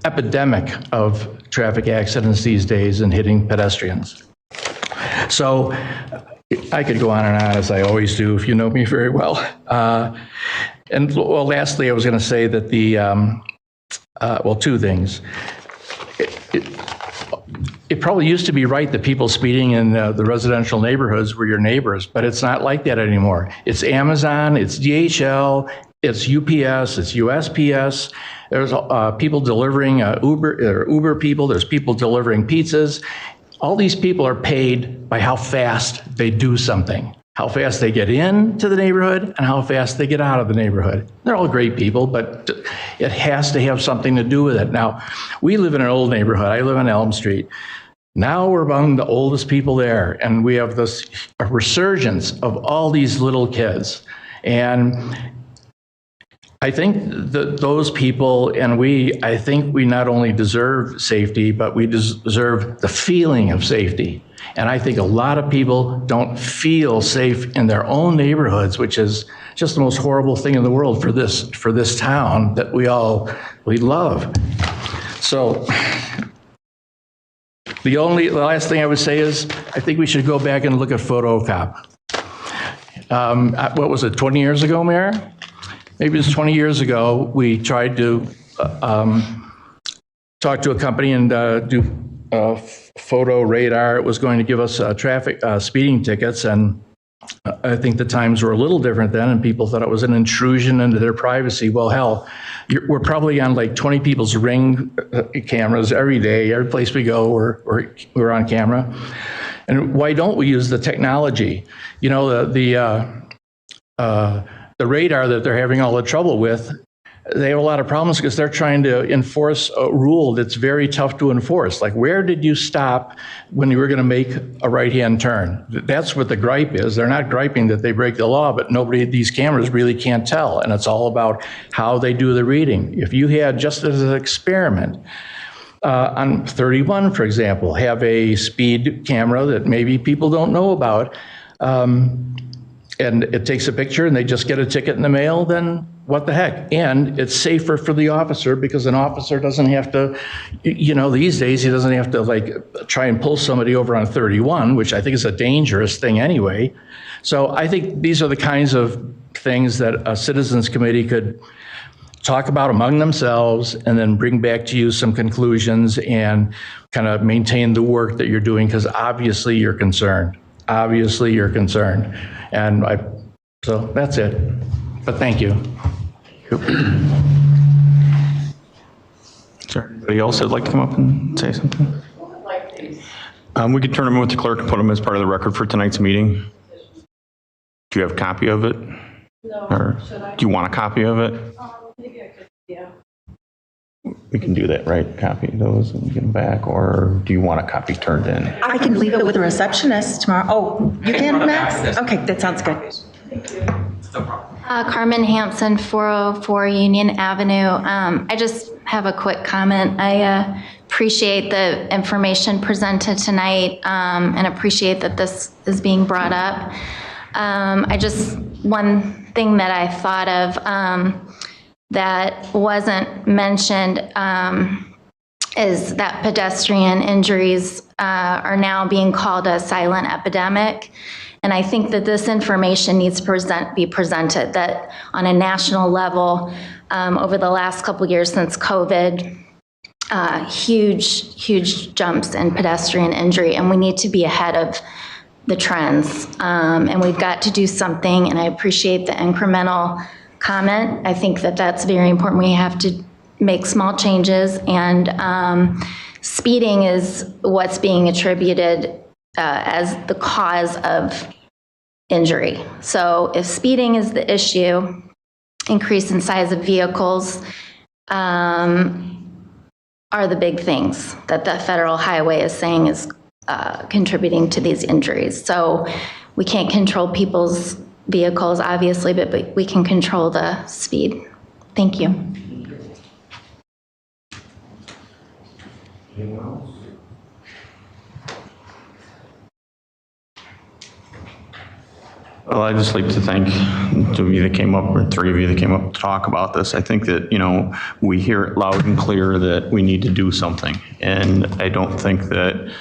epidemic of traffic accidents these days and hitting pedestrians. So I could go on and on as I always do if you know me very well. Lastly, I was going to say that two things. It probably used to be right that people speeding in the residential neighborhoods were your neighbors, but it's not like that anymore. It's Amazon, it's DHL, it's UPS, it's USPS. There's people delivering Uber people. There's people delivering pizzas. All these people are paid by how fast they do something, how fast they get into the neighborhood and how fast they get out of the neighborhood. They're all great people, but it has to have something to do with it. Now, we live in an old neighborhood. I live on Elm Street. Now we're among the oldest people there, and we have this resurgence of all these little kids. And I think that those people and I think we not only deserve safety, but we deserve the feeling of safety. And I think a lot of people don't feel safe in their own neighborhoods, which is just the most horrible thing in the world for this town that we love. So the last thing I would say is I think we should go back and look at photocop. What was it, 20 years ago, Mayor? Maybe it was 20 years ago, we tried to talk to a company and do photo radar. It was going to give us traffic speeding tickets, and I think the times were a little different then, and people thought it was an intrusion into their privacy. Well, hell, we're probably on like 20 people's Ring cameras every day. Every place we go, we're on camera. And why don't we use the technology? The radar that they're having all the trouble with, they have a lot of problems because they're trying to enforce a rule that's very tough to enforce. Like, where did you stop when you were going to make a right-hand turn? That's what the gripe is. They're not griping that they break the law, but these cameras really can't tell. And it's all about how they do the reading. If you had, just as an experiment, on 31, for example, have a speed camera that maybe people don't know about, and it takes a picture and they just get a ticket in the mail, then what the heck? And it's safer for the officer because an officer doesn't have to, these days he doesn't have to try and pull somebody over on 31, which I think is a dangerous thing anyway. So I think these are the kinds of things that a citizens committee could talk about among themselves and then bring back to you some conclusions and kind of maintain the work that you're doing because obviously you're concerned. Obviously you're concerned. And so that's it. But thank you. Is there anybody else that'd like to come up and say something? We could turn them over to the clerk and put them as part of the record for tonight's meeting. Do you have a copy of it? No. Or do you want a copy of it? Maybe I could, yeah. We can do that, right? Copy those and get them back, or do you want a copy turned in? I can leave it with the receptionist tomorrow. Oh, you can, Max? Okay, that sounds good. Thank you. Carmen Hampson, 404 Union Avenue. I just have a quick comment. I appreciate the information presented tonight and appreciate that this is being brought up. One thing that I thought of that wasn't mentioned is that pedestrian injuries are now being called a silent epidemic. And I think that this information needs to be presented, that on a national level, over the last couple of years since COVID, huge jumps in pedestrian injury, and we need to be ahead of the trends. And we've got to do something, and I appreciate the incremental comment. I think that that's very important. We have to make small changes, and speeding is what's being attributed as the cause of injury. So if speeding is the issue, increase in size of vehicles are the big things that the federal highway is saying is contributing to these injuries. So we can't control people's vehicles, obviously, but we can control the speed. Thank you. Anyone else? Well, I'd just like to thank two of you that came up, or three of you that came up to talk about this. I think that, we hear it loud and clear that we need to do something. And I don't think that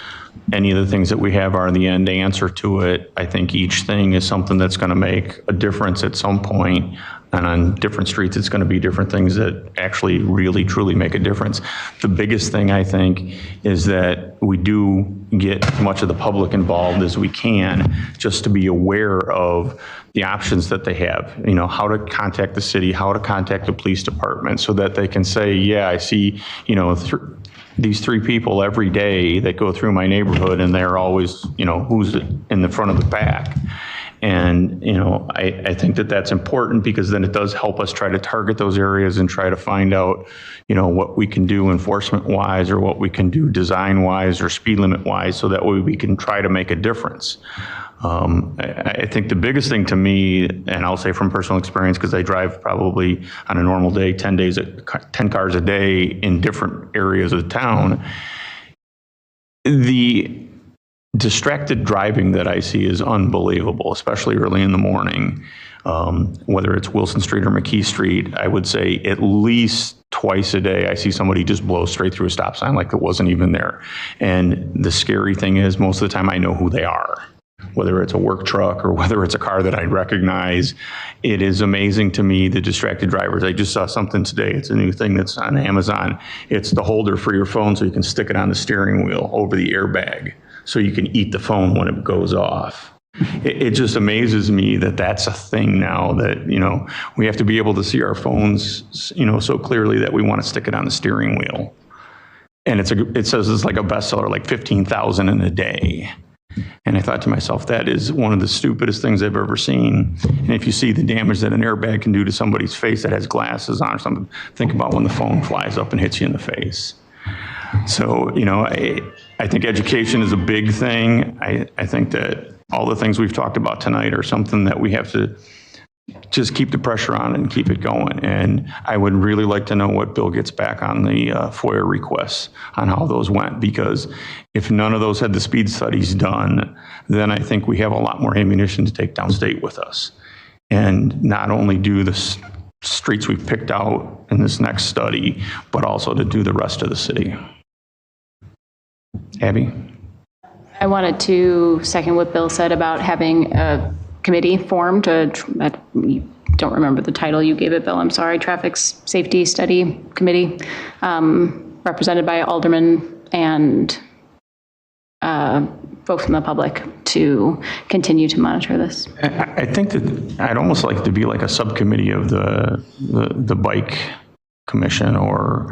any of the things that we have are the end answer to it. I think each thing is something that's going to make a difference at some point. And on different streets, it's going to be different things that actually really, truly make a difference. The biggest thing, I think, is that we do get as much of the public involved as we can, just to be aware of the options that they have, how to contact the city, how to contact the police department, so that they can say, yeah, I see, these three people every day that go through my neighborhood, and they're always, who's in the front of the pack. And, I think that that's important, because then it does help us try to target those areas and try to find out, what we can do enforcement-wise, or what we can do design-wise or speed limit-wise, so that way we can try to make a difference. I think the biggest thing to me, and I'll say from personal experience, because I drive probably on a normal day 10 cars a day in different areas of town, the distracted driving that I see is unbelievable, especially early in the morning. Whether it's Wilson Street or McKee Street, I would say at least twice a day I see somebody just blow straight through a stop sign like it wasn't even there. And the scary thing is, most of the time I know who they are, whether it's a work truck or whether it's a car that I recognize. It is amazing to me, the distracted drivers. I just saw something today. It's a new thing that's on Amazon. It's the holder for your phone, so you can stick it on the steering wheel over the airbag, so you can eat the phone when it goes off. It just amazes me that that's a thing now, that, we have to be able to see our phones, so clearly that we want to stick it on the steering wheel. And it says it's like a bestseller, like 15,000 in a day. And I thought to myself, that is one of the stupidest things I've ever seen. And if you see the damage that an airbag can do to somebody's face that has glasses on or something, think about when the phone flies up and hits you in the face. So, I think education is a big thing. I think that all the things we've talked about tonight are something that we have to just keep the pressure on and keep it going. And I would really like to know what Bill gets back on the FOIA requests, on how those went, because if none of those had the speed studies done, then I think we have a lot more ammunition to take downstate with us. And not only do the streets we've picked out in this next study, but also to do the rest of the city. Abby? I wanted to second what Bill said about having a committee formed. I don't remember the title you gave it, Bill. I'm sorry. Traffic Safety Study Committee, represented by aldermen and folks from the public, to continue to monitor this. I think that I'd almost like to be like a subcommittee of the bike commission, or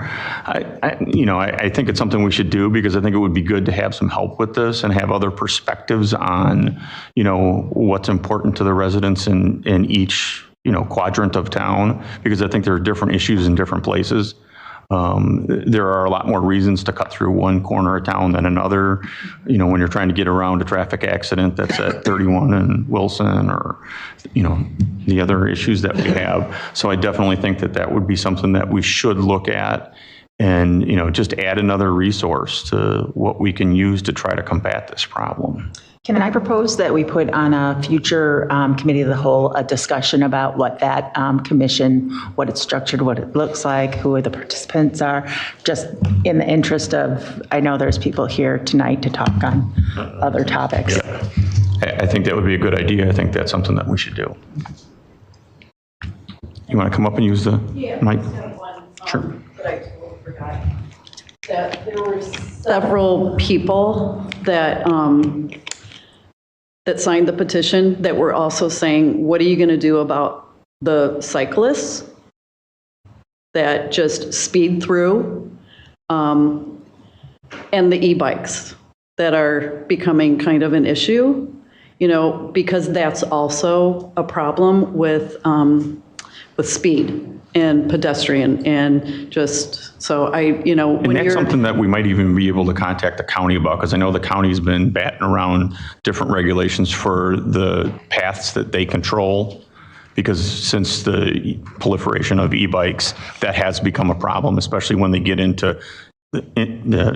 I think it's something we should do, because I think it would be good to have some help with this and have other perspectives on, what's important to the residents in each, quadrant of town, because I think there are different issues in different places. There are a lot more reasons to cut through one corner of town than another, when you're trying to get around a traffic accident that's at 31 and Wilson, or, the other issues that we have. So I definitely think that that would be something that we should look at and, just add another resource to what we can use to try to combat this problem. Can I propose that we put on a future committee of the whole a discussion about what that commission, what it's structured, what it looks like, who the participants are, just in the interest of, I know there's people here tonight to talk on other topics. Yeah. I think that would be a good idea. I think that's something that we should do. You want to come up and use the mic? Sure. But I totally forgot that there were several people that that signed the petition that were also saying, what are you going to do about the cyclists that just speed through, and the e-bikes that are becoming kind of an issue, because that's also a problem with speed and pedestrian, and just, so And that's something that we might even be able to contact the county about, because I know the county's been batting around different regulations for the paths that they control, because since the proliferation of e-bikes, that has become a problem, especially when they get into the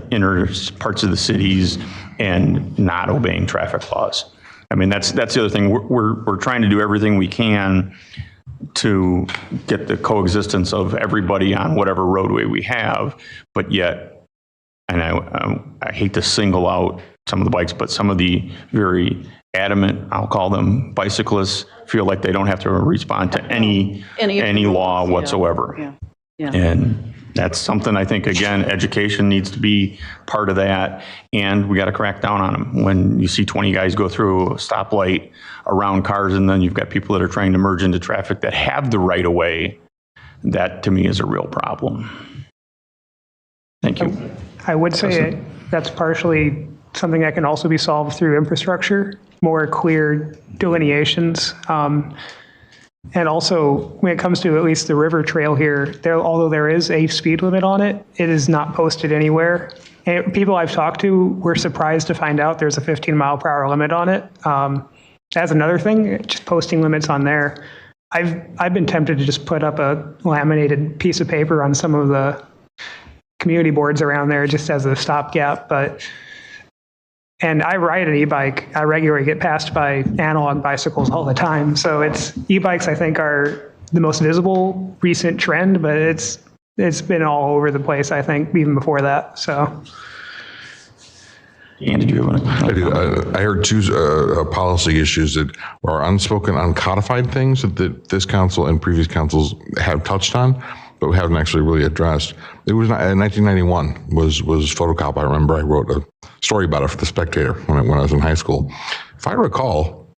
inner parts of the cities and not obeying traffic laws. I mean, that's the other thing. We're trying to do everything we can to get the coexistence of everybody on whatever roadway we have, but yet, and I hate to single out some of the bikes, but some of the very adamant, I'll call them bicyclists, feel like they don't have to respond to any law whatsoever. Yeah. And that's something I think, again, education needs to be part of that, and we got to crack down on them. When you see 20 guys go through a stoplight around cars, and then you've got people that are trying to merge into traffic that have the right of way, that to me is a real problem. Thank you. I would say that's partially something that can also be solved through infrastructure, more clear delineations. And also, when it comes to at least the river trail here, although there is a speed limit on it, it is not posted anywhere. And people I've talked to were surprised to find out there's a 15-mile-per-hour limit on it. That's another thing, just posting limits on there. I've been tempted to just put up a laminated piece of paper on some of the community boards around there just as a stopgap, and I ride an e-bike. I regularly get passed by analog bicycles all the time. So e-bikes, I think, are the most visible recent trend, but it's been all over the place, I think, even before that. So. Ian, did you have I do. I heard two policy issues that are unspoken, uncodified things that this council and previous councils have touched on, but we haven't actually really addressed. It was 1991 was photocop. I remember I wrote a story about it for The Spectator when I was in high school. If I recall,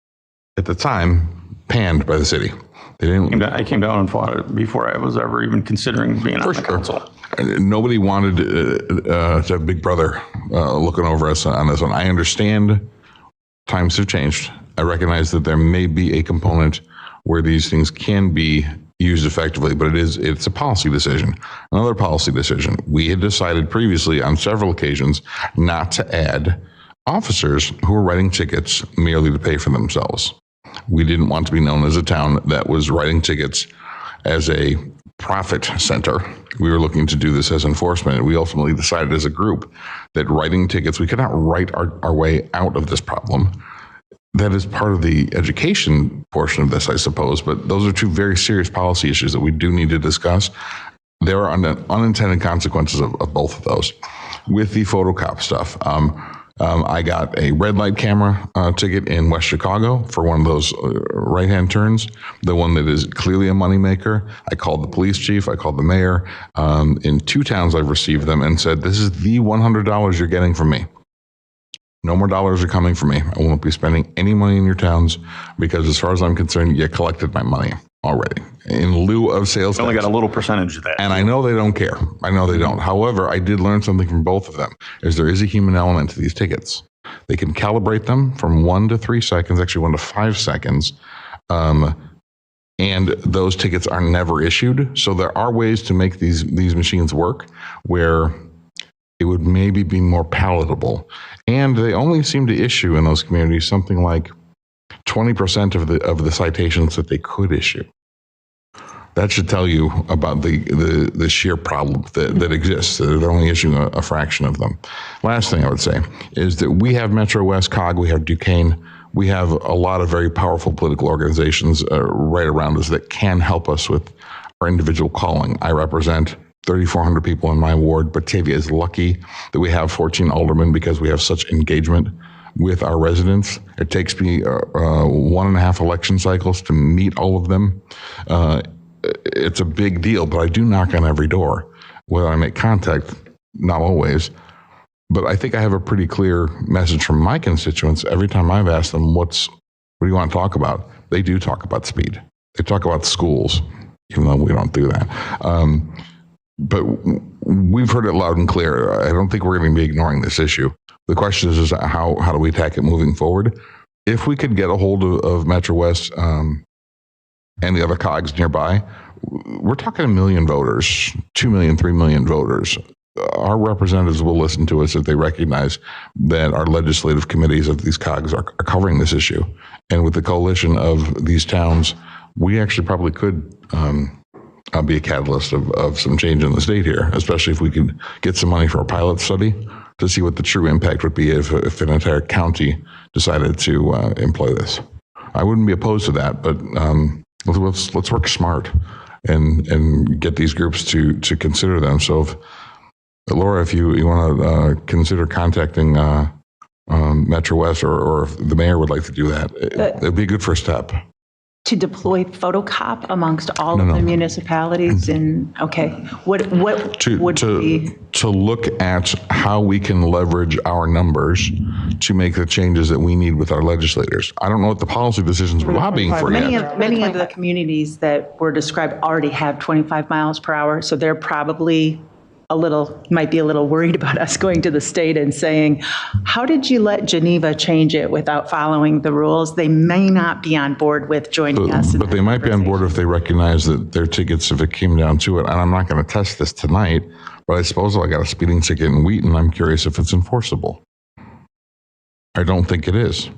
at the time, panned by the city. They didn't. I came down and fought it before I was ever even considering being on the council. Nobody wanted to have Big Brother looking over us on this one. I understand times have changed. I recognize that there may be a component where these things can be used effectively, but it's a policy decision. Another policy decision. We had decided previously on several occasions not to add officers who were writing tickets merely to pay for themselves. We didn't want to be known as a town that was writing tickets as a profit center. We were looking to do this as enforcement, and we ultimately decided as a group that writing tickets, we could not write our way out of this problem. That is part of the education portion of this, I suppose, but those are two very serious policy issues that we do need to discuss. There are unintended consequences of both of those. With the photocop stuff, I got a red light camera ticket in West Chicago for one of those right-hand turns, the one that is clearly a moneymaker. I called the police chief, I called the mayor. In 2 towns I've received them and said, this is the $100 you're getting from me. No more dollars are coming from me. I won't be spending any money in your towns because as far as I'm concerned, you collected my money already in lieu of sales tax. Only got a little percentage of that. And I know they don't care. I know they don't. However, I did learn something from both of them, is there is a human element to these tickets. They can calibrate them from 1 to 3 seconds, actually 1 to 5 seconds. And those tickets are never issued. So there are ways to make these machines work where it would maybe be more palatable. And they only seem to issue in those communities something like 20% of the citations that they could issue. That should tell you about the sheer problem that exists. They're only issuing a fraction of them. Last thing I would say is that we have Metro West COG, we have Duquesne, we have a lot of very powerful political organizations right around us that can help us with our individual calling. I represent 3,400 people in my ward. Batavia is lucky that we have 14 aldermen because we have such engagement with our residents. It takes me 1.5 election cycles to meet all of them. It's a big deal, but I do knock on every door. Whether I make contact, not always. But I think I have a pretty clear message from my constituents. Every time I've asked them, what do you want to talk about? They do talk about speed. They talk about schools, even though we don't do that. But we've heard it loud and clear. I don't think we're going to be ignoring this issue. The question is how do we attack it moving forward? If we could get a hold of Metro West and the other COGs nearby, we're talking 1 million voters, 2 million, 3 million voters. Our representatives will listen to us if they recognize that our legislative committees of these COGs are covering this issue. And with the coalition of these towns, we actually probably could be a catalyst of some change in the state here, especially if we could get some money for a pilot study to see what the true impact would be if an entire county decided to employ this. I wouldn't be opposed to that, but let's work smart and get these groups to consider them. So if Laura, if you want to consider contacting Metro West, or if the mayor would like to do that, it'd be a good first step. To deploy photocop amongst all of the municipalities okay, what would be? To look at how we can leverage our numbers to make the changes that we need with our legislators. I don't know what the policy decisions we're lobbying for yet. Many of the communities that were described already have 25 miles per hour, so they're probably might be a little worried about us going to the state and saying, how did you let Geneva change it without following the rules? They may not be on board with joining us. But they might be on board if they recognize that their tickets, if it came down to it, and I'm not going to test this tonight, but I suppose if I got a speeding ticket in Wheaton, I'm curious if it's enforceable. I don't think it is.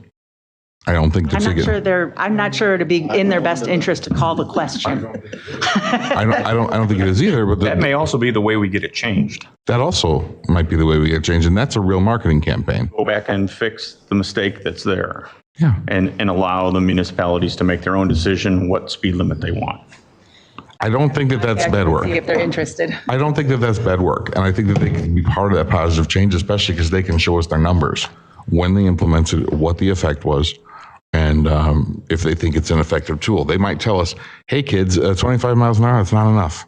I don't think the ticket. I'm not sure it'd be in their best interest to call the question. I don't think it is either. But that may also be the way we get it changed. That also might be the way we get it changed, and that's a real marketing campaign. Go back and fix the mistake that's there. Yeah. And allow the municipalities to make their own decision what speed limit they want. I don't think that's bad work. See if they're interested. I don't think that's bad work, and I think that they can be part of that positive change, especially because they can show us their numbers when they implemented it, what the effect was. And if they think it's an effective tool, they might tell us, hey, kids, 25 miles an hour, it's not enough.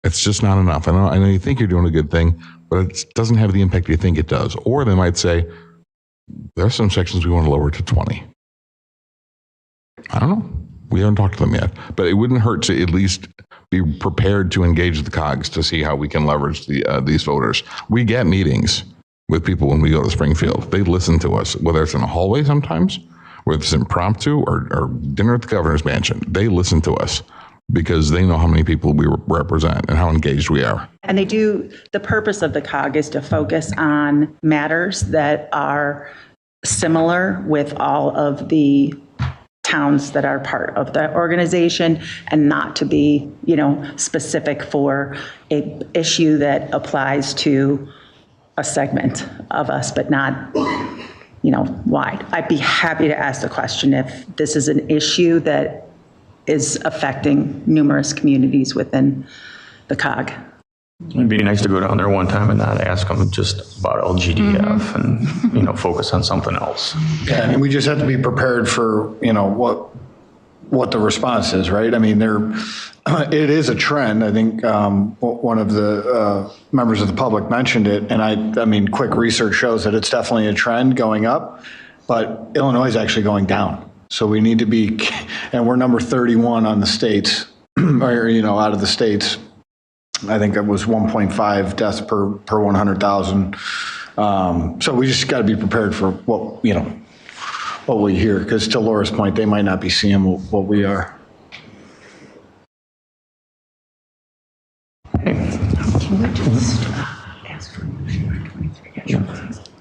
It's just not enough. I know you think you're doing a good thing, but it doesn't have the impact you think it does. Or they might say, there are some sections we want to lower to 20. I don't know. We haven't talked to them yet. But it wouldn't hurt to at least be prepared to engage the COGs to see how we can leverage these voters. We get meetings with people when we go to Springfield. They listen to us, whether it's in a hallway sometimes, whether it's impromptu or dinner at the governor's mansion. They listen to us because they know how many people we represent and how engaged we are. And the purpose of the COG is to focus on matters that are similar with all of the towns that are part of the organization, and not to be, specific for a issue that applies to a segment of us, but not wide. I'd be happy to ask the question if this is an issue that is affecting numerous communities within the COG. It'd be nice to go down there one time and not ask them just about LGDF and, focus on something else. Yeah, and we just have to be prepared for, what the response is, right? I mean, it is a trend. I think one of the members of the public mentioned it, and I mean, quick research shows that it's definitely a trend going up, but Illinois is actually going down. So we need to be, and we're number 31 on the states, or, out of the states. I think it was 1.5 deaths per 100,000. So we just got to be prepared for what we hear, because to Laura's point, they might not be seeing what we are.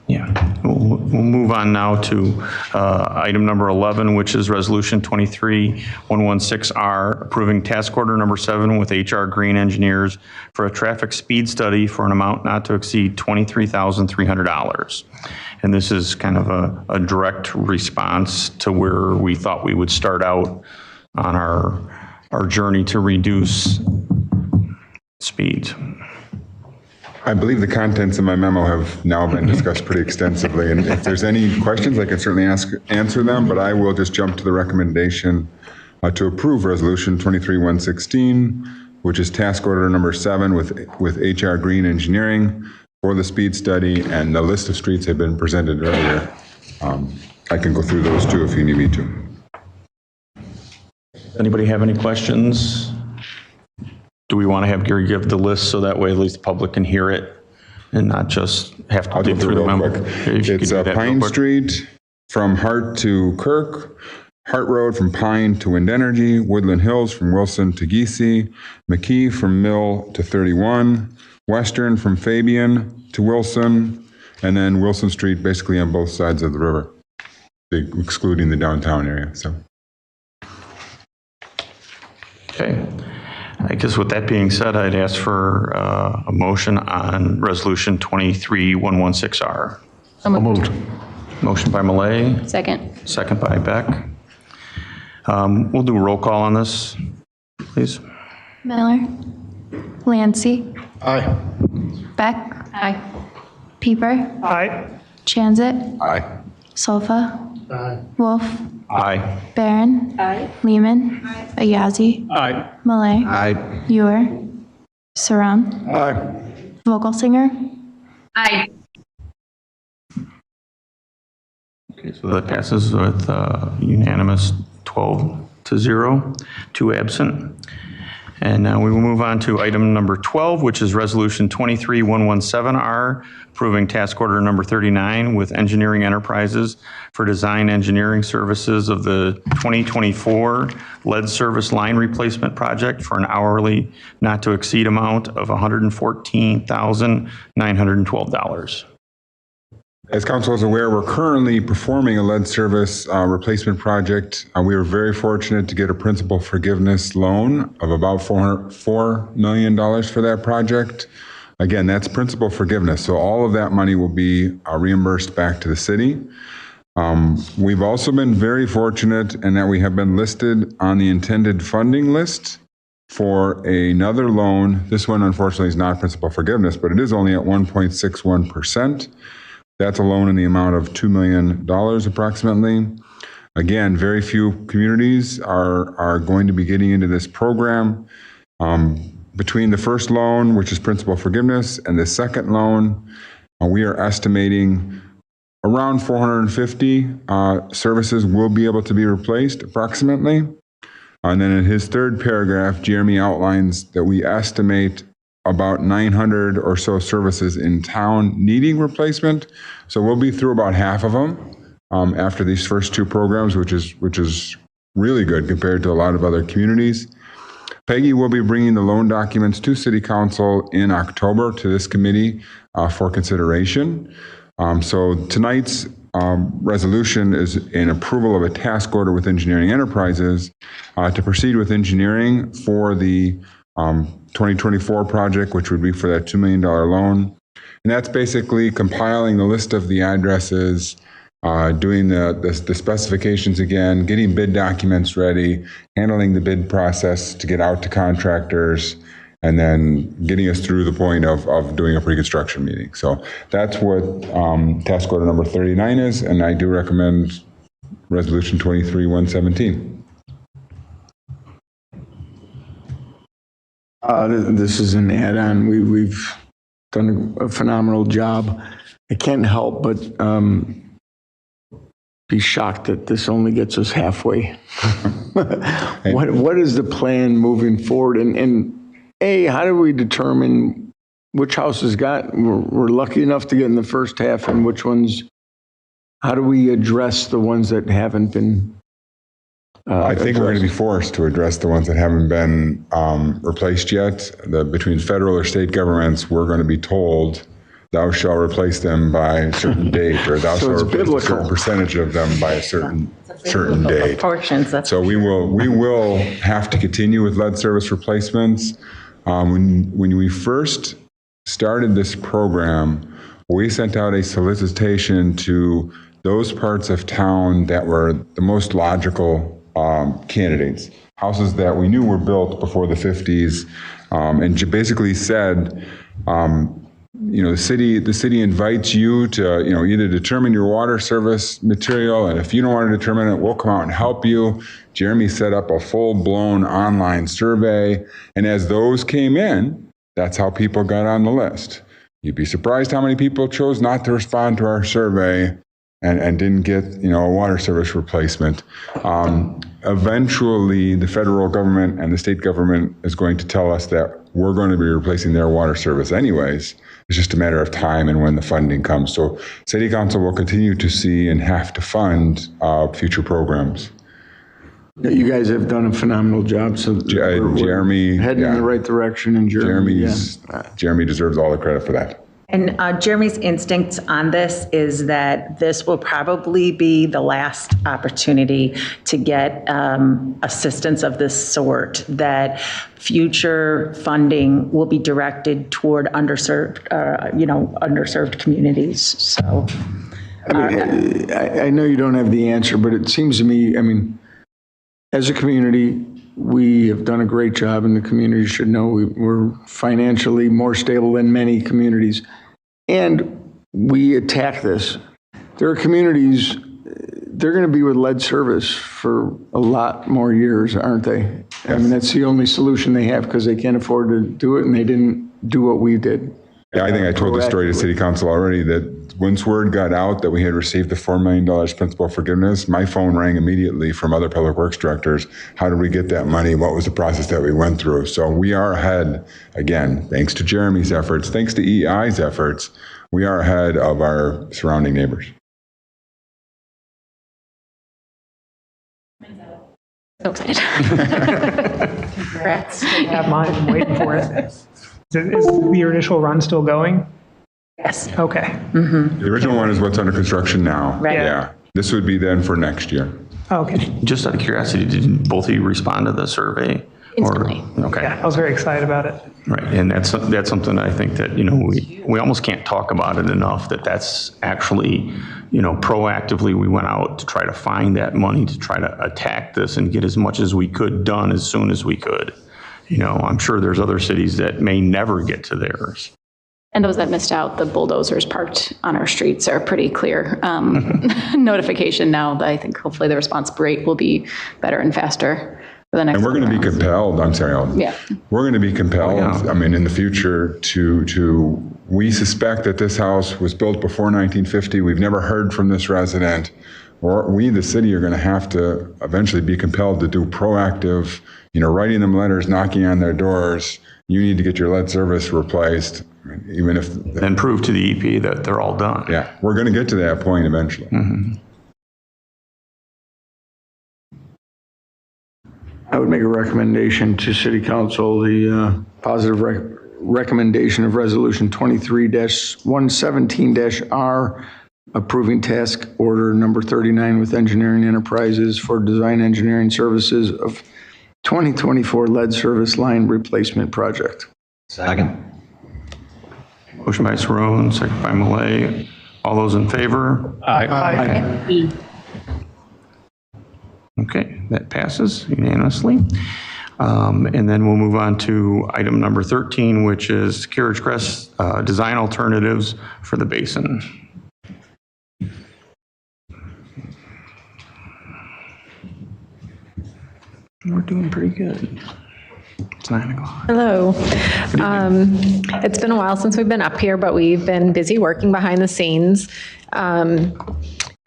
Yeah, we'll move move on now to item number 11, which is Resolution 23116R, approving task order number 7 with HR Green Engineers for a traffic speed study for an amount not to exceed $23,300. And this is kind of a direct response to where we thought we would start out on our journey to reduce speeds. I believe the contents of my memo have now been discussed pretty extensively, and if there's any questions, I can certainly answer them, but I will just jump to the recommendation to approve Resolution 23116, which is task order number 7 with HR Green Engineering for the speed study, and the list of streets have been presented earlier. I can go through those too if you need me to. Anybody have any questions? Do we want to have Gary give the list so that way at least the public can hear it and not just have to dig through the memo? It's Pine Street from Hart to Kirk, Hart Road from Pine to Wind Energy, Woodland Hills from Wilson to Geesey, McKee from Mill to 31, Western from Fabian to Wilson, and then Wilson Street basically on both sides of the river, excluding the downtown area. So. Okay. I guess with that being said, I'd ask for a motion on Resolution 23116R. So moved. Motion by Malay. Second. Second by Beck. We'll do a roll call on this, please. Miller. Lancy. Aye. Beck. Aye. Pieper. Aye. Transit. Aye. Solfa. Aye. Wolf. Aye. Barron. Aye. Lehman. Ayazi. Aye. Malay. Aye. Ewer. Saram. Aye. Vogelsinger. Aye. Okay, so that passes with unanimous 12-0, 2 absent. And now we will move on to item number 12, which is Resolution 23117R, approving task order number 39 with Engineering Enterprises for design engineering services of the 2024 lead service line replacement project for an hourly not to exceed amount of $114,912. As council is aware, we're currently performing a lead service replacement project. We were very fortunate to get a principal forgiveness loan of about $4 million for that project. Again, that's principal forgiveness, so all of that money will be reimbursed back to the city. We've also been very fortunate in that we have been listed on the intended funding list for another loan. This one, unfortunately, is not principal forgiveness, but it is only at 1.61%. That's a loan in the amount of $2 million approximately. Again, very few communities are going to be getting into this program. Between the first loan, which is principal forgiveness, and the second loan, we are estimating around 450 services will be able to be replaced approximately. And then in his third paragraph, Jeremy outlines that we estimate about 900 or so services in town needing replacement. So we'll be through about half of them after these first 2 programs, which is really good compared to a lot of other communities. Peggy will be bringing the loan documents to City Council in October to this committee for consideration. So tonight's resolution is in approval of a task order with Engineering Enterprises to proceed with engineering for the 2024 project, which would be for that $2 million loan. And that's basically compiling the list of the addresses, doing the specifications again, getting bid documents ready, handling the bid process to get out to contractors, and then getting us through the point of doing a pre-construction meeting. So that's what task order number 39 is, and I do recommend resolution 23117. This is an add-on. We've done a phenomenal job. I can't help but be shocked that this only gets us halfway. What is the plan moving forward? And how do we we're lucky enough to get in the first half, and which ones, how do we address the ones that haven't been I think we're going to be forced to address the ones that haven't been replaced yet. Between federal or state governments, we're going to be told thou shalt replace them by a certain date, or thou shalt replace a certain percentage of them by a certain date. Proportions. So we will have to continue with lead service replacements. When we first started this program, we sent out a solicitation to those parts of town that were the most logical candidates, houses that we knew were built before the 50s, and basically said, the city invites you to, either determine your water service material, and if you don't want to determine it, we'll come out and help you. Jeremy set up a full-blown online survey, and as those came in, that's how people got on the list. You'd be surprised how many people chose not to respond to our survey and didn't get, a water service replacement. Eventually, the federal government and the state government is going to tell us that we're going to be replacing their water service anyways. It's just a matter of time and when the funding comes. So City Council will continue to see and have to fund future programs. You guys have done a phenomenal job. So Jeremy, we're heading in the right direction, and Jeremy deserves all the credit for that. And Jeremy's instincts on this is that this will probably be the last opportunity to get assistance of this sort, that future funding will be directed toward underserved communities. So I know you don't have the answer, but it seems to me, as a community, we have done a great job, and the community should know we're financially more stable than many communities. And we attack this. There are communities, they're going to be with lead service for a lot more years, aren't they? Yes. That's the only solution they have because they can't afford to do it, and they didn't do what we did. Yeah, I think I told the story to City Council already that once word got out that we had received the $4 million principal forgiveness, my phone rang immediately from other public works directors. How did we get that money? What was the process that we went through? So we are ahead, again, thanks to Jeremy's efforts, thanks to EI's efforts, we are ahead of our surrounding neighbors. So excited. Congrats. I have mine. I'm waiting for it. Is your initial run still going? Yes. Okay. The original one is what's under construction now. Right. Yeah. This would be then for next year. Okay. Just out of curiosity, did both of you respond to the survey? Instantly. Okay. Yeah, I was very excited about it. Right, and that's something I think that, we almost can't talk about it enough, that's actually, proactively we went out to try to find that money to try to attack this and get as much as we could done as soon as we could. I'm sure there's other cities that may never get to theirs. And those that missed out, the bulldozers parked on our streets are pretty clear notification now. That I think hopefully the response rate will be better and faster for the next. And we're going to be compelled, we're going to be compelled, in the future we suspect that this house was built before 1950. We've never heard from this resident. Or we, the city, are going to have to eventually be compelled to do proactive, writing them letters, knocking on their doors. You need to get your lead service replaced, even if. And prove to the EP that they're all done. Yeah, we're going to get to that point eventually. Mm-hmm. I would make a recommendation to City Council, the positive recommendation of Resolution 23-117-R, approving task order number 39 with Engineering Enterprises for design engineering services of 2024 lead service line replacement project. Second. Motion by Saron, second by Millet. All those in favor? Aye. Okay, that passes unanimously. And then we'll move on to item number 13, which is Carriage Crest design alternatives for the basin. We're doing pretty good. It's 9 o'clock. Hello. It's been a while since we've been up here, but we've been busy working behind the scenes.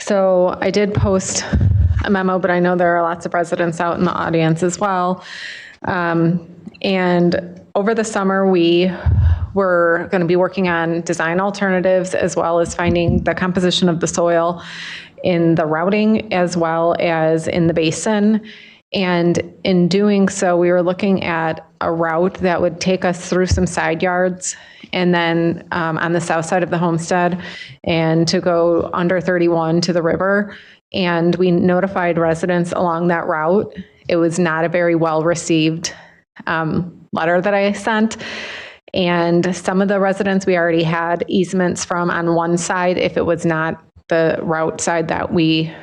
So I did post a memo, but I know there are lots of residents out in the audience as well. And over the summer, we were going to be working on design alternatives as well as finding the composition of the soil in the routing as well as in the basin. And in doing so, we were looking at a route that would take us through some side yards and then on the south side of the homestead and to go under 31 to the river. And we notified residents along that route. It was not a very well-received letter that I sent. And some of the residents we already had easements from on one side if it was not the route side that we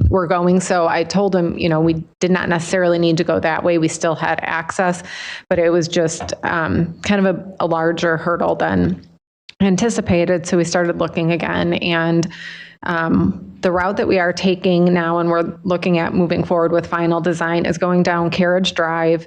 were going. So I told them, we did not necessarily need to go that way. We still had access, but it was just kind of a larger hurdle than anticipated. So we started looking again. And the route that we are taking now, and we're looking at moving forward with final design, is going down Carriage Drive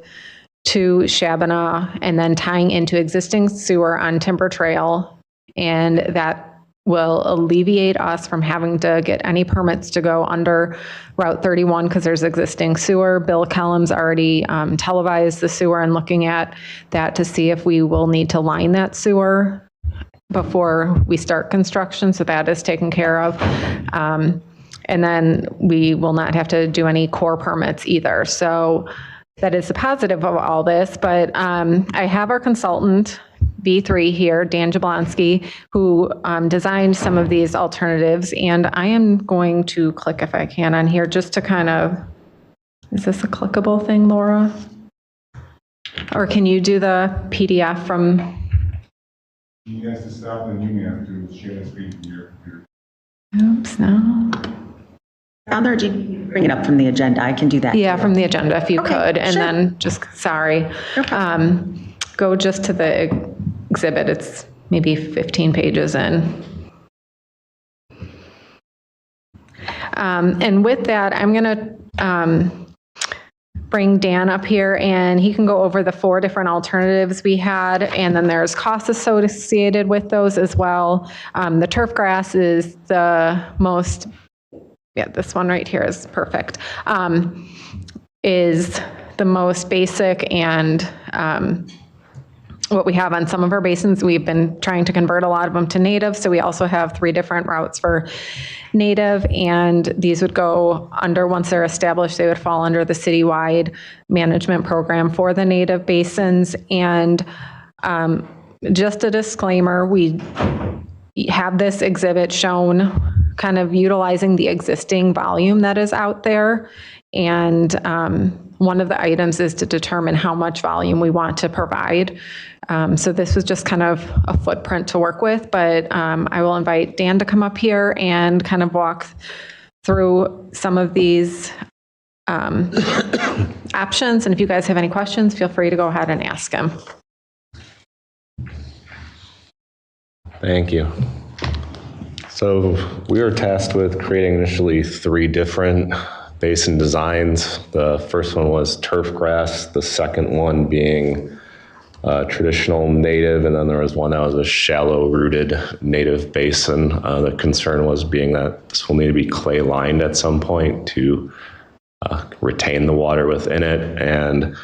to Shabana and then tying into existing sewer on Timber Trail. And that will alleviate us from having to get any permits to go under Route 31 because there's existing sewer. Bill Kellum's already televised the sewer and looking at that to see if we will need to line that sewer before we start construction. So that is taken care of. And then we will not have to do any core permits either. So that is the positive of all this. But I have our consultant, V3 here, Dan Jablonski, who designed some of these alternatives. And I am going to click, if I can, on here just to kind of, is this a clickable thing, Laura? Or can you do the PDF from? You guys to stop and you may have to share the screen from your computer. Oops, no. Other, do you bring it up from the agenda? I can do that. Yeah, from the agenda if you Okay, could. And sure. then just, sorry, go just to the exhibit. It's maybe 15 pages in. And with that, I'm going to bring Dan up here and he can go over the 4 different alternatives we had. And then there's costs associated with those as well. The turf grass is the most, yeah, this one right here is perfect, is the most basic and what we have on some of our basins. We've been trying to convert a lot of them to native. So we also have 3 different routes for native, and these would go under, once they're established, they would fall under the citywide management program for the native basins. And just a disclaimer, we have this exhibit shown kind of utilizing the existing volume that is out there. And one of the items is to determine how much volume we want to provide. So this was just kind of a footprint to work with, but I will invite Dan to come up here and kind of walk through some of these options. And if you guys have any questions, feel free to go ahead and ask him. Thank you. So we were tasked with creating initially 3 different basin designs. The first one was turf grass, the second one being traditional native, and then there was one that was a shallow rooted native basin. The concern was being that this will need to be clay lined at some point to retain the water within it. And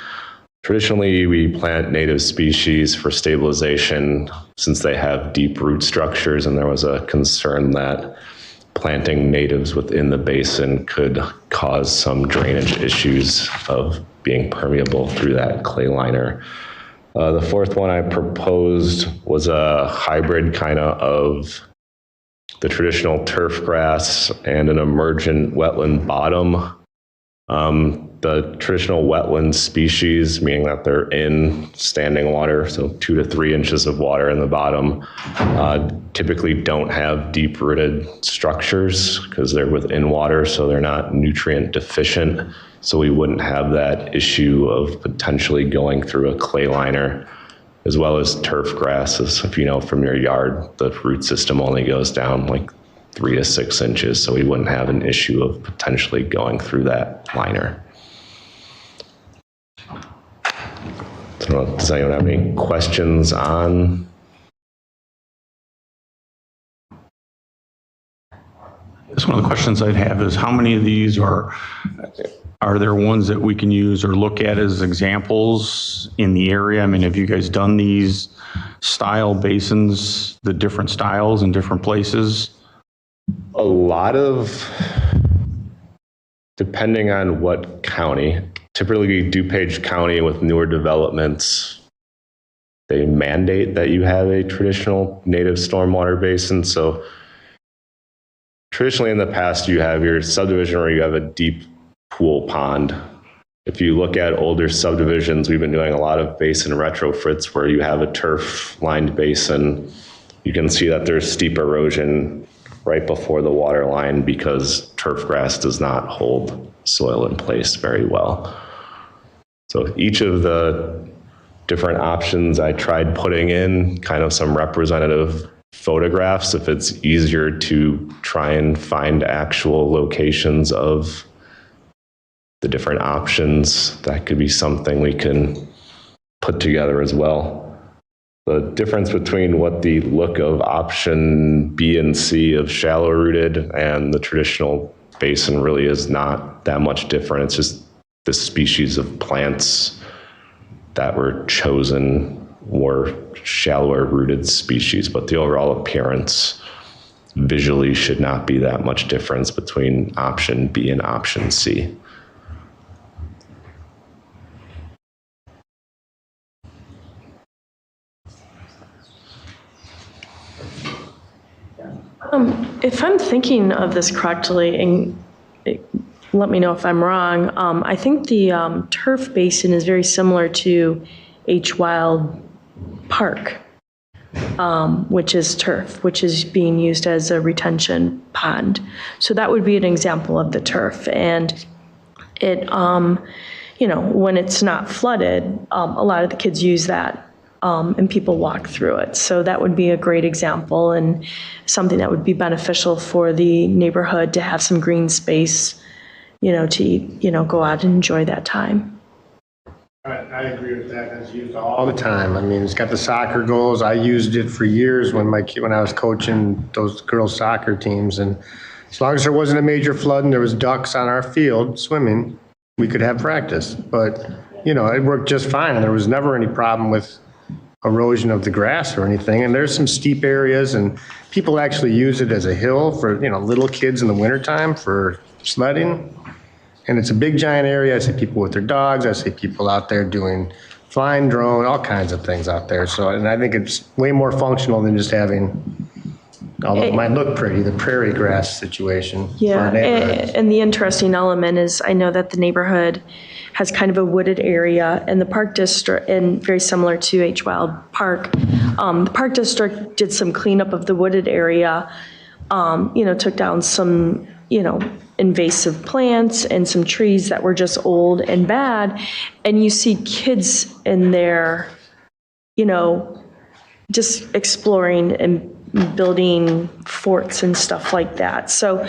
traditionally, we plant native species for stabilization since they have deep root structures, and there was a concern that planting natives within the basin could cause some drainage issues of being permeable through that clay liner. The fourth one I proposed was a hybrid kind of the traditional turf grass and an emergent wetland bottom. The traditional wetland species, meaning that they're in standing water, so 2 to 3 inches of water in the bottom, typically don't have deep-rooted structures because they're within water, so they're not nutrient deficient. So we wouldn't have that issue of potentially going through a clay liner, as well as turf grasses. If you know from your yard, the root system only goes down like 3 to 6 inches, so we wouldn't have an issue of potentially going through that liner. I don't know, does anyone have any questions on? Just one of the questions I'd have is how many of these are there ones that we can use or look at as examples in the area? I mean, have you guys done these style basins, the different styles in different places? A lot of depending on what county, typically DuPage County with newer developments, they mandate that you have a traditional native stormwater basin. So traditionally in the past, you have your subdivision where you have a deep pool pond. If you look at older subdivisions, we've been doing a lot of basin retrofits where you have a turf-lined basin. You can see that there's steep erosion right before the water line because turf grass does not hold soil in place very well. So each of the different options I tried putting in kind of some representative photographs if it's easier to try and find actual locations of the different options. That could be something we can put together as well. The difference between what the look of option B and C of shallow rooted and the traditional basin really is not that much different. It's just the species of plants that were chosen were shallower rooted species, but the overall appearance visually should not be that much difference between option B and option C. If I'm thinking of this correctly, and let me know if I'm wrong, I think the turf basin is very similar to H. Wild Park, which is turf, which is being used as a retention pond. So that would be an example of the turf. And it, when it's not flooded, a lot of the kids use that. And people walk through it. So that would be a great example and something that would be beneficial for the neighborhood to have some green space, to, go out and enjoy that time. I agree with that. It's used all the time. I mean, it's got the soccer goals. I used it for years when I was coaching those girls' soccer teams. And as long as there wasn't a major flood and there was ducks on our field swimming, we could have practice. But, it worked just fine. And there was never any problem with erosion of the grass or anything. And there's some steep areas and people actually use it as a hill for, little kids in the wintertime for sledding. And it's a big giant area. I see people with their dogs. I see people out there doing flying drone, all kinds of things out there. So, and I think it's way more functional than just having, although it might look pretty, the prairie grass situation. Yeah, and the interesting element is I know that the neighborhood has kind of a wooded area, and the park district, and very similar to H. Wild Park, the park district did some cleanup of the wooded area, took down some, invasive plants and some trees that were just old and bad, and you see kids in there, just exploring and building forts and stuff like that. So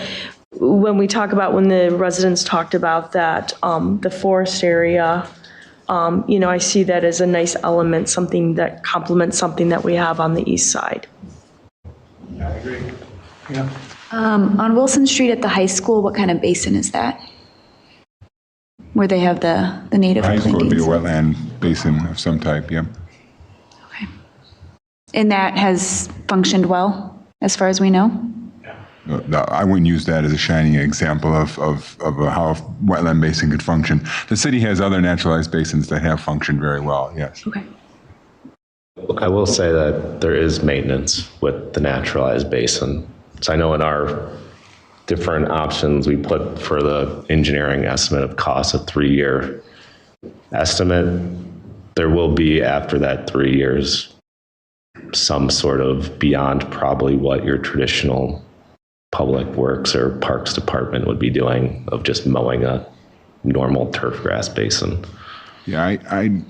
when the residents talked about that, the forest area, I see that as a nice element, something that complements something that we have on the east side. I agree. Yeah. On Wilson Street at the high school, what kind of basin is that? Where they have the native High school would be a plantings? wetland basin of some type, yeah. And that has functioned well, as far as we know? I wouldn't use that as a shining example of how a wetland basin could function. The city has other naturalized basins that have functioned very well, yes. Okay. I will say that there is maintenance with the naturalized basin. So I know in our different options, we put for the engineering estimate of cost a 3-year estimate. There will be, after that 3 years, some sort of beyond probably what your traditional public works or parks department would be doing of just mowing a normal turf grass basin. Yeah,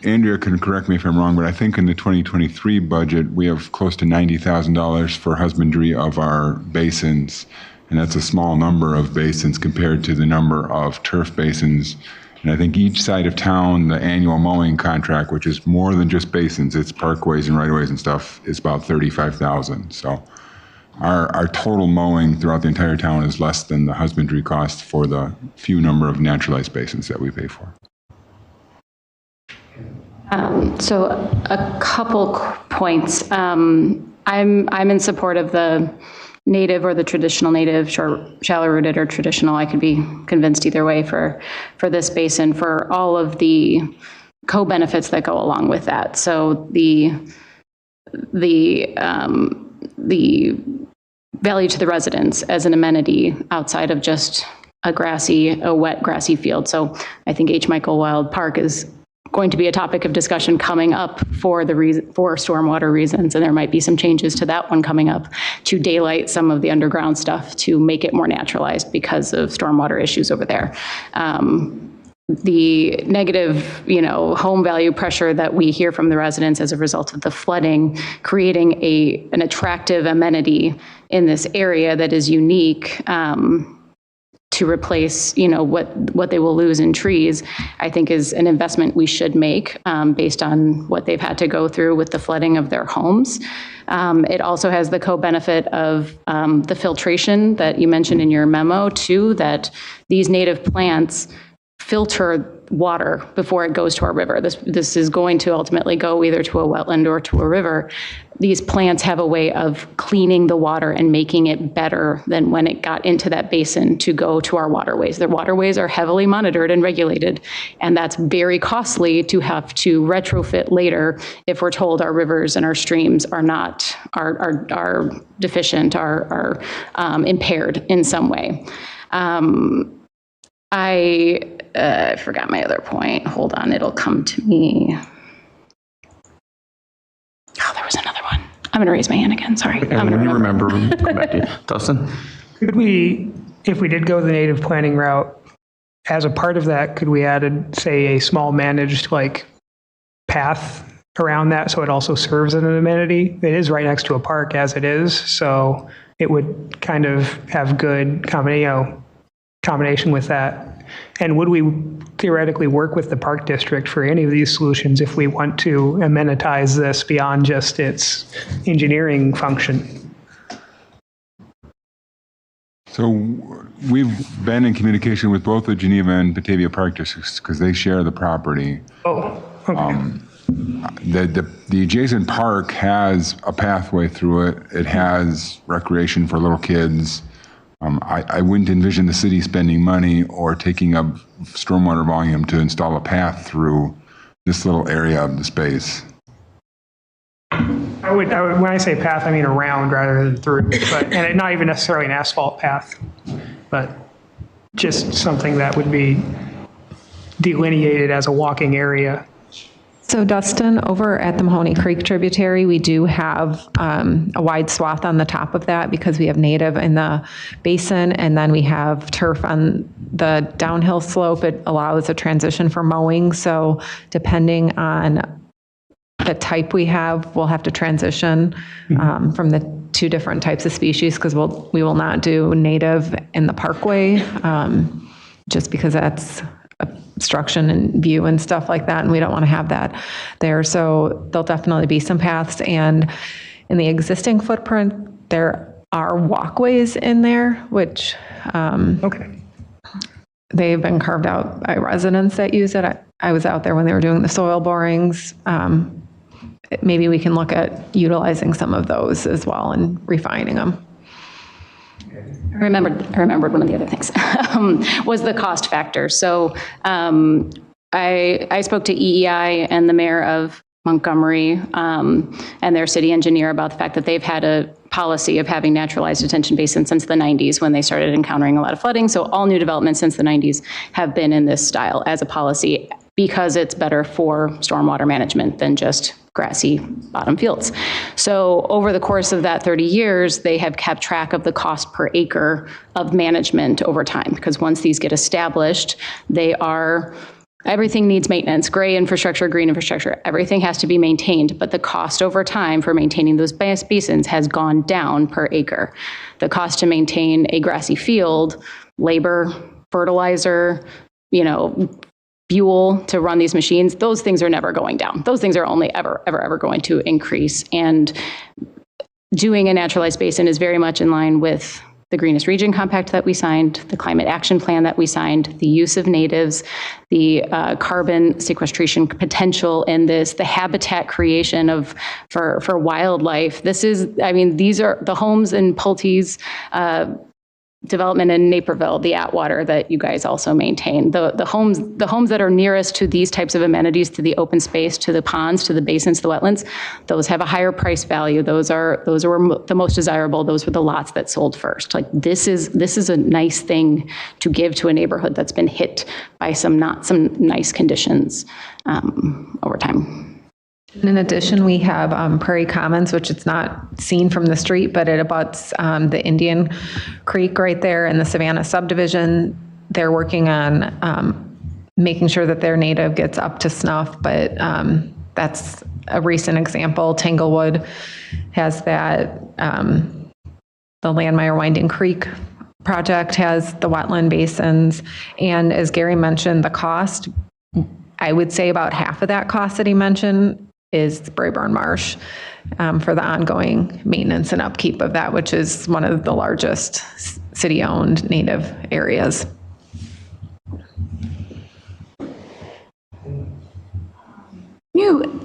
Andrea can correct me if I'm wrong, but I think in the 2023 budget, we have close to $90,000 for husbandry of our basins. And that's a small number of basins compared to the number of turf basins. And I think each side of town, the annual mowing contract, which is more than just basins, it's parkways and right-of-ways and stuff, is about $35,000. So our total mowing throughout the entire town is less than the husbandry cost for the few number of naturalized basins that we pay for. So a couple points. I'm in support of the native or the traditional native, shallow rooted or traditional. I could be convinced either way for this basin for all of the co-benefits that go along with that. So the value to the residents as an amenity outside of just a wet grassy field. So I think H. Michael Wild Park is going to be a topic of discussion coming up for stormwater reasons, and there might be some changes to that one coming up to daylight some of the underground stuff to make it more naturalized because of stormwater issues over there. The negative, home value pressure that we hear from the residents as a result of the flooding, creating an attractive amenity in this area that is unique, to replace, what they will lose in trees, I think is an investment we should make based on what they've had to go through with the flooding of their homes. It also has the co-benefit of the filtration that you mentioned in your memo too, that these native plants filter water before it goes to our river. This is going to ultimately go either to a wetland or to a river. These plants have a way of cleaning the water and making it better than when it got into that basin to go to our waterways. Their waterways are heavily monitored and regulated, and that's very costly to have to retrofit later if we're told our rivers and our streams are deficient, are impaired in some way. I forgot my other point. Hold on, it'll come to me. Oh, there was another one. I'm going to raise my hand again. Sorry. I'm going to remember. Come back to you. Dustin? Could we, if we did go the native planning route, as a part of that, could we add, say, a small managed path around that so it also serves as an amenity? It is right next to a park as it is, so it would kind of have good combination with that. And would we theoretically work with the park district for any of these solutions if we want to amenitize this beyond just its engineering function? So we've been in communication with both the Geneva and Batavia Park districts because they share the property. Oh, okay. The adjacent park has a pathway through it. It has recreation for little kids. I wouldn't envision the city spending money or taking up stormwater volume to install a path through this little area of the space. I would, when I say path, I mean around rather than through, and not even necessarily an asphalt path, but just something that would be delineated as a walking area. So Dustin, over at the Mahoney Creek tributary, we do have a wide swath on the top of that because we have native in the basin, and then we have turf on the downhill slope. It allows a transition for mowing. So depending on the type we have, we'll have to transition from the two different types of species because we will not do native in the parkway just because that's obstruction and view and stuff like that, and we don't want to have that there. So there'll definitely be some paths, and in the existing footprint, there are walkways in there, which they've been carved out by residents that use it. I was out there when they were doing the soil borings. Maybe we can look at utilizing some of those as well and refining them. I remembered one of the other things was the cost factor. So I spoke to EEI and the mayor of Montgomery and their city engineer about the fact that they've had a policy of having naturalized detention basins since the 90s when they started encountering a lot of flooding. So all new developments since the 90s have been in this style as a policy because it's better for stormwater management than just grassy bottom fields. So over the course of that 30 years, they have kept track of the cost per acre of management over time, because once these get established, everything needs maintenance, gray infrastructure, green infrastructure, everything has to be maintained, but the cost over time for maintaining those basins has gone down per acre. The cost to maintain a grassy field, labor, fertilizer, fuel to run these machines, those things are never going down. Those things are only ever going to increase. And doing a naturalized basin is very much in line with the Greenest Region Compact that we signed, the Climate Action Plan that we signed, the use of natives, the carbon sequestration potential in this, the habitat creation for wildlife. This is, I mean, these are the homes in Pulte's development in Naperville, the Atwater that you guys also maintain. The homes that are nearest to these types of amenities, to the open space, to the ponds, to the basins, the wetlands, those have a higher price value. Those are the most desirable. Those were the lots that sold first. Like this is a nice thing to give to a neighborhood that's been hit by some nice conditions over time. In addition, we have Prairie Commons, which it's not seen from the street, but it abuts the Indian Creek right there in the Savannah subdivision. They're working on making sure that their native gets up to snuff, but that's a recent example. Tanglewood has that. The Landmeyer Winding Creek project has the wetland basins. And as Gary mentioned, the cost, I would say about half of that cost that he mentioned is Braeburn Marsh for the ongoing maintenance and upkeep of that, which is one of the largest city-owned native areas. You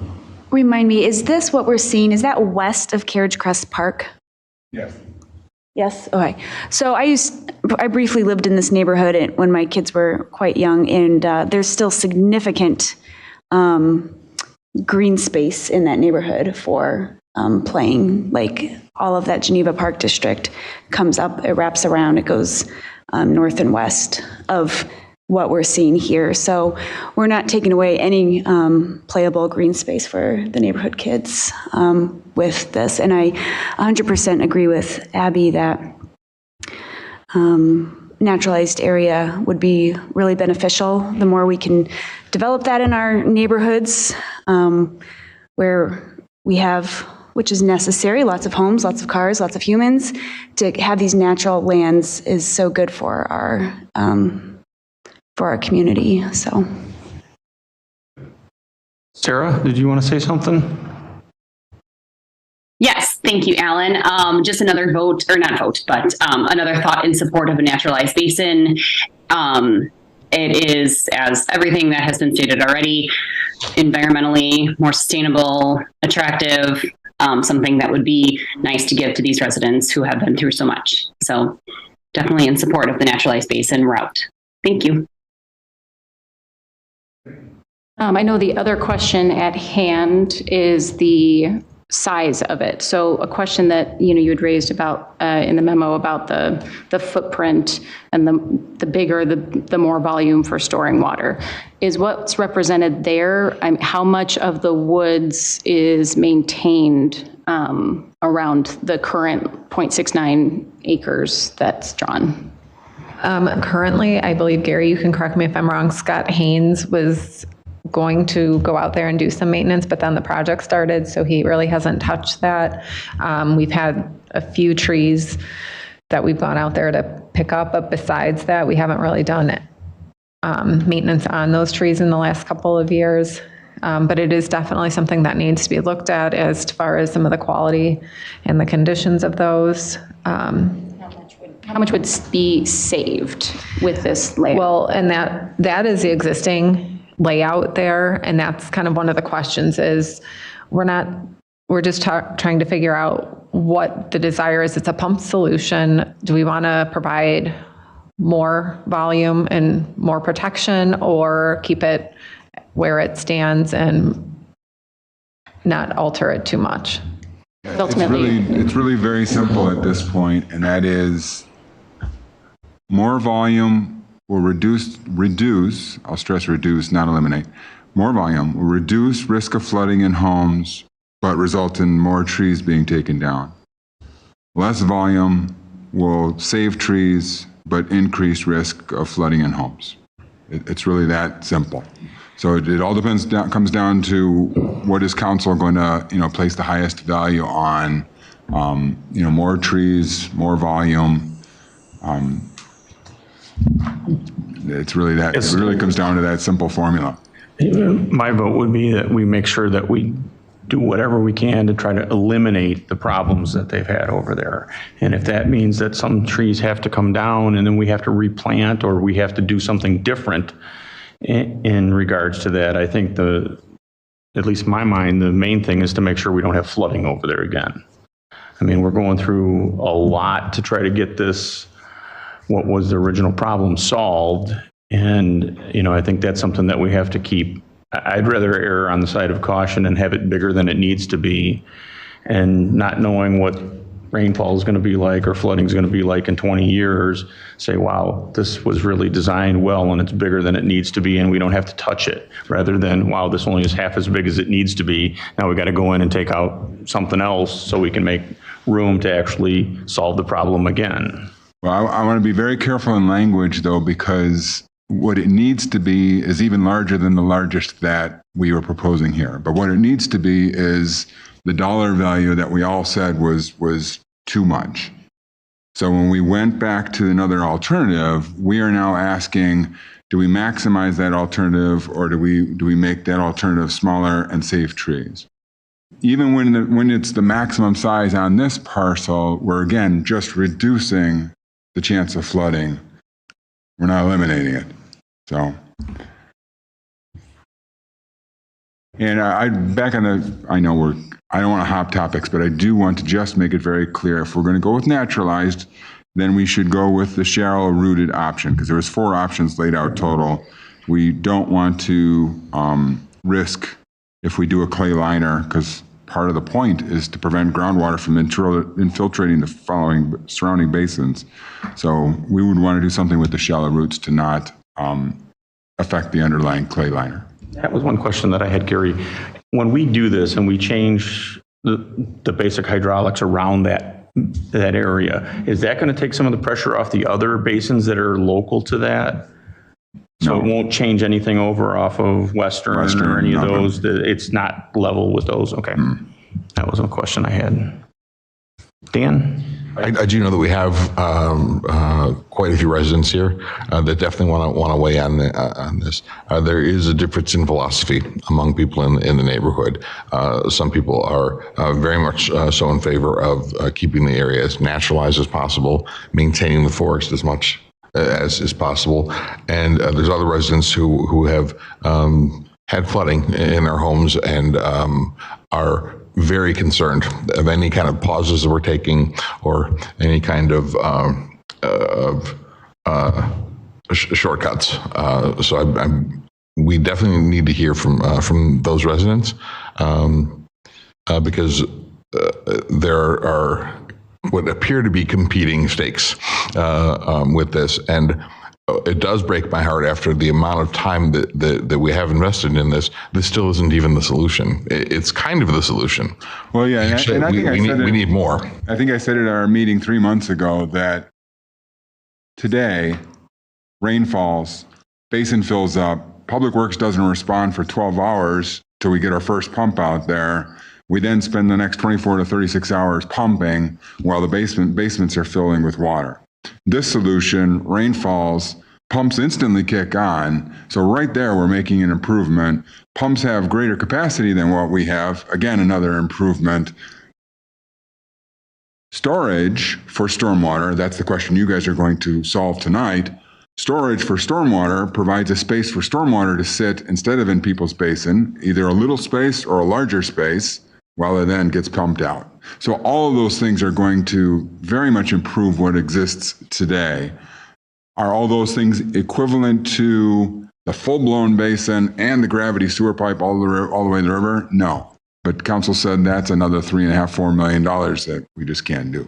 remind me, is this what we're seeing? Is that west of Carriage Crest Park? Yes. Yes. Okay. So I briefly lived in this neighborhood when my kids were quite young, and there's still significant green space in that neighborhood for playing. Like all of that Geneva Park district comes up, it wraps around, it goes north and west of what we're seeing here. So we're not taking away any playable green space for the neighborhood kids with this. And I 100% agree with Abby that naturalized area would be really beneficial. The more we can develop that in our neighborhoods where we have, which is necessary, lots of homes, lots of cars, lots of humans, to have these natural lands is so good for our community. So, Sarah, did you want to say something? Yes, thank you, Alan. Just another vote, or not vote, but another thought in support of a naturalized basin. It is, as everything that has been stated already, environmentally more sustainable, attractive, something that would be nice to give to these residents who have been through so much. So definitely in support of the naturalized basin route. Thank you. I know the other question at hand is the size of it. So a question that you had raised about in the memo about the footprint and the bigger, the more volume for storing water. Is what's represented there, how much of the woods is maintained around the current 0.69 acres that's drawn? Currently, I believe, Gary, you can correct me if I'm wrong, Scott Haynes was going to go out there and do some maintenance, but then the project started, so he really hasn't touched that. We've had a few trees that we've gone out there to pick up, but besides that, we haven't really done maintenance on those trees in the last couple of years. But it is definitely something that needs to be looked at as far as some of the quality and the conditions of those. How much would be saved with this layout? Well, and that is the existing layout there, and that's kind of one of the questions is we're just trying to figure out what the desire is. It's a pump solution. Do we want to provide more volume and more protection, or keep it where it stands and not alter it too much? It's really very simple at this point, and that is more volume will reduce, I'll stress reduce, not eliminate. More volume will reduce risk of flooding in homes, but result in more trees being taken down. Less volume will save trees, but increase risk of flooding in homes. It's really that simple. So it all comes down to what is council going to, place the highest value on, more trees, more volume. It's really that. It really comes down to that simple formula. My vote would be that we make sure that we do whatever we can to try to eliminate the problems that they've had over there. And if that means that some trees have to come down and then we have to replant or we have to do something different in regards to that, I think at least in my mind, the main thing is to make sure we don't have flooding over there again. I mean, we're going through a lot to try to get this, what was the original problem, solved. And, I think that's something that we have to keep. I'd rather err on the side of caution and have it bigger than it needs to be, and not knowing what rainfall is going to be like or flooding is going to be like in 20 years, say, wow, this was really designed well and it's bigger than it needs to be and we don't have to touch it, rather than, wow, this only is half as big as it needs to be. Now we got to go in and take out something else so we can make room to actually solve the problem again. Well, I want to be very careful in language, though, because what it needs to be is even larger than the largest that we were proposing here. But what it needs to be is the dollar value that we all said was too much. So when we went back to another alternative, we are now asking, do we maximize that alternative, or do we make that alternative smaller and save trees? Even when it's the maximum size on this parcel, we're again just reducing the chance of flooding. We're not eliminating it. So, and I don't want to hop topics, but I do want to just make it very clear, if we're going to go with naturalized, then we should go with the shallow rooted option, because there was 4 options laid out total. We don't want to risk if we do a clay liner, because part of the point is to prevent groundwater from infiltrating the surrounding basins. So we would want to do something with the shallow roots to not affect the underlying clay liner. That was one question that I had, Gary. When we do this and we change the basic hydraulics around that area, is that going to take some of the pressure off the other basins that are local to that? So it won't change anything over off of Western or any of those? It's not level with those? Okay. That was a question I had. Dan? I do know that we have quite a few residents here that definitely want to weigh on this. There is a difference in philosophy among people in the neighborhood. Some people are very much so in favor of keeping the area as naturalized as possible, maintaining the forest as much as is possible. And there's other residents who have had flooding in their homes and are very concerned of any kind of pauses that we're taking or any kind of shortcuts. So we definitely need to hear from those residents because there are what appear to be competing stakes with this. And it does break my heart after the amount of time that we have invested in this. This still isn't even the solution. It's kind of the solution. Well, yeah, and I think we need more. I think I said at our meeting 3 months ago that today, rain falls, basin fills up, Public Works doesn't respond for 12 hours till we get our first pump out there. We then spend the next 24 to 36 hours pumping while the basements are filling with water. This solution, rain falls, pumps instantly kick on. So right there, we're making an improvement. Pumps have greater capacity than what we have. Again, another improvement. Storage for stormwater, that's the question you guys are going to solve tonight. Storage for stormwater provides a space for stormwater to sit instead of in people's basin, either a little space or a larger space, while it then gets pumped out. So all of those things are going to very much improve what exists today. Are all those things equivalent to the full-blown basin and the gravity sewer pipe all the way to the river? No. But council said that's another $3.5–4 million that we just can't do.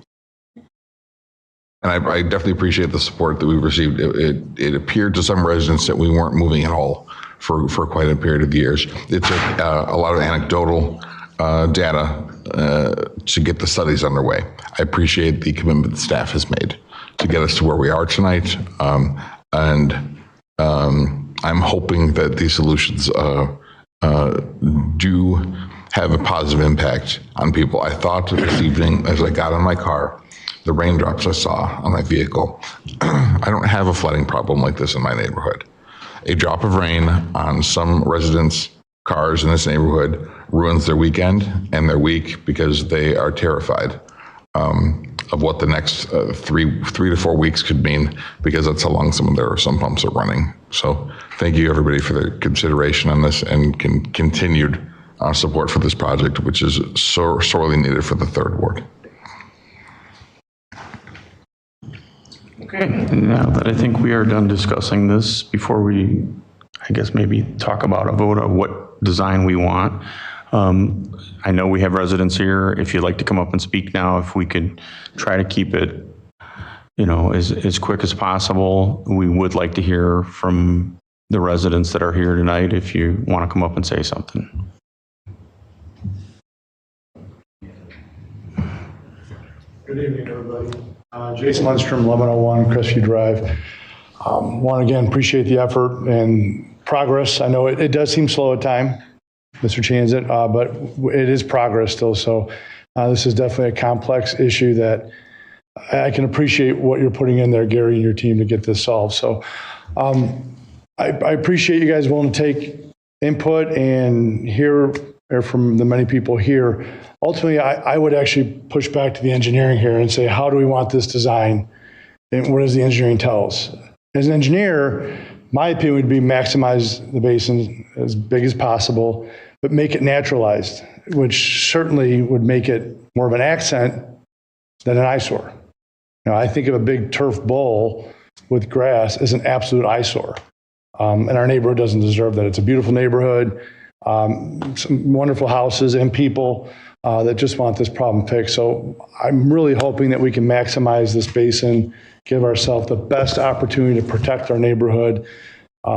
And I definitely appreciate the support that we've received. It appeared to some residents that we weren't moving at all for quite a period of years. It took a lot of anecdotal data to get the studies underway. I appreciate the commitment the staff has made to get us to where we are tonight. And I'm hoping that these solutions do have a positive impact on people. I thought this evening as I got in my car, the raindrops I saw on my vehicle, I don't have a flooding problem like this in my neighborhood. A drop of rain on some residents' cars in this neighborhood ruins their weekend and their week because they are terrified of what the next 3 to 4 weeks could mean, because that's how long some pumps are running. So thank you, everybody, for the consideration on this and continued support for this project, which is sorely needed for the 3rd Ward. Okay, now that I think we are done discussing this, before we, I guess, maybe talk about a vote of what design we want, I know we have residents here. If you'd like to come up and speak now, if we could try to keep it, as quick as possible. We would like to hear from the residents that are here tonight if you want to come up and say something. Good evening, everybody. Jason Lundstrom, 1101 Crestview Drive. Want to again appreciate the effort and progress. I know it does seem slow at time, Mr. Chanzit, but it is progress still. So this is definitely a complex issue that I can appreciate what you're putting in there, Gary, and your team to get this solved. So I appreciate you guys willing to take input and hear from the many people here. Ultimately, I would actually push back to the engineering here and say, how do we want this design? And what does the engineering tell us? As an engineer, my opinion would be maximize the basin as big as possible, but make it naturalized, which certainly would make it more of an accent than an eyesore. I think of a big turf bowl with grass as an absolute eyesore. And our neighborhood doesn't deserve that. It's a beautiful neighborhood, some wonderful houses and people that just want this problem fixed. So I'm really hoping that we can maximize this basin, give ourselves the best opportunity to protect our neighborhood,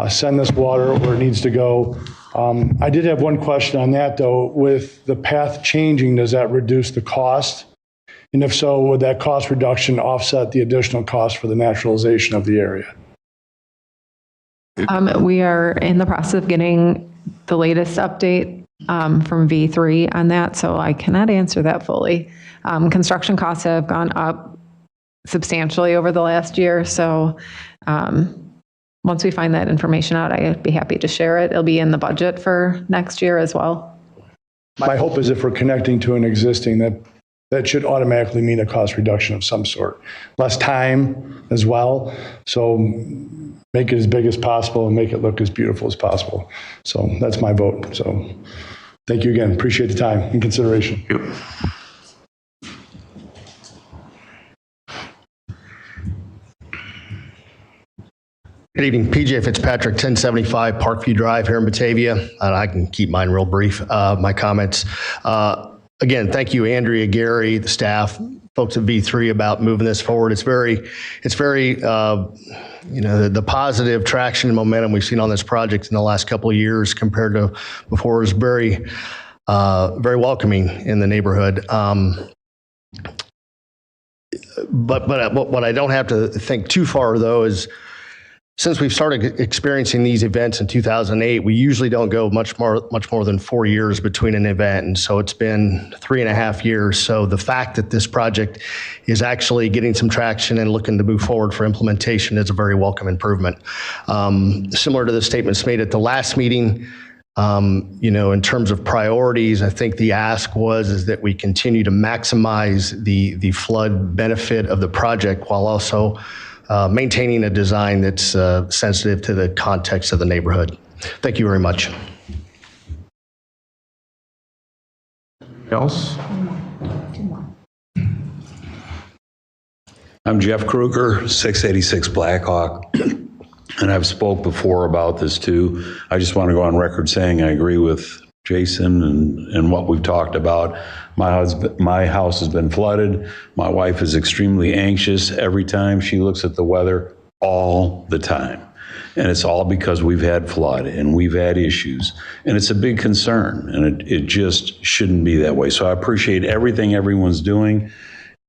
send this water where it needs to go. I did have one question on that, though. With the path changing, does that reduce the cost? And if so, would that cost reduction offset the additional cost for the naturalization of the area? We are in the process of getting the latest update from V3 on that, so I cannot answer that fully. Construction costs have gone up substantially over the last year, so once we find that information out, I'd be happy to share it. It'll be in the budget for next year as well. My hope is if we're connecting to an existing, that should automatically mean a cost reduction of some sort. Less time as well, so make it as big as possible and make it look as beautiful as possible. So that's my vote. So thank you again. Appreciate the time and consideration. Thank you. Good evening, PJ Fitzpatrick, 1075 Parkview Drive here in Batavia. And I can keep mine real brief, my comments. Again, thank you, Andrea, Gary, the staff, folks at V3 about moving this forward. It's very, the positive traction and momentum we've seen on this project in the last couple of years compared to before is very, very welcoming in the neighborhood. But what I don't have to think too far, though, is since we've started experiencing these events in 2008, we usually don't go much more than 4 years between an event. And so it's been 3.5 years. So the fact that this project is actually getting some traction and looking to move forward for implementation is a very welcome improvement. Similar to the statements made at the last meeting, in terms of priorities, I think the ask is that we continue to maximize the flood benefit of the project while also maintaining a design that's sensitive to the context of the neighborhood. Thank you very much. Else? I'm Jeff Kruger, 686 Blackhawk, and I've spoke before about this too. I just want to go on record saying I agree with Jason and what we've talked about. My house has been flooded. My wife is extremely anxious every time she looks at the weather, all the time. And it's all because we've had flood and we've had issues. And it's a big concern, and it just shouldn't be that way. So I appreciate everything everyone's doing,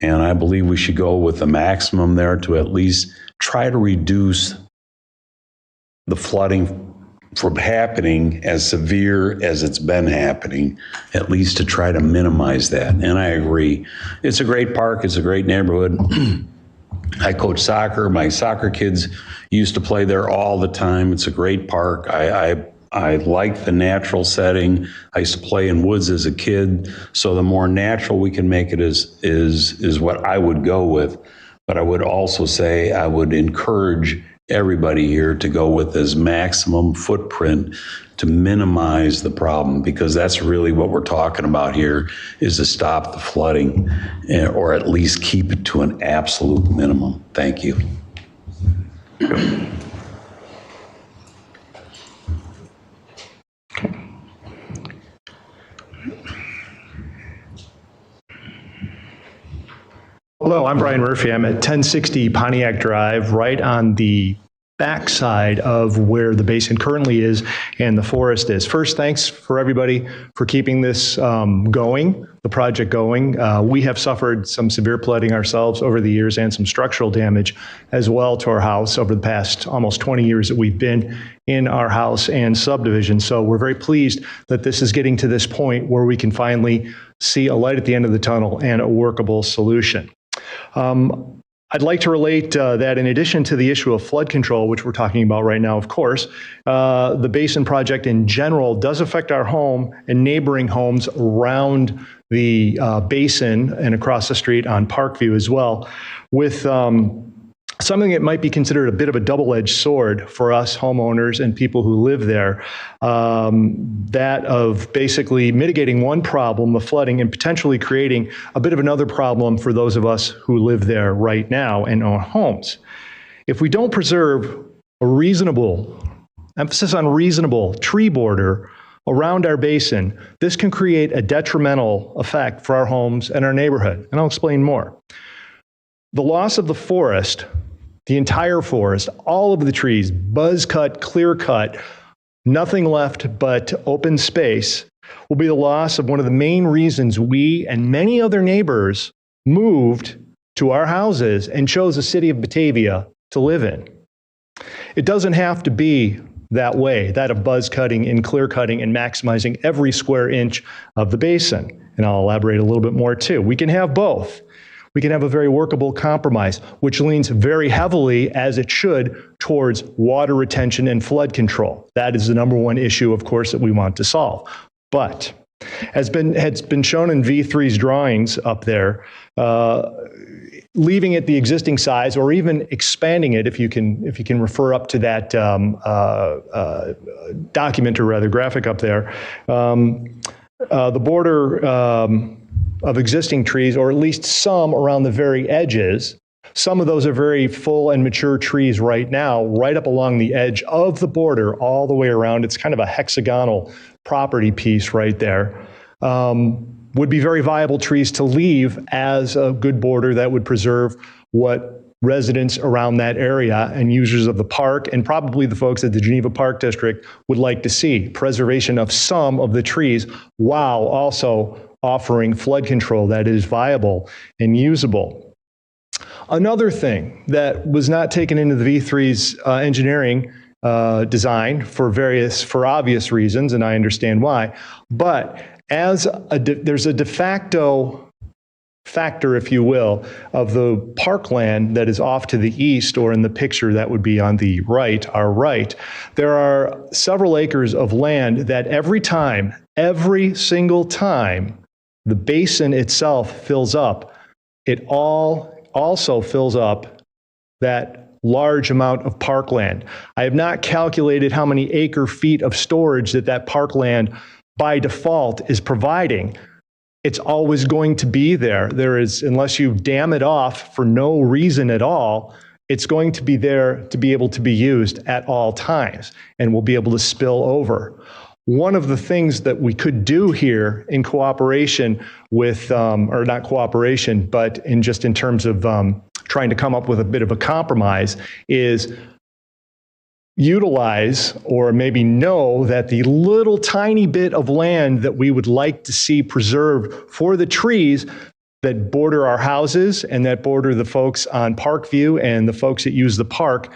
and I believe we should go with the maximum there to at least try to reduce the flooding from happening as severe as it's been happening, at least to try to minimize that. And I agree. It's a great park. It's a great neighborhood. I coach soccer. My soccer kids used to play there all the time. It's a great park. I I like the natural setting. I used to play in woods as a kid, so the more natural we can make it is what I would go with. But I would also say I would encourage everybody here to go with as maximum footprint to minimize the problem, because that's really what we're talking about here, is to stop the flooding, or at least keep it to an absolute minimum. Thank you. Hello, I'm Brian Murphy. I'm at 1060 Pontiac Drive, right on the backside of where the basin currently is and the forest is. First, thanks for everybody for keeping this going, the project going. We have suffered some severe flooding ourselves over the years and some structural damage as well to our house over the past almost 20 years that we've been in our house and subdivision. So we're very pleased that this is getting to this point where we can finally see a light at the end of the tunnel and a workable solution. I'd like to relate that in addition to the issue of flood control, which we're talking about right now, of course, the basin project in general does affect our home and neighboring homes around the basin and across the street on Parkview as well, with something that might be considered a bit of a double-edged sword for us homeowners and people who live there, that of basically mitigating one problem, the flooding, and potentially creating a bit of another problem for those of us who live there right now and own homes. If we don't preserve a reasonable, emphasis on reasonable, tree border around our basin, this can create a detrimental effect for our homes and our neighborhood, and I'll explain more. The loss of the forest, the entire forest, all of the trees, buzz cut, clear cut, nothing left but open space, will be the loss of one of the main reasons we and many other neighbors moved to our houses and chose the city of Batavia to live in. It doesn't have to be that way, that of buzz cutting and clear cutting and maximizing every square inch of the basin. And I'll elaborate a little bit more too. We can have both. We can have a very workable compromise, which leans very heavily, as it should, towards water retention and flood control. That is the number one issue, of course, that we want to solve. But as has been shown in V3's drawings up there, leaving it the existing size or even expanding it, if you can refer up to that document, or rather graphic up there, the border of existing trees, or at least some around the very edges. Some of those are very full and mature trees right now, right up along the edge of the border, all the way around. It's kind of a hexagonal property piece right there. Would be very viable trees to leave as a good border that would preserve what residents around that area and users of the park, and probably the folks at the Geneva Park District, would like to see. Preservation of some of the trees, while also offering flood control that is viable and usable. Another thing that was not taken into the V3's engineering design for obvious reasons, and I understand why, but as there's a de facto factor, if you will, of the parkland that is off to the east, or in the picture that would be on the right, our right, there are several acres of land that every single time the basin itself fills up, it also fills up that large amount of parkland. I have not calculated how many acre feet of storage that parkland by default is providing. It's always going to be there. There is, unless you dam it off for no reason at all, it's going to be there to be able to be used at all times and will be able to spill over. One of the things that we could do here in cooperation with, or not cooperation, but in terms of trying to come up with a bit of a compromise, is utilize, or maybe know, that the little tiny bit of land that we would like to see preserved for the trees that border our houses and that border the folks on Parkview and the folks that use the park,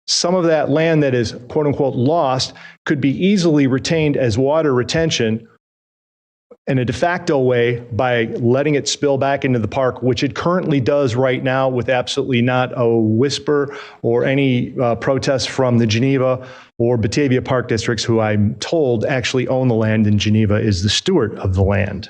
some of that land that is quote unquote lost could be easily retained as water retention in a de facto way by letting it spill back into the park, which it currently does right now with absolutely not a whisper or any protest from the Geneva or Batavia Park districts, who I'm told actually own the land, and Geneva is the steward of the land.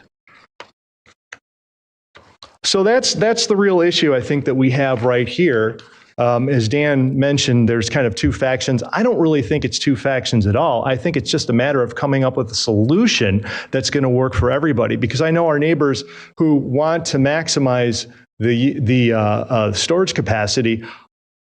So that's the real issue I think that we have right here. As Dan mentioned, there's kind of two factions. I don't really think it's two factions at all. I think it's just a matter of coming up with a solution that's going to work for everybody, because I know our neighbors who want to maximize the storage capacity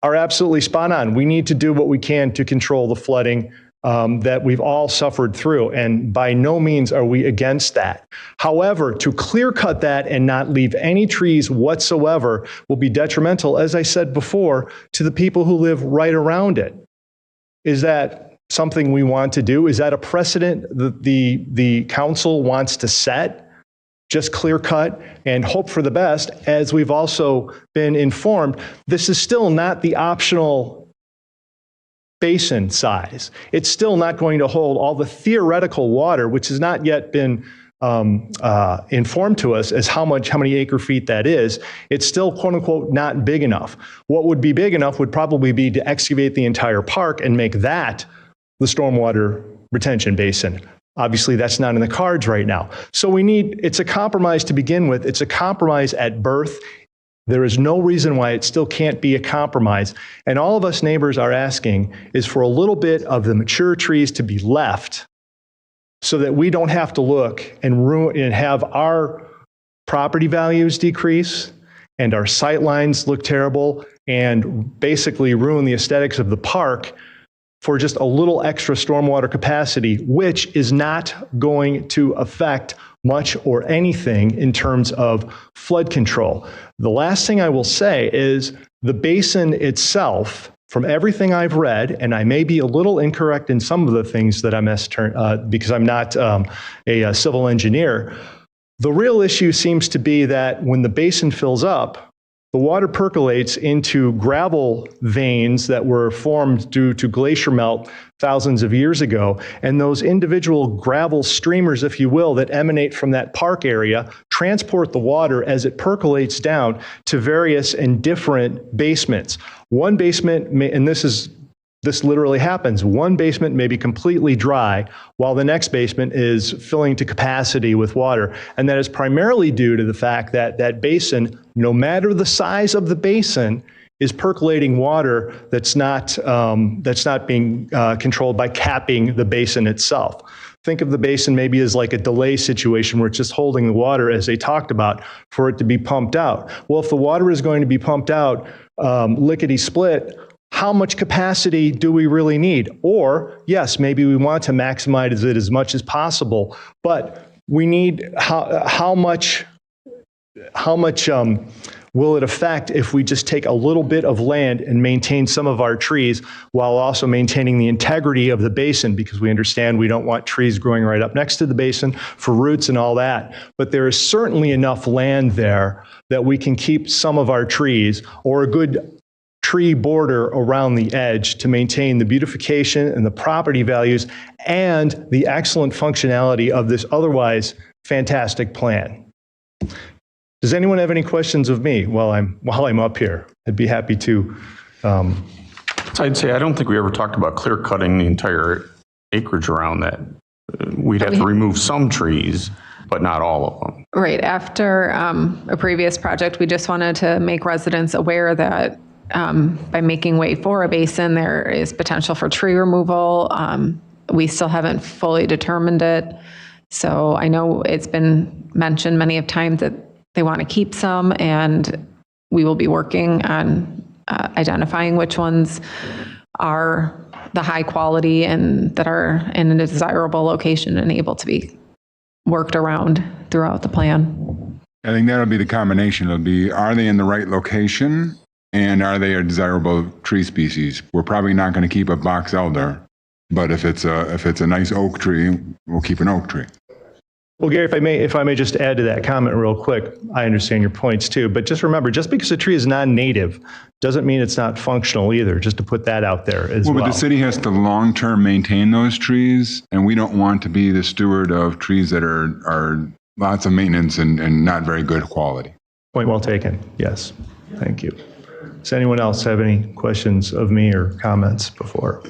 are absolutely spot on. We need to do what we can to control the flooding that we've all suffered through, and by no means are we against that. However, to clear cut that and not leave any trees whatsoever will be detrimental, as I said before, to the people who live right around it. Is that something we want to do? Is that a precedent that the council wants to set? Just clear cut and hope for the best. As we've also been informed, this is still not the optional basin size. It's still not going to hold all the theoretical water, which has not yet been informed to us as how many acre feet that is. It's still, quote unquote, not big enough. What would be big enough would probably be to excavate the entire park and make that the stormwater retention basin. Obviously, that's not in the cards right now. So it's a compromise to begin with. It's a compromise at birth. There is no reason why it still can't be a compromise. And all of us neighbors are asking is for a little bit of the mature trees to be left so that we don't have to look and ruin and have our property values decrease and our sight lines look terrible and basically ruin the aesthetics of the park for just a little extra stormwater capacity, which is not going to affect much or anything in terms of flood control. The last thing I will say is the basin itself, from everything I've read, and I may be a little incorrect in some of the things that I'm because I'm not a civil engineer, the real issue seems to be that when the basin fills up, the water percolates into gravel veins that were formed due to glacier melt thousands of years ago. And those individual gravel streamers, if you will, that emanate from that park area transport the water as it percolates down to various and different basements. One basement, and this literally happens, one basement may be completely dry while the next basement is filling to capacity with water. And that is primarily due to the fact that that basin, no matter the size of the basin, is percolating water that's not being controlled by capping the basin itself. Think of the basin maybe as like a delay situation where it's just holding the water, as they talked about, for it to be pumped out. Well, if the water is going to be pumped out lickety-split, how much capacity do we really need? Or, yes, maybe we want to maximize it as much as possible, but we need how much will it affect if we just take a little bit of land and maintain some of our trees while also maintaining the integrity of the basin, because we understand we don't want trees growing right up next to the basin for roots and all that. But there is certainly enough land there that we can keep some of our trees or a good tree border around the edge to maintain the beautification and the property values and the excellent functionality of this otherwise fantastic plan. Does anyone have any questions of me while I'm up here? I'd be happy to. I'd say I don't think we ever talked about clear cutting the entire acreage around that. We'd have to remove some trees, but not all of them. Right. After a previous project, we just wanted to make residents aware that by making way for a basin, there is potential for tree removal. We still haven't fully determined it. So I know it's been mentioned many of times that they want to keep some, and we will be working on identifying which ones are the high quality and that are in a desirable location and able to be worked around throughout the plan. I think that'll be the combination. It'll be, are they in the right location? And are they a desirable tree species? We're probably not going to keep a box elder, but if it's a nice oak tree, we'll keep an oak tree. Well, Gary, if I may just add to that comment real quick, I understand your points too, but just remember, just because a tree is non-native doesn't mean it's not functional either, just to put that out there as well. But the city has to long-term maintain those trees, and we don't want to be the steward of trees that are lots of maintenance and not very good quality. Point well taken. Yes. Thank you. Does anyone else have any questions of me or comments before?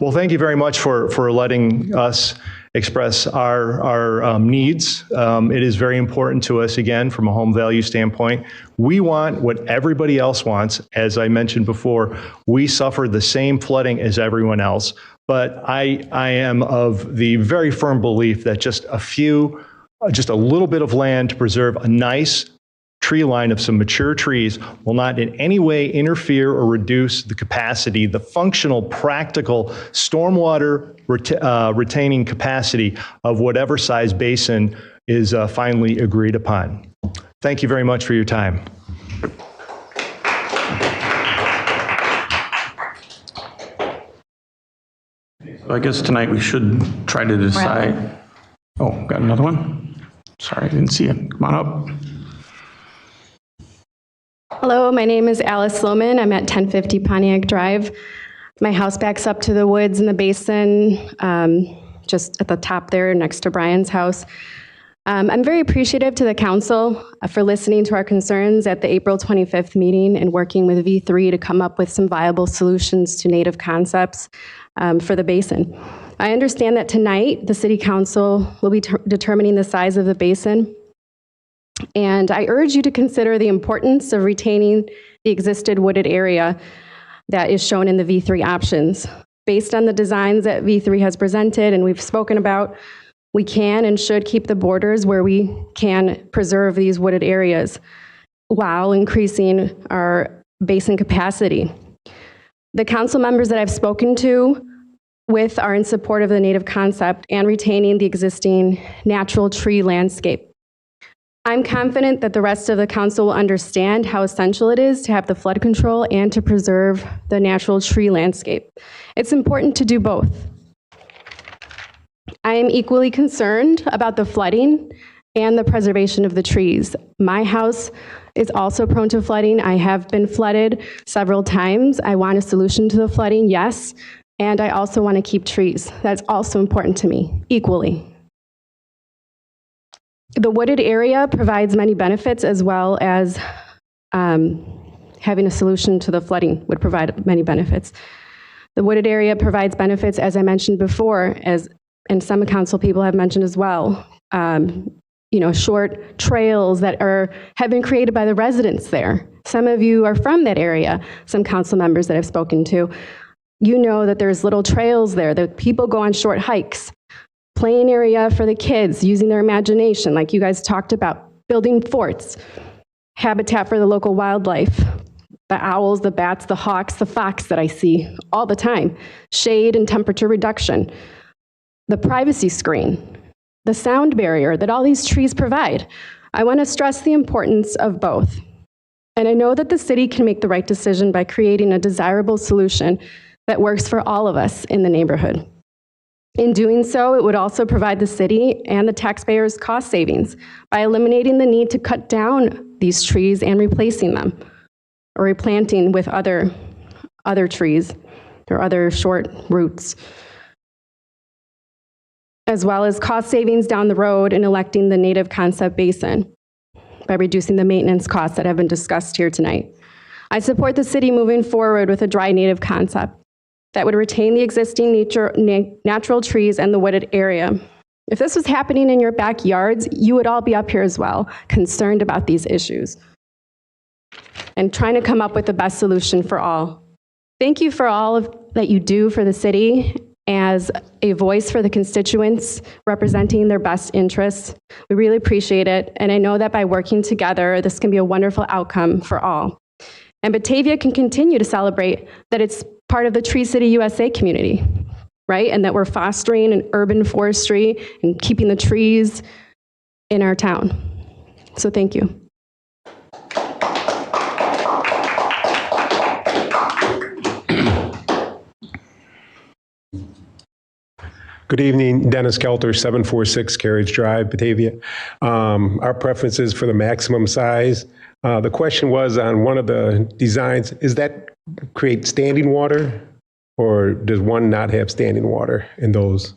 Well, thank you very much for letting us express our needs. It is very important to us, again, from a home value standpoint. We want what everybody else wants. As I mentioned before, we suffer the same flooding as everyone else, but I am of the very firm belief that just a little bit of land to preserve a nice tree line of some mature trees will not in any way interfere or reduce the capacity, the functional, practical stormwater retaining capacity of whatever size basin is finally agreed upon. Thank you very much for your time. So I guess tonight we should try to decide. Oh, got another one? Sorry, I didn't see it. Come on up. Hello, my name is Alice Sloman. I'm at 1050 Pontiac Drive. My house backs up to the woods in the basin, just at the top there next to Brian's house. I'm very appreciative to the council for listening to our concerns at the April 25th meeting and working with V3 to come up with some viable solutions to native concepts for the basin. I understand that tonight the City Council will be determining the size of the basin. And I urge you to consider the importance of retaining the existed wooded area that is shown in the V3 options. Based on the designs that V3 has presented and we've spoken about, we can and should keep the borders where we can preserve these wooded areas while increasing our basin capacity. The council members that I've spoken to with are in support of the native concept and retaining the existing natural tree landscape. I'm confident that the rest of the council will understand how essential it is to have the flood control and to preserve the natural tree landscape. It's important to do both. I am equally concerned about the flooding and the preservation of the trees. My house is also prone to flooding. I have been flooded several times. I want a solution to the flooding, yes, and I also want to keep trees. That's also important to me, equally. The wooded area provides many benefits, as well as having a solution to the flooding would provide many benefits. The wooded area provides benefits, as I mentioned before, and some council people have mentioned as well. Short trails that have been created by the residents there. Some of you are from that area, some council members that I've spoken to. You know that there's little trails there that people go on short hikes. Playing area for the kids, using their imagination, like you guys talked about, building forts, habitat for the local wildlife, the owls, the bats, the hawks, the fox that I see all the time, shade and temperature reduction, the privacy screen, the sound barrier that all these trees provide. I want to stress the importance of both. And I know that the city can make the right decision by creating a desirable solution that works for all of us in the neighborhood. In doing so, it would also provide the city and the taxpayers cost savings by eliminating the need to cut down these trees and replacing them, or replanting with other trees or other short roots, as well as cost savings down the road in electing the native concept basin by reducing the maintenance costs that have been discussed here tonight. I support the city moving forward with a dry native concept that would retain the existing natural trees and the wooded area. If this was happening in your backyards, you would all be up here as well, concerned about these issues and trying to come up with the best solution for all. Thank you for all that you do for the city as a voice for the constituents representing their best interests. We really appreciate it, and I know that by working together, this can be a wonderful outcome for all. And Batavia can continue to celebrate that it's part of the Tree City USA community, right? And that we're fostering an urban forestry and keeping the trees in our town. So thank you. Good evening, Dennis Kelter, 746 Carriage Drive, Batavia. Our preference is for the maximum size. The question was on one of the designs, is that create standing water, or does one not have standing water in those?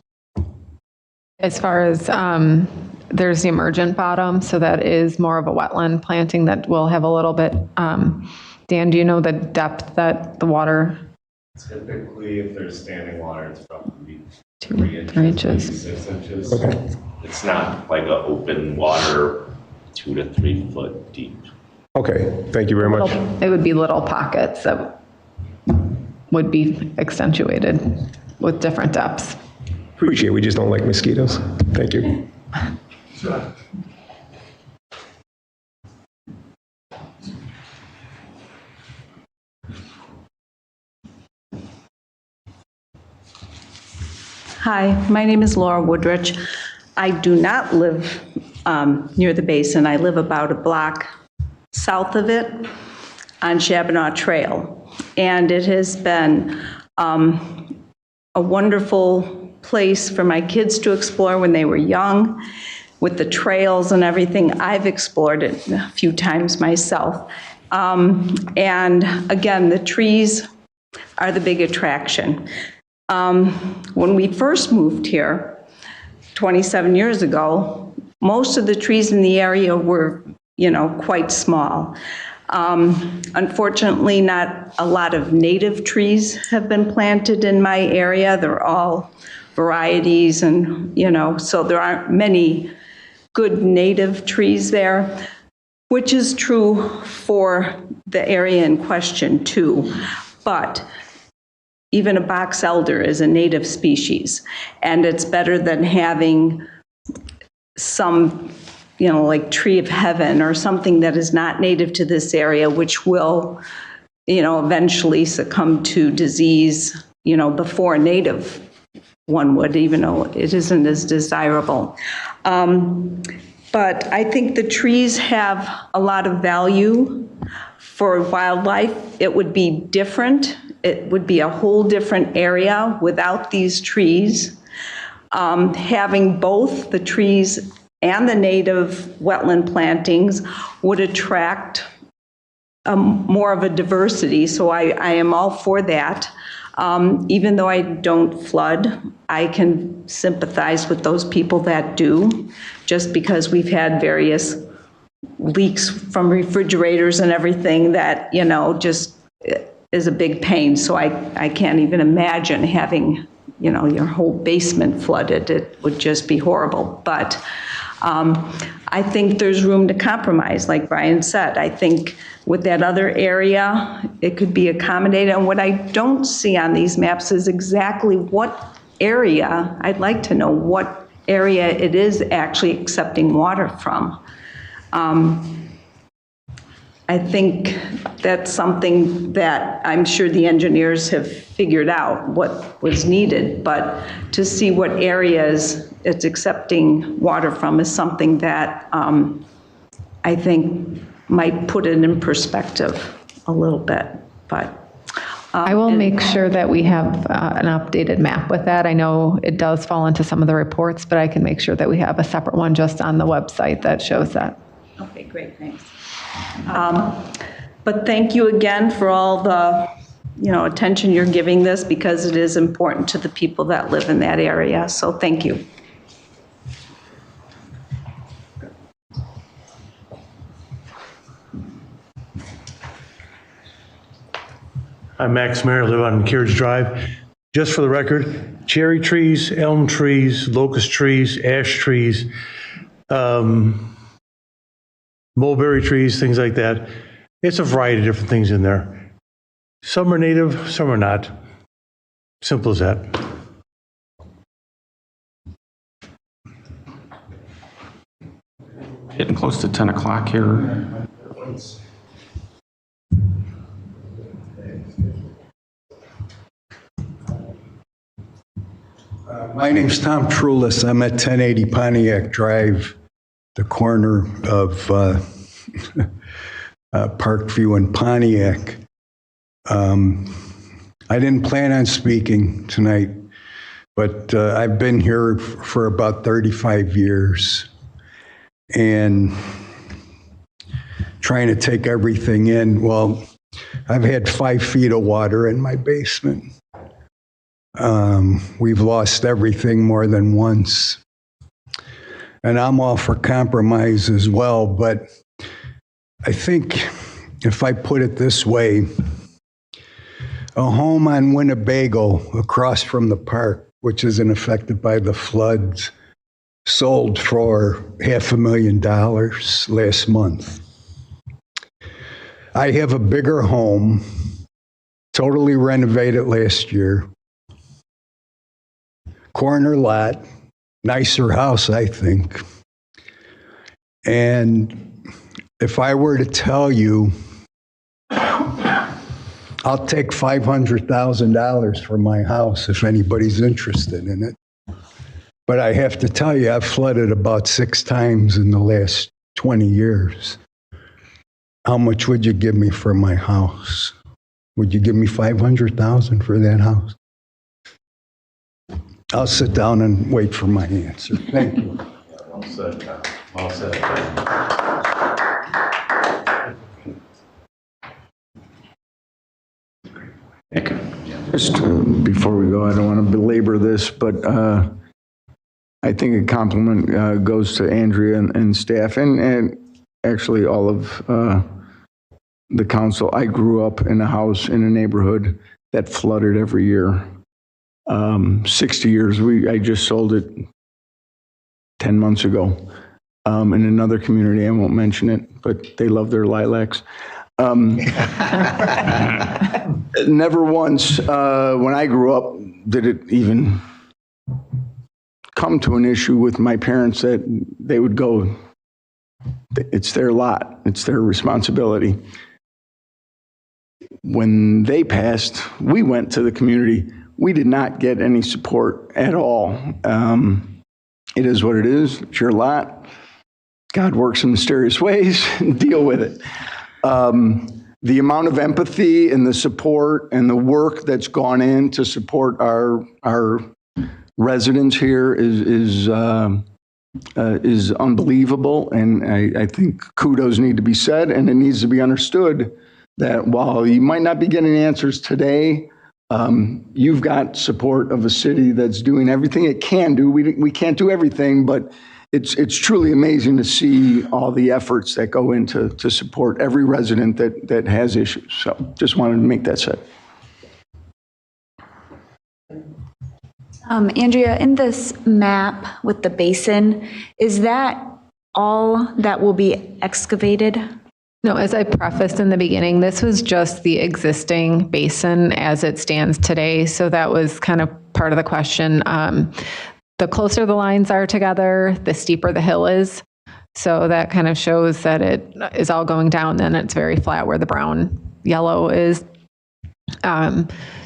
As far as there's the emergent bottom, so that is more of a wetland planting that will have a little bit. Dan, do you know the depth that the water? Typically, if there's standing water, it's probably 3 inches, inches. 6 inches. Okay. It's not like a open water 2 to 3 foot deep. Okay, thank you very much. It would be little pockets that would be accentuated with different depths. Appreciate it. We just don't like mosquitoes. Thank you. Hi, my name is Laura Woodrich. I do not live near the basin. I live about a block south of it on Shabanaw Trail. And it has been a wonderful place for my kids to explore when they were young, with the trails and everything. I've explored it a few times myself. And again, the trees are the big attraction. When we first moved here 27 years ago, most of the trees in the area were, quite small. Unfortunately, not a lot of native trees have been planted in my area. They're all varieties and, so there aren't many good native trees there, which is true for the area in question too. But even a box elder is a native species, and it's better than having some, like tree of heaven or something that is not native to this area, which will, eventually succumb to disease, before a native one would, even though it isn't as desirable. But I think the trees have a lot of value for wildlife. It would be different. It would be a whole different area without these trees. Having both the trees and the native wetland plantings would attract more of a diversity. So I am all for that. Even though I don't flood, I can sympathize with those people that do, just because we've had various leaks from refrigerators and everything that, just is a big pain. So I can't even imagine having, your whole basement flooded. It would just be horrible. But I think there's room to compromise, like Brian said. I think with that other area, it could be accommodated. And what I don't see on these maps is exactly what area. I'd like to know what area it is actually accepting water from. I think that's something that I'm sure the engineers have figured out what was needed, but to see what areas it's accepting water from is something that I think might put it in perspective a little bit. But I will make sure that we have an updated map with that. I know it does fall into some of the reports, but I can make sure that we have a separate one just on the website that shows that. Okay, great, thanks. But thank you again for all the, attention you're giving this, because it is important to the people that live in that area. So thank you. I'm Max Mayer, live on Carriage Drive. Just for the record, cherry trees, elm trees, locust trees, ash trees, mulberry trees, things like that. It's a variety of different things in there. Some are native, some are not. Simple as that. Getting close to 10 o'clock here. My name's Tom Trulis. I'm at 1080 Pontiac Drive, the corner of Parkview and Pontiac. I didn't plan on speaking tonight, but I've been here for about 35 years and trying to take everything in. Well, I've had 5 feet of water in my basement. We've lost everything more than once. And I'm all for compromise as well, but I think if I put it this way, a home on Winnebago across from the park, which isn't affected by the floods, sold for $500,000 last month. I have a bigger home, totally renovated last year. Corner lot, nicer house, I think. And if I were to tell you, I'll take $500,000 for my house if anybody's interested in it. But I have to tell you, I've flooded about 6 times in the last 20 years. How much would you give me for my house? Would you give me $500,000 for that house? I'll sit down and wait for my answer. Thank you. Well said. Well said. Just before we go, I don't want to belabor this, but I think a compliment goes to Andrea and staff and actually all of the council. I grew up in a house in a neighborhood that flooded every year. 60 years. I just sold it 10 months ago in another community. I won't mention it, but they love their lilacs. Never once, when I grew up, did it even come to an issue with my parents that they would go, it's their lot, it's their responsibility. When they passed, we went to the community. We did not get any support at all. It is what it is. It's your lot. God works in mysterious ways. Deal with it. The amount of empathy and the support and the work that's gone in to support our residents here is unbelievable. And I think kudos need to be said, and it needs to be understood that while you might not be getting answers today, you've got support of a city that's doing everything it can do. We can't do everything, but it's truly amazing to see all the efforts that go into to support every resident that has issues. So just wanted to make that said. Andrea, in this map with the basin, is that all that will be excavated? No, as I prefaced in the beginning, this was just the existing basin as it stands today. So that was kind of part of the question. The closer the lines are together, the steeper the hill is. So that kind of shows that it is all going down. Then it's very flat where the brown yellow is.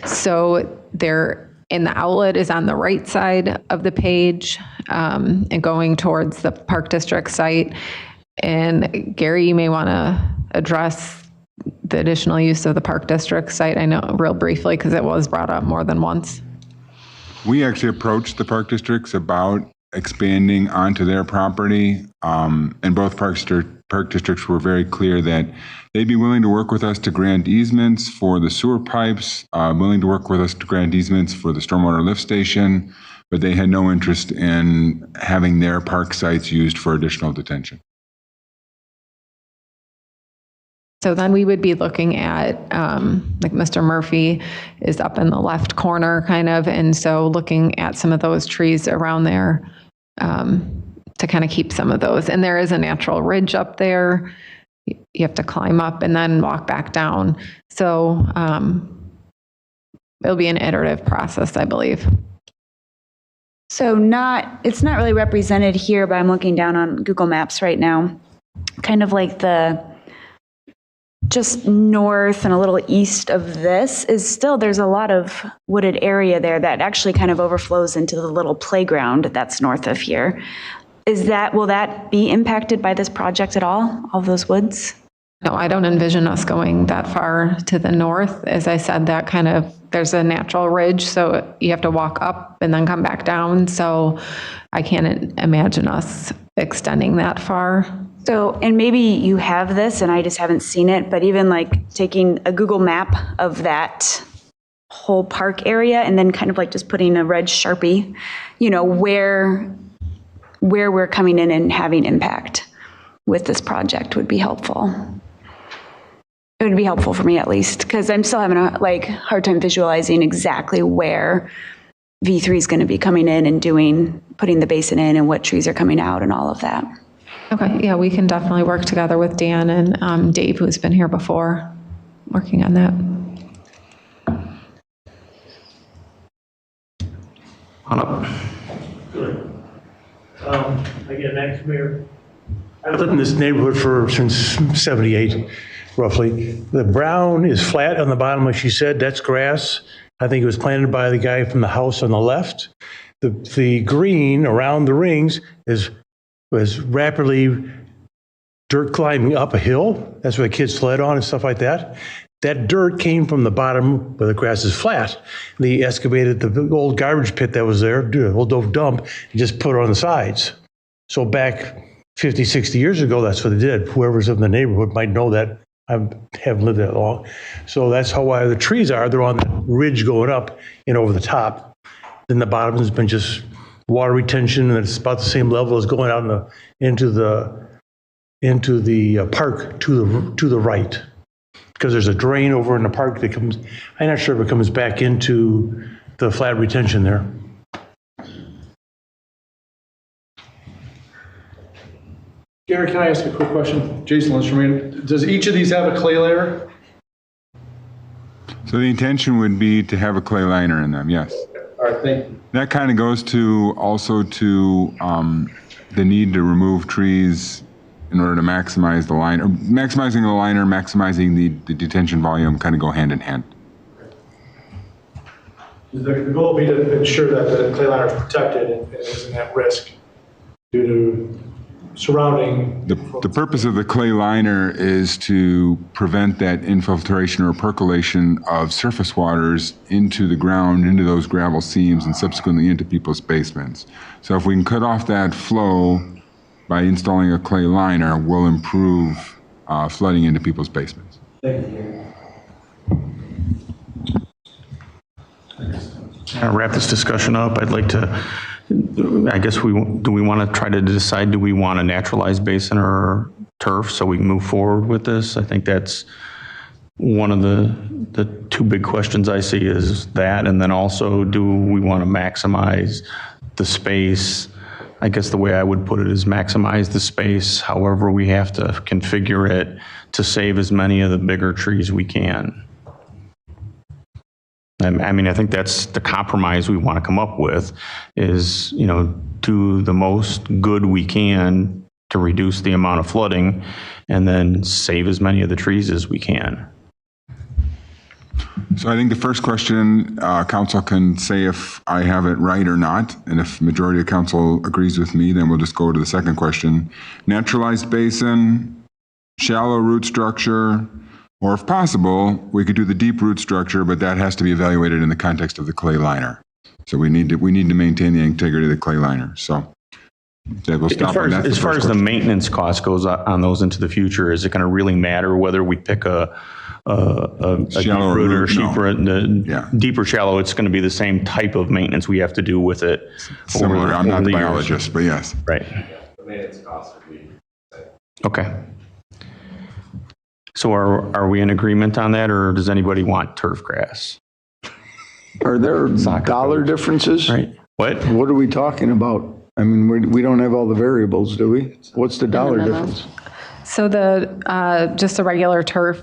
So there, and the outlet is on the right side of the page and going towards the Park District site. And Gary, you may want to address the additional use of the Park District site. I know real briefly because it was brought up more than once. We actually approached the park districts about expanding onto their property, and both park districts were very clear that they'd be willing to work with us to grant easements for the sewer pipes, willing to work with us to grant easements for the stormwater lift station, but they had no interest in having their park sites used for additional detention. So then we would be looking at, like Mr. Murphy is up in the left corner kind of, and so looking at some of those trees around there to kind of keep some of those. And there is a natural ridge up there. You have to climb up and then walk back down. So it'll be an iterative process, I believe. So it's not really represented here, but I'm looking down on Google Maps right now. Kind of like just north and a little east of this is still, there's a lot of wooded area there that actually kind of overflows into the little playground that's north of here. Will that be impacted by this project at all of those woods? No, I don't envision us going that far to the north. As I said, that kind of, there's a natural ridge, so you have to walk up and then come back down. So I can't imagine us extending that far. So, and maybe you have this and I just haven't seen it, but even like taking a Google map of that whole park area and then kind of like just putting a red Sharpie, where we're coming in and having impact with this project would be helpful. It would be helpful for me at least, because I'm still having a hard time visualizing exactly where V3 is going to be coming in and putting the basin in and what trees are coming out and all of that. Okay, yeah, we can definitely work together with Dan and Dave, who's been here before, working on that. On up. Good. Again, Max Mayor. I've lived in this neighborhood since 78, roughly. The brown is flat on the bottom, like she said. That's grass. I think it was planted by the guy from the house on the left. The green around the rings was rapidly dirt climbing up a hill. That's where the kids sled on and stuff like that. That dirt came from the bottom where the grass is flat. They excavated the old garbage pit that was there, the old dump, and just put it on the sides. So back 50, 60 years ago, that's what they did. Whoever's in the neighborhood might know that. I haven't lived that long. So that's how why the trees are. They're on that ridge going up and over the top. Then the bottom has been just water retention, and it's about the same level as going out into the park to the right. Because there's a drain over in the park that comes, I'm not sure if it comes back into the flat retention there. Gary, can I ask a quick question? Jason Lindstrom, does each of these have a clay layer? So the intention would be to have a clay liner in them, yes. All right, thank you. That kind of goes to the need to remove trees in order to maximize the liner. Maximizing the liner, maximizing the detention volume kind of go hand in hand. The goal would be to ensure that the clay liner is protected and isn't at risk due to surrounding. The purpose of the clay liner is to prevent that infiltration or percolation of surface waters into the ground, into those gravel seams, and subsequently into people's basements. So if we can cut off that flow by installing a clay liner, we'll improve flooding into people's basements. Thank you. To wrap this discussion up, I'd like to, I guess do we want to try to decide, do we want a naturalized basin or turf so we can move forward with this? I think that's one of the two big questions I see is that, and then also, do we want to maximize the space? I guess the way I would put it is maximize the space, however we have to configure it to save as many of the bigger trees we can. I mean, I think that's the compromise we want to come up with is, do the most good we can to reduce the amount of flooding and then save as many of the trees as we can. So I think the first question, council can say if I have it right or not, and if majority of council agrees with me, then we'll just go to the second question. Naturalized basin, shallow root structure, or if possible, we could do the deep root structure, but that has to be evaluated in the context of the clay liner. So we need to maintain the integrity of the clay liner. So we'll stop on that. As far as the maintenance cost goes on those into the future, is it going to really matter whether we pick a shallow root or no. deeper? Deep or shallow, it's going to be the same type of maintenance we have to do with it. Similar. I'm not the biologist, but yes. Right. The maintenance cost would be. Okay. So are we in agreement on that, or does anybody want turf grass? Are there dollar differences? Right. What are we talking about? I mean, we don't have all the variables, do we? What's the dollar difference? So just a regular turf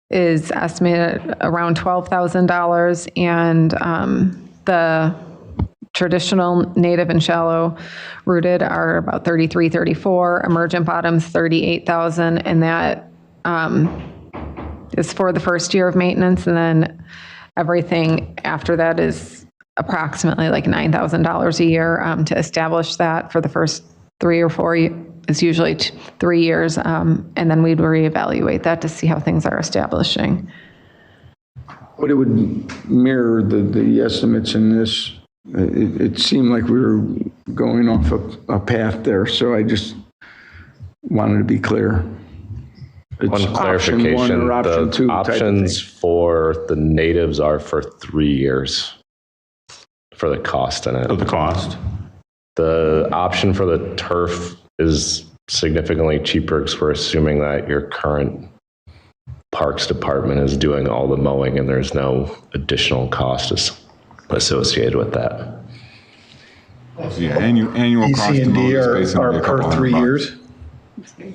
is estimated around $12,000, and the traditional native and shallow rooted are about $33,000, $34,000, emergent bottoms $38,000, and that is for the first year of maintenance, and then everything after that is approximately like $9,000 a year to establish that for the first 3 or 4 is usually 3 years, and then we'd reevaluate that to see how things are establishing. But it would mirror the estimates in this. It seemed like we were going off a path there, so I just wanted to be clear. It's One clarification, option one or option two the type of options thing. for the natives are for 3 years for the cost in it. Of the cost. The option for the turf is significantly cheaper because we're assuming that your current Parks Department is doing all the mowing and there's no additional cost associated with that. Yeah, annual cost to mow this basin would be a couple $100 bucks.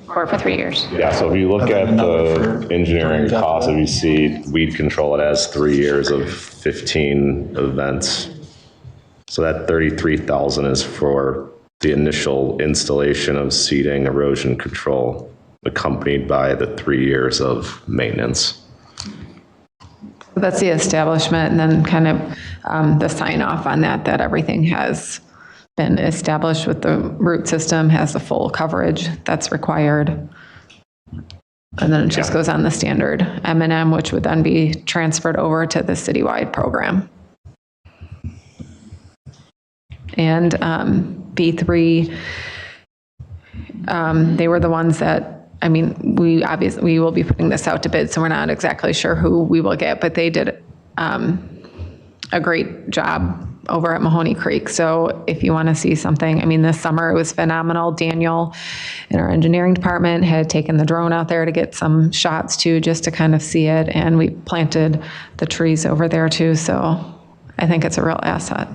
Or for 3 years. Yeah, so if you look at the engineering cost, if you see weed control, it has 3 years of 15 events. So that 33,000 is for the initial installation of seeding, erosion control, accompanied by the 3 years of maintenance. That's the establishment, and then kind of the sign off on that everything has been established with the root system, has the full coverage that's required. And then it just goes on the standard M&M, which would then be transferred over to the citywide program. And B3, they were the ones that, I mean, we will be putting this out to bid, so we're not exactly sure who we will get, but they did a great job over at Mahoney Creek. So if you want to see something, I mean, this summer it was phenomenal. Daniel in our engineering department had taken the drone out there to get some shots too, just to kind of see it. And we planted the trees over there too. So I think it's a real asset.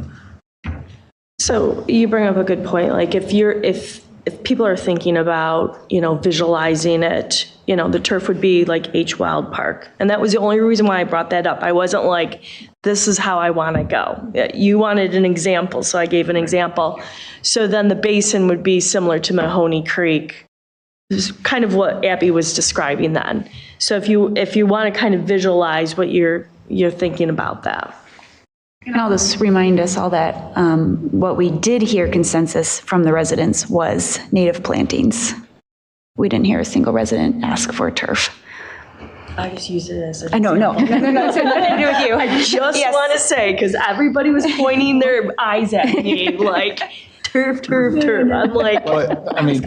So you bring up a good point. Like if people are thinking about, visualizing it, the turf would be like H. Wild Park. And that was the only reason why I brought that up. I wasn't like, this is how I want to go. You wanted an example, so I gave an example. So then the basin would be similar to Mahoney Creek. This is kind of what Abby was describing then. So if you want to kind of visualize what you're thinking about that. And I'll just remind us all that what we did hear consensus from the residents was native plantings. We didn't hear a single resident ask for turf. I just use it as a. No, it's nothing to do with you. I just want to say, because everybody was pointing their eyes at me like, turf. I'm like. Well, I mean,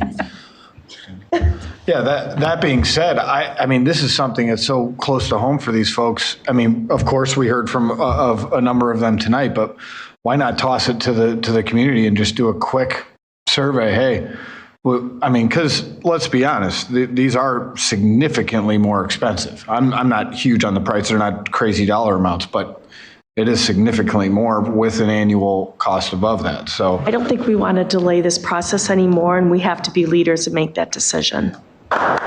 yeah, that being said, I mean, this is something that's so close to home for these folks. I mean, of course, we heard from of a number of them tonight, but why not toss it to the community and just do a quick survey? Hey, well, I mean, because let's be honest, these are significantly more expensive. I'm not huge on the price; they're not crazy dollar amounts, but it is significantly more with an annual cost above that. So I don't think we want to delay this process anymore, and we have to be leaders and make that decision. But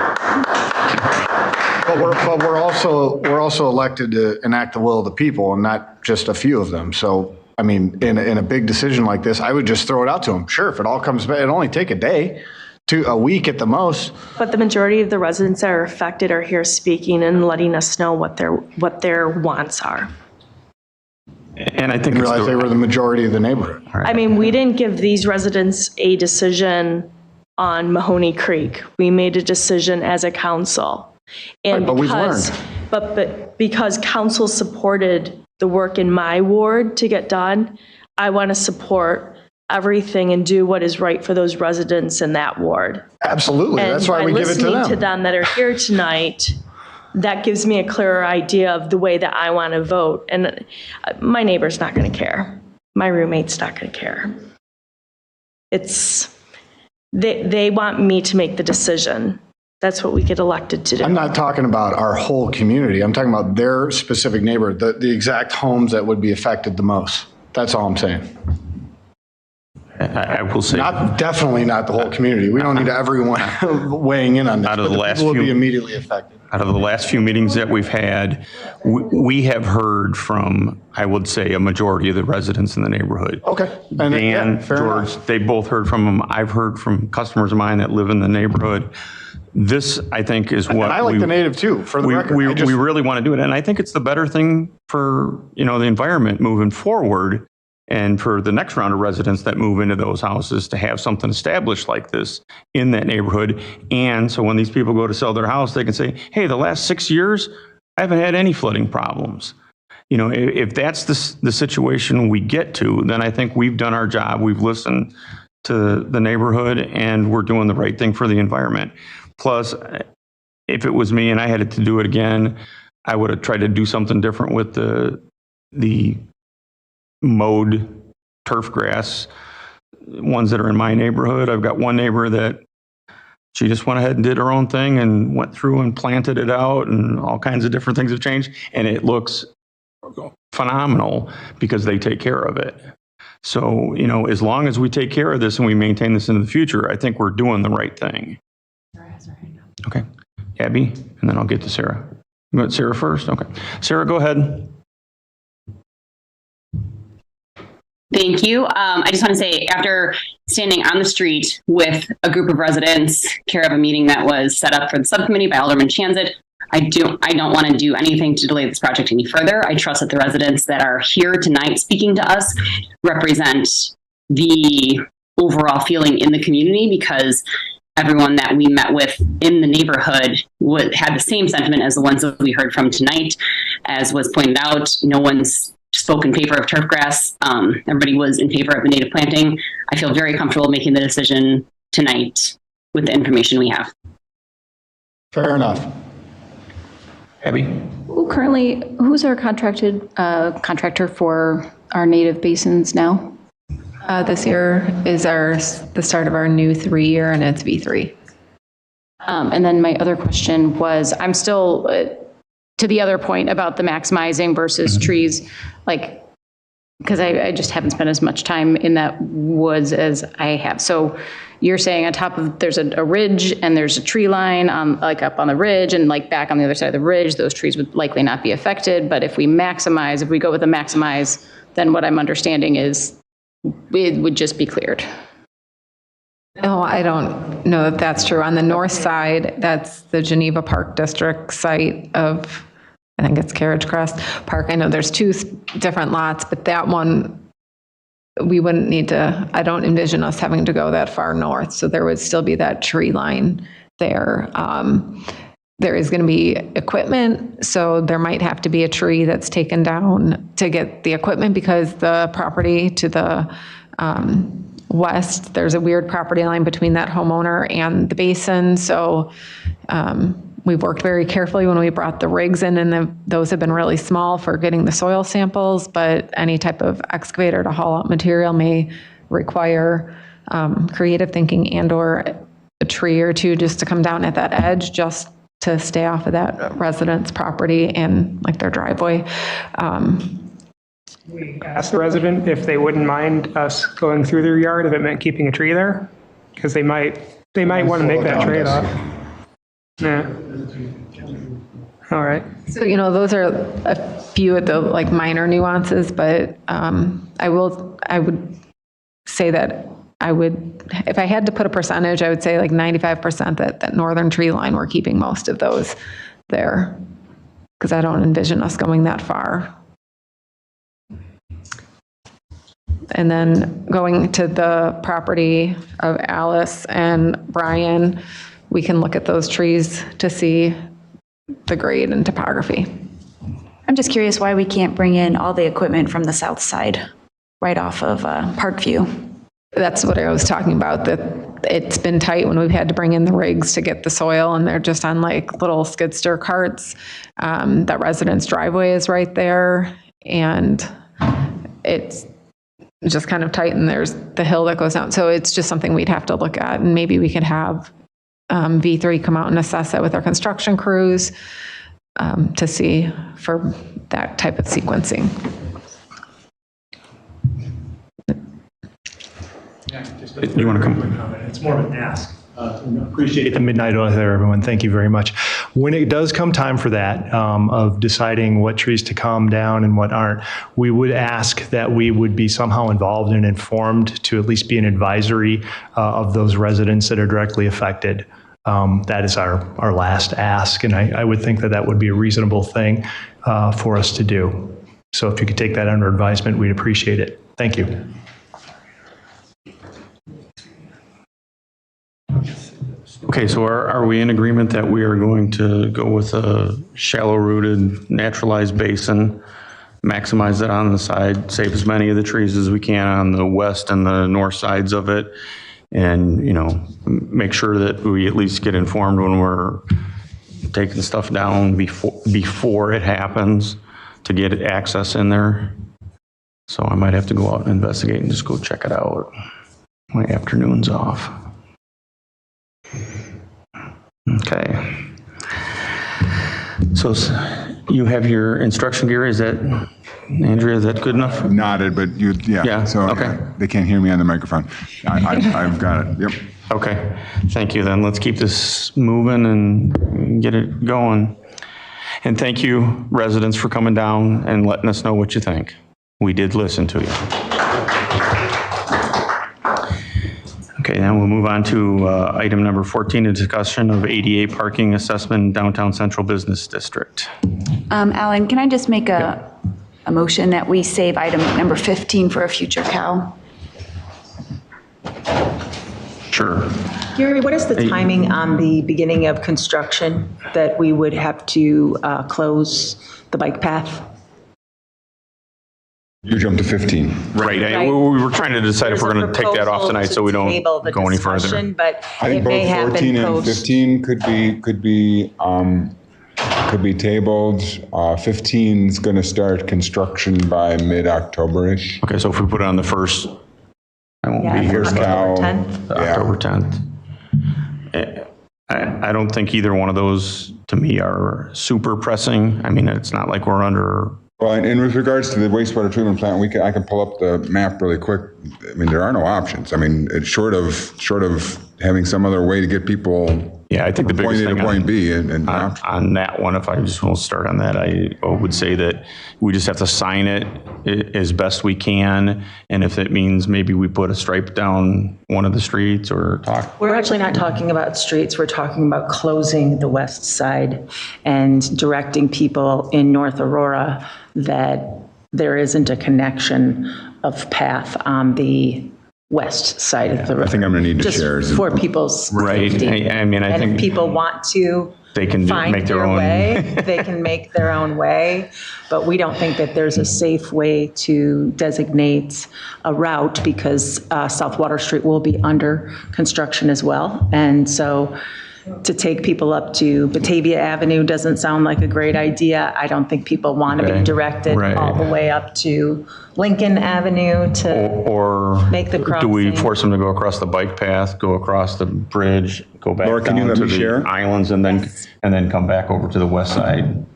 we're also elected to enact the will of the people, and not just a few of them. So I mean, in a big decision like this, I would just throw it out to them. Sure, if it all comes back, it'll only take a day to a week at the most. But the majority of the residents that are affected are here speaking and letting us know what their wants are. And I think I realize they were the majority of the neighborhood. I mean, we didn't give these residents a decision on Mahoney Creek. We made a decision as a council. And right, but we've learned. But because council supported the work in my ward to get done, I want to support everything and do what is right for those residents in that ward. Absolutely. And that's why we give it to them. by listening to them that are here tonight, that gives me a clearer idea of the way that I want to vote. And my neighbor's not going to care. My roommate's not going to care. They want me to make the decision. That's what we get elected to do. I'm not talking about our whole community. I'm talking about their specific neighborhood, the exact homes that would be affected the most. That's all I'm saying. I will say. Definitely not the whole community. We don't need everyone weighing in on this. Out of the last people few, will be immediately affected. Out of the last few meetings that we've had, we have heard from, I would say, a majority of the residents in the neighborhood. Okay. And Dan, George, enough. they both heard from them. I've heard from customers of mine that live in the neighborhood. This, I think, is what and I like the native too, for the record. We really want to do it. And I think it's the better thing for, the environment moving forward And for the next round of residents that move into those houses to have something established like this in that neighborhood. And so when these people go to sell their house, they can say, hey, the last 6 years, I haven't had any flooding problems. You know, if that's the situation we get to, then I think we've done our job. We've listened to the neighborhood and we're doing the right thing for the environment. Plus, if it was me and I had to do it again, I would have tried to do something different with the mowed turf grass ones that are in my neighborhood. I've got one neighbor that she just went ahead and did her own thing and went through and planted it out, and all kinds of different things have changed, and it looks phenomenal because they take care of it. So, you know, as long as we take care of this and we maintain this into the future, I think we're doing the right thing. Okay. Abby, and then I'll get to Sarah. You want Sarah first? Okay. Sarah, go ahead. Thank you. I just want to say, after standing on the street with a group of residents, care of a meeting that was set up for the subcommittee by Alderman Chanzit, I don't want to do anything to delay this project any further. I trust that the residents that are here tonight speaking to us represent the overall feeling in the community, because everyone that we met with in the neighborhood had the same sentiment as the ones that we heard from tonight. As was pointed out, no one's spoke in favor of turf grass. Everybody was in favor of the native planting. I feel very comfortable making the decision tonight with the information we have. Fair enough. Abby? Who's our contractor for our native basins now? This year is the start of our new 3-year, and it's V3. And then my other question was, I'm still, to the other point about the maximizing versus trees, like, because I just haven't spent as much time in that woods as I have. So you're saying on top of, there's a ridge and there's a tree line like up on the ridge and like back on the other side of the ridge, those trees would likely not be affected. But if we go with the maximize, then what I'm understanding is it would just be cleared. No, I don't know that that's true. On the north side, that's the Geneva Park District site of, I think it's Carriage Crest Park. I know there's 2 different lots, but that one, we wouldn't need to, I don't envision us having to go that far north. So there would still be that tree line there. There is going to be equipment, so there might have to be a tree that's taken down to get the equipment, because the property to the west, there's a weird property line between that homeowner and the basin. So we've worked very carefully when we brought the rigs in, and those have been really small for getting the soil samples, but any type of excavator to haul out material may require creative thinking and or a tree or 2 just to come down at that edge, just to stay off of that resident's property and like their driveway. We asked the resident if they wouldn't mind us going through their yard if it meant keeping a tree there, because they might want to make that trade-off. Yeah. All right. So, you know, those are a few of the like minor nuances, but I would say that if I had to put a percentage, I would say like 95% that northern tree line, we're keeping most of those there, because I don't envision us going that far. And then going to the property of Alice and Brian, we can look at those trees to see the grade and topography. I'm just curious why we can't bring in all the equipment from the south side, right off of Parkview. That's what I was talking about, that it's been tight when we've had to bring in the rigs to get the soil, and they're just on like little skid steer carts. That resident's driveway is right there, and it's just kind of tight, and there's the hill that goes down. So it's just something we'd have to look at, and maybe we could have V3 come out and assess it with our construction crews to see for that type of sequencing. You want to come? It's more of an ask. Appreciate the midnight oil there, everyone. Thank you very much. When it does come time for that, of deciding what trees to calm down and what aren't, we would ask that we would be somehow involved and informed to at least be an advisory of those residents that are directly affected. That is our last ask, and I would think that would be a reasonable thing for us to do. So if you could take that under advisement, we'd appreciate it. Thank you. Okay, so are we in agreement that we are going to go with a shallow-rooted, naturalized basin, maximize it on the side, save as many of the trees as we can on the west and the north sides of it, and, make sure that we at least get informed when we're taking stuff down before it happens to get access in there? So I might have to go out and investigate and just go check it out. My afternoon's off. Okay. So you have your instruction gear, is that, Andrea, is that good enough? Nodded, but yeah. So okay. They can't hear me on the microphone. I've got it, yep. Okay, thank you then. Let's keep this moving and get it going. And thank you, residents, for coming down and letting us know what you think. We did listen to you. Okay, now we'll move on to item number 14, a discussion of ADA parking assessment in downtown central business district. Alan, can I just make a motion that we save item number 15 for a future COW? Sure. Gary, what is the timing on the beginning of construction that we would have to close the bike path? You jumped to 15. Right. We were trying to decide if we're going to take that off tonight so we don't go any further. But I think both 14 and 15 could be tabled. 15 is going to start construction by mid-October-ish. Okay, so if we put it on the first, I won't be here. October 10th. October 10th. I don't think either one of those, to me, are super pressing. I mean, it's not like we're under... Well, and with regards to the wastewater treatment plant, I can pull up the map really quick. I mean, there are no options. I mean, it's short of having some other way to get people. Yeah, I think the biggest thing to point B and on that one, if I just want to start on that, I would say that we just have to sign it as best we can, and if it means maybe we put a stripe down one of the streets or talk. We're actually not talking about streets. We're talking about closing the west side and directing people in North Aurora that there isn't a connection of path on the west side of the river. I think I'm going to need to share. Just for people's right. safety. I mean, I think if people want to they can make their own way, they can make their own way. But we don't think that there's a safe way to designate a route because South Water Street will be under construction as well. And so to take people up to Batavia Avenue doesn't sound like a great idea. I don't think people want to be directed all the way up to Lincoln Avenue to make the crossing. Do we force them to go across the bike path, go across the bridge, go back Laura, down to the islands, and then come back over to the west side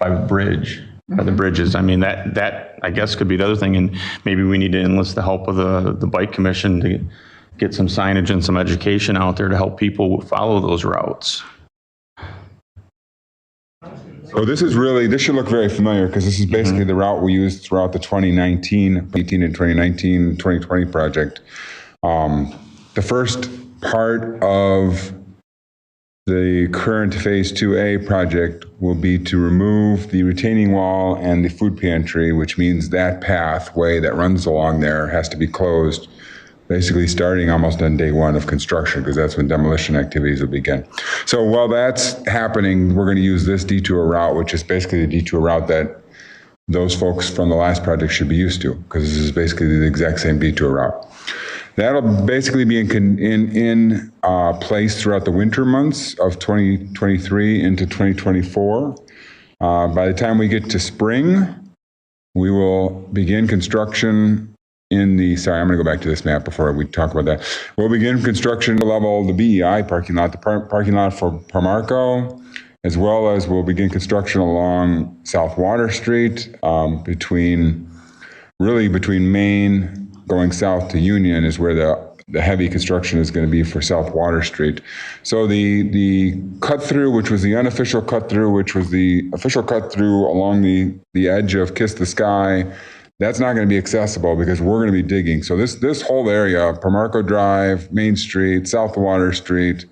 by the bridge, by the bridges? I mean, that I guess could be the other thing, and maybe we need to enlist the help of the bike commission to get some signage and some education out there to help people follow those routes. So this should look very familiar because this is basically the route we used throughout the 2019 and 2020 project. The first part of the current Phase 2A project will be to remove the retaining wall and the food pantry, which means that pathway that runs along there has to be closed, basically starting almost on day one of construction, because that's when demolition activities will begin. So while that's happening, we're going to use this detour route, which is basically the detour route that those folks from the last project should be used to, because this is basically the exact same detour route. That'll basically be in place throughout the winter months of 2023 into 2024. By the time we get to spring, we will begin construction I'm going to go back to this map before we talk about that. We'll begin construction to level the BEI parking lot, the parking lot for Parmarco, as well as we'll begin construction along South Water Street between Main going south to Union is where the heavy construction is going to be for South Water Street. So the cut through, which was the unofficial cut through, which was the official cut through along the edge of Kiss the Sky, that's not going to be accessible because we're going to be digging. So this whole area, Parmarco Drive, Main Street, South Water Street,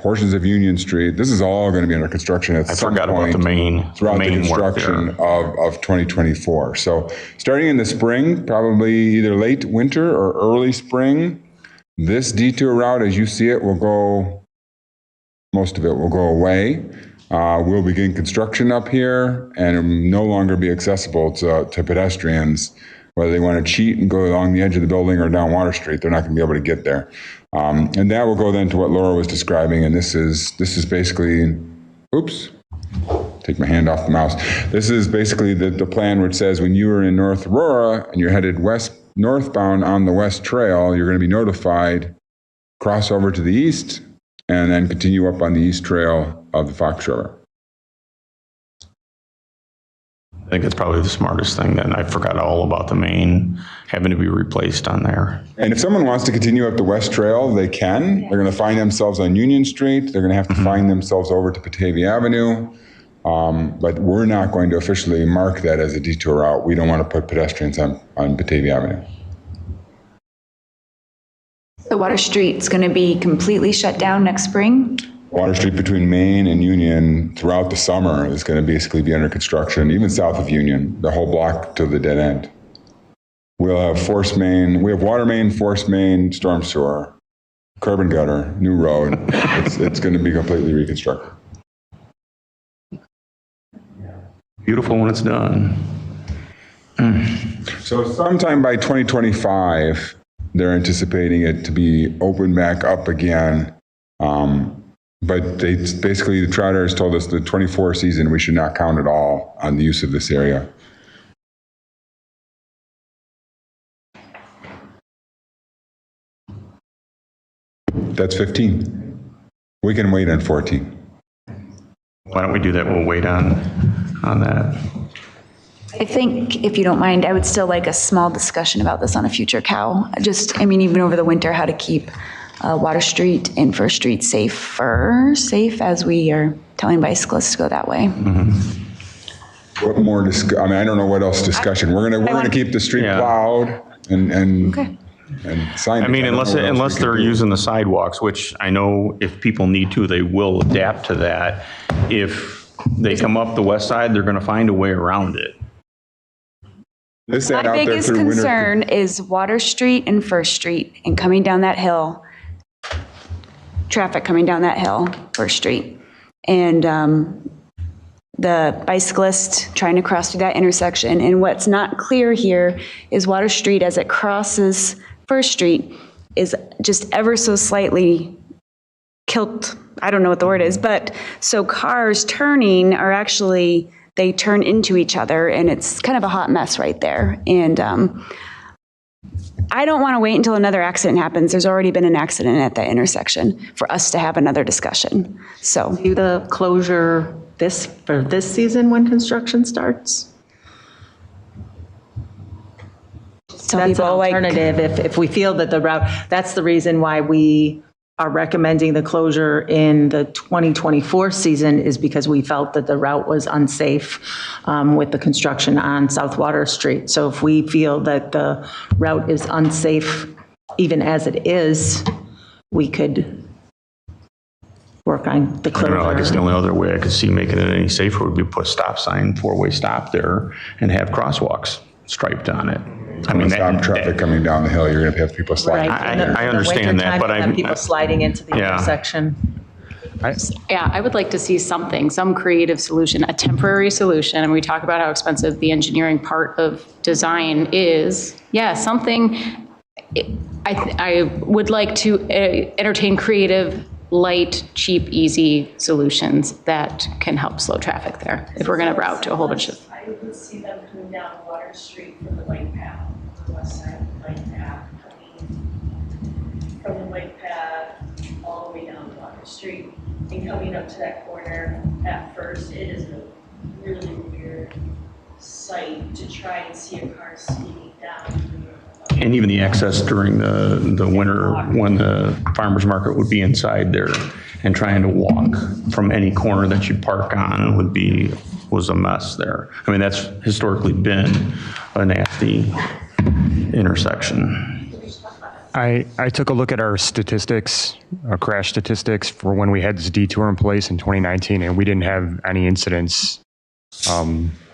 portions of Union Street. This is all going to be under construction at some forgot about point the main throughout the work construction there. of 2024. So starting in the spring, probably either late winter or early spring, this detour route, as you see it, most of it will go away. We'll begin construction up here, and it will no longer be accessible to pedestrians, whether they want to cheat and go along the edge of the building or down Water Street. They're not going to be able to get there. And that will go then to what Laura was describing, and this is basically, oops, take my hand off the mouse. This is basically the plan which says when you are in North Aurora and you're headed northbound on the West Trail, you're going to be notified, cross over to the east, and then continue up on the east trail of the Fox River. I think it's probably the smartest thing. Then I forgot all about the main having to be replaced on there. And if someone wants to continue up the West Trail, they can. They're going to find themselves on Union Street. They're going to have to find themselves over to Batavia Avenue. But we're not going to officially mark that as a detour route. We don't want to put pedestrians on Batavia Avenue. So Water Street's going to be completely shut down next spring? Water Street between Main and Union throughout the summer is going to basically be under construction, even south of Union, the whole block to the dead end. We'll have force main, we have water main, force main, storm sewer, curb and gutter, new road. It's going to be completely reconstructed. Beautiful when it's done. So sometime by 2025, they're anticipating it to be open back up again. But basically, the Trouters told us the 24 season, we should not count at all on the use of this area. That's 15. We can wait on 14. Why don't we do that? We'll wait on that. I think, if you don't mind, I would still like a small discussion about this on a future COW. Even over the winter, how to keep Water Street and First Street safe as we are telling bicyclists to go that way. Mm-hmm. What more I don't know what else discussion. We're gonna keep the street plowed and signed. Unless they're using the sidewalks, which I know if people need to, they will adapt to that. If they come up the west side, they're going to find a way around it. My biggest concern is Water Street and First Street and coming down that hill. Traffic coming down that hill, First Street. And the bicyclist trying to cross through that intersection. And what's not clear here is Water Street, as it crosses First Street, is just ever so slightly kilt. I don't know what the word is, but so cars turning are actually, they turn into each other, and it's kind of a hot mess right there. And I don't want to wait until another accident happens. There's already been an accident at that intersection for us to have another discussion. So do the closure for this season when construction starts? That's an alternative if we feel that the route, that's the reason why we are recommending the closure in the 2024 season, is because we felt that the route was unsafe with the construction on South Water Street. So if we feel that the route is unsafe, even as it is, we could work on the closure. I guess the only other way I could see making it any safer would be put a stop sign, four-way stop there, and have crosswalks striped on it. Stop traffic coming down the hill. You're going to have people sliding. Right. I understand that, but have people sliding into the intersection. Yeah, I would like to see some creative solution, a temporary solution. And we talk about how expensive the engineering part of design is. Yeah, something. I would like to entertain creative, light, cheap, easy solutions that can help slow traffic there. If we're going to route to a whole bunch of. I would see them coming down Water Street from the bike path, the west side of the bike path, coming from the bike path all the way down to Water Street and coming up to that corner at first. It is a really weird sight to try and see a car speeding down. And even the access during the winter when the farmer's market would be inside there and trying to walk from any corner that you park on was a mess there. That's historically been a nasty intersection. I took a look at our statistics, our crash statistics for when we had this detour in place in 2019, and we didn't have any incidents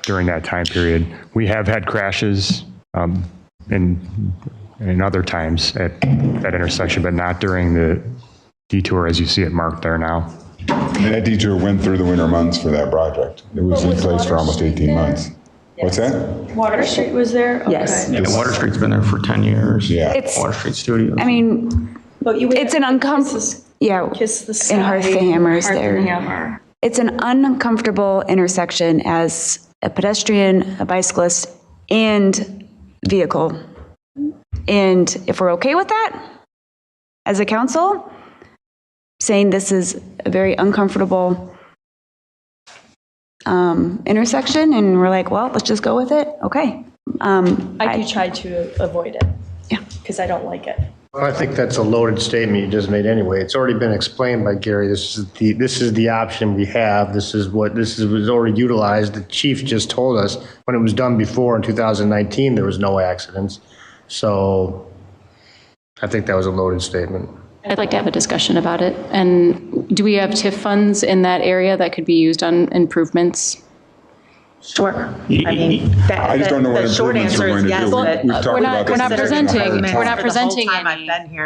during that time period. We have had crashes in other times at that intersection, but not during the detour as you see it marked there now. And that detour went through the winter months for that project. It was in place for almost 18 months. What's that? Water Street was there? Yes. Okay. Yeah, Water Street's been there for 10 years. Yeah. Water Street Studios. I mean, it's an uncomfortable, Kiss the sky. in Hearth the Hammers Hearth there. and Hammer. It's an uncomfortable intersection as a pedestrian, a bicyclist, and vehicle. And if we're okay with that, as a council, saying this is a very uncomfortable intersection, and we're like, well, let's just go with it. Okay. I do try to avoid it. Yeah. Because I don't like it. Well, I think that's a loaded statement you just made anyway. It's already been explained by Gary. This is the option we have. This was already utilized. The chief just told us when it was done before in 2019, there was no accidents. So I think that was a loaded statement. I'd like to have a discussion about it. And do we have TIF funds in that area that could be used on improvements? Sure. I mean, I just don't know what the short improvements answer we're is going to yes. do. but We've talked about this. We're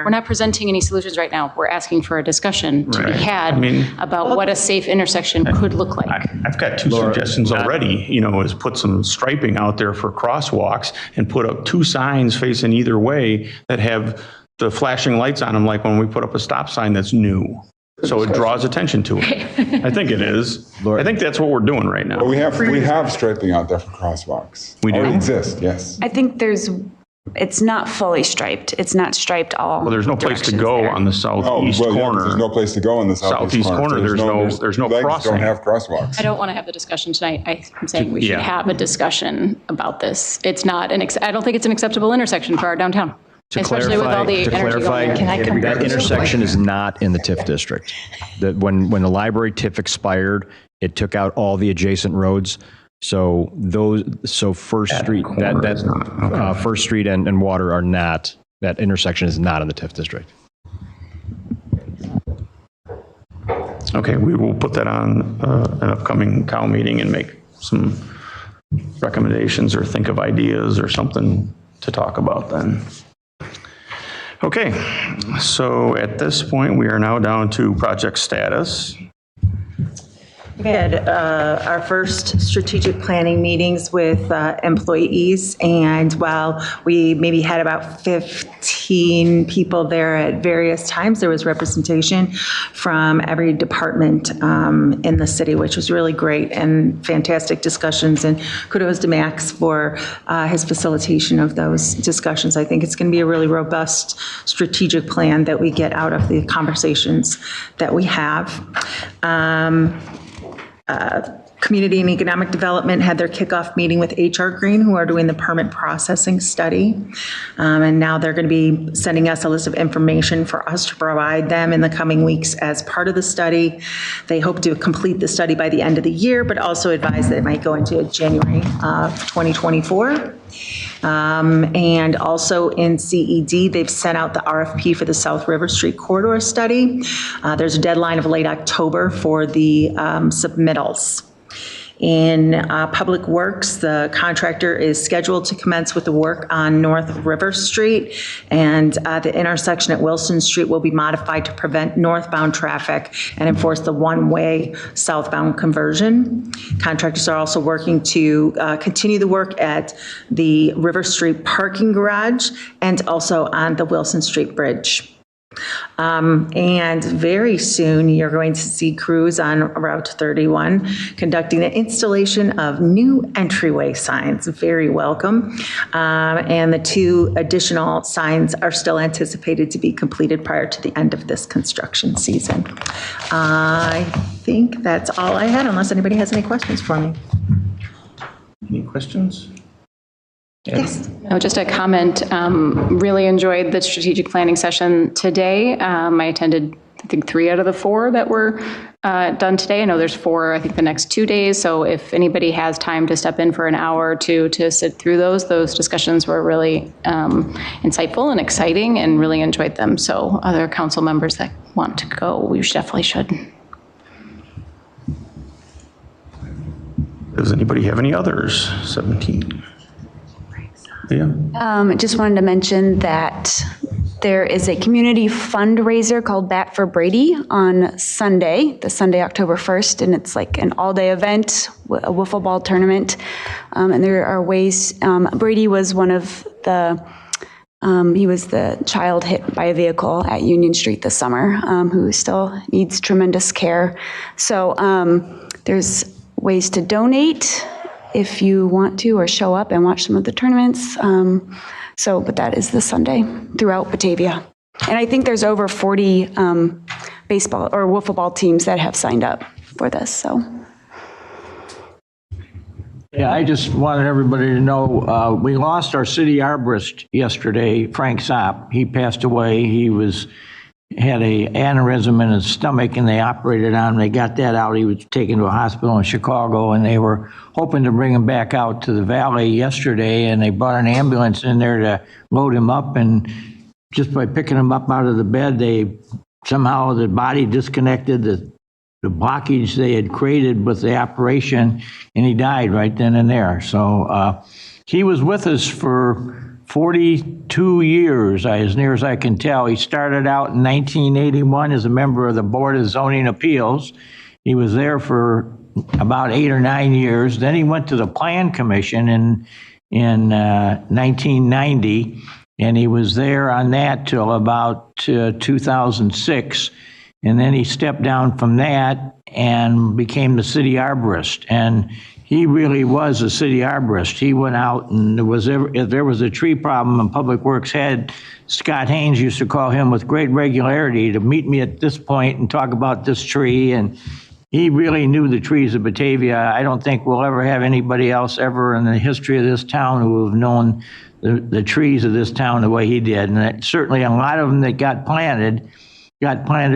not presenting any solutions to be Right. had I mean- about what a safe intersection could look like. I've got two suggestions already, is put some striping out there for crosswalks and put up 2 signs facing either way that have the flashing lights on them, like when we put up a stop sign that's new. So it draws attention to it. I think it is. I think that's what we're doing right now. But we have striping out there for crosswalks. We do? Already exist, yes. I think it's not fully striped. It's not striped all. Well, there's no place to go on the southeast corner. There's no place to go on the southeast corner. There's no legs crossing. don't have crosswalks. I don't want to have the discussion tonight. I'm saying we should Yeah. have a discussion about this. It's not I don't think it's an acceptable intersection for our downtown. Especially with all the energy going there. That intersection is not in the TIF district. When the library TIF expired, it took out all the adjacent roads. So First Street, First Street and Water are not. That intersection is not in the TIF district. Okay, we will put that on an upcoming COW meeting and make some recommendations or think of ideas or something to talk about then. Okay, so at this point, we are now down to project status. We had our first strategic planning meetings with employees, and while we maybe had about 15 people there at various times, there was representation from every department in the city, which was really great and fantastic discussions, and kudos to Max for his facilitation of those discussions. I think it's going to be a really robust strategic plan that we get out of the conversations that we have. Community and Economic Development had their kickoff meeting with HR Green, who are doing the permit processing study. And now they're going to be sending us a list of information for us to provide them in the coming weeks as part of the study. They hope to complete the study by the end of the year, but also advise that it might go into January of 2024. And also in CED, they've sent out the RFP for the South River Street Corridor Study. There's a deadline of late October for the submittals. In Public Works, the contractor is scheduled to commence with the work on North River Street, and the intersection at Wilson Street will be modified to prevent northbound traffic and enforce the one-way southbound conversion. Contractors are also working to continue the work at the River Street parking garage and also on the Wilson Street Bridge. And very soon, you're going to see crews on Route 31 conducting the installation of new entryway signs. Very welcome. And the 2 additional signs are still anticipated to be completed prior to the end of this construction season. I think that's all I had, unless anybody has any questions for me. Any questions? Yes. Oh, just a comment. Really enjoyed the strategic planning session today. I attended I think 3 out of the 4 that were done today. I know there's 4, I think, the next 2 days. So if anybody has time to step in for an hour or two to sit through those discussions were really insightful and exciting, and really enjoyed them. So other council members that want to go, we definitely should. Does anybody have any others? 17. Yeah. Just wanted to mention that there is a community fundraiser called Bat for Brady on Sunday, the Sunday, October 1st, and it's like an all-day event, a wiffle ball tournament. And there are ways, Brady was one of the, he was the child hit by a vehicle at Union Street this summer, who still needs tremendous care. So there's ways to donate if you want to, or show up and watch some of the tournaments. But that is this Sunday throughout Batavia. And I think there's over 40 baseball or wiffle ball teams that have signed up for this, so. Yeah, I just wanted everybody to know, we lost our city arborist yesterday, Frank Sopp. He passed away. He had a aneurysm in his stomach, and they operated on him. They got that out. He was taken to a hospital in Chicago, and they were hoping to bring him back out to the valley yesterday, and they brought an ambulance in there to load him up, and just by picking him up out of the bed, somehow the body disconnected the blockage they had created with the operation, and he died right then and there. So he was with us for 42 years, as near as I can tell. He started out in 1981 as a member of the Board of Zoning Appeals. He was there for about 8 or 9 years. Then he went to the Plan Commission in 1990, and he was there on that till about 2006. And then he stepped down from that and became the city arborist. And he really was a city arborist. He went out, and if there was a tree problem and Public Works had, Scott Haynes used to call him with great regularity to meet me at this point and talk about this tree. And he really knew the trees of Batavia. I don't think we'll ever have anybody else ever in the history of this town who have known the trees of this town the way he did. And certainly a lot of them that got planted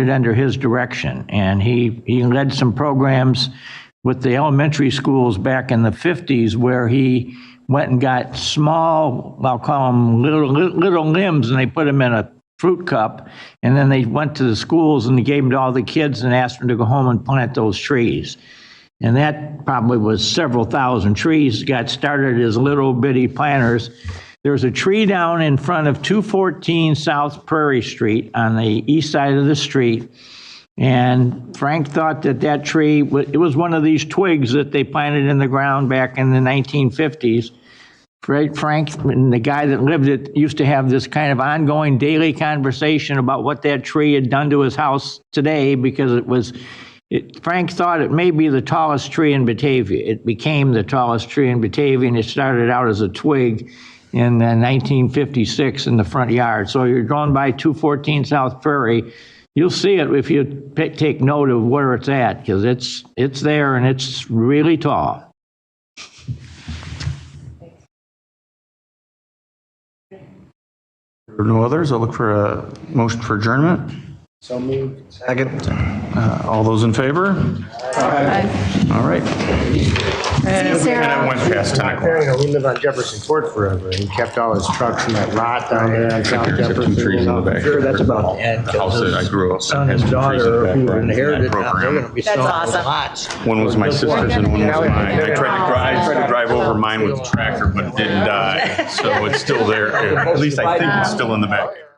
under his direction. And he led some programs with the elementary schools back in the 50s, where he went and got small, I'll call them little limbs, and they put them in a fruit cup, and then they went to the schools and they gave them to all the kids and asked them to go home and plant those trees. And that probably was several thousand trees, got started as little bitty planters. There's a tree down in front of 214 South Prairie Street on the east side of the street. And Frank thought that tree, it was one of these twigs that they planted in the ground back in the 1950s. Frank and the guy that lived it used to have this kind of ongoing daily conversation about what that tree had done to his house today, because Frank thought it may be the tallest tree in Batavia. It became the tallest tree in Batavia, and it started out as a twig in 1956 in the front yard. So you're going by 214 South Prairie, you'll see it if you take note of where it's at, because it's there and it's really tall. There are no others. I'll look for a motion for adjournment. So moved. Second. All those in favor? Aye. All right. And I went past 10 o'clock. We lived on Jefferson Court forever. He kept all his trucks in that lot down there on South Jefferson. Sure, that's about the house that I grew up in. son and daughter who inherited it, now they're gonna be That's selling awesome. lots. One was my sister's and one was mine. I tried to drive over mine with the tractor, but it didn't die. So it's still there. At least I think it's still in the backyard.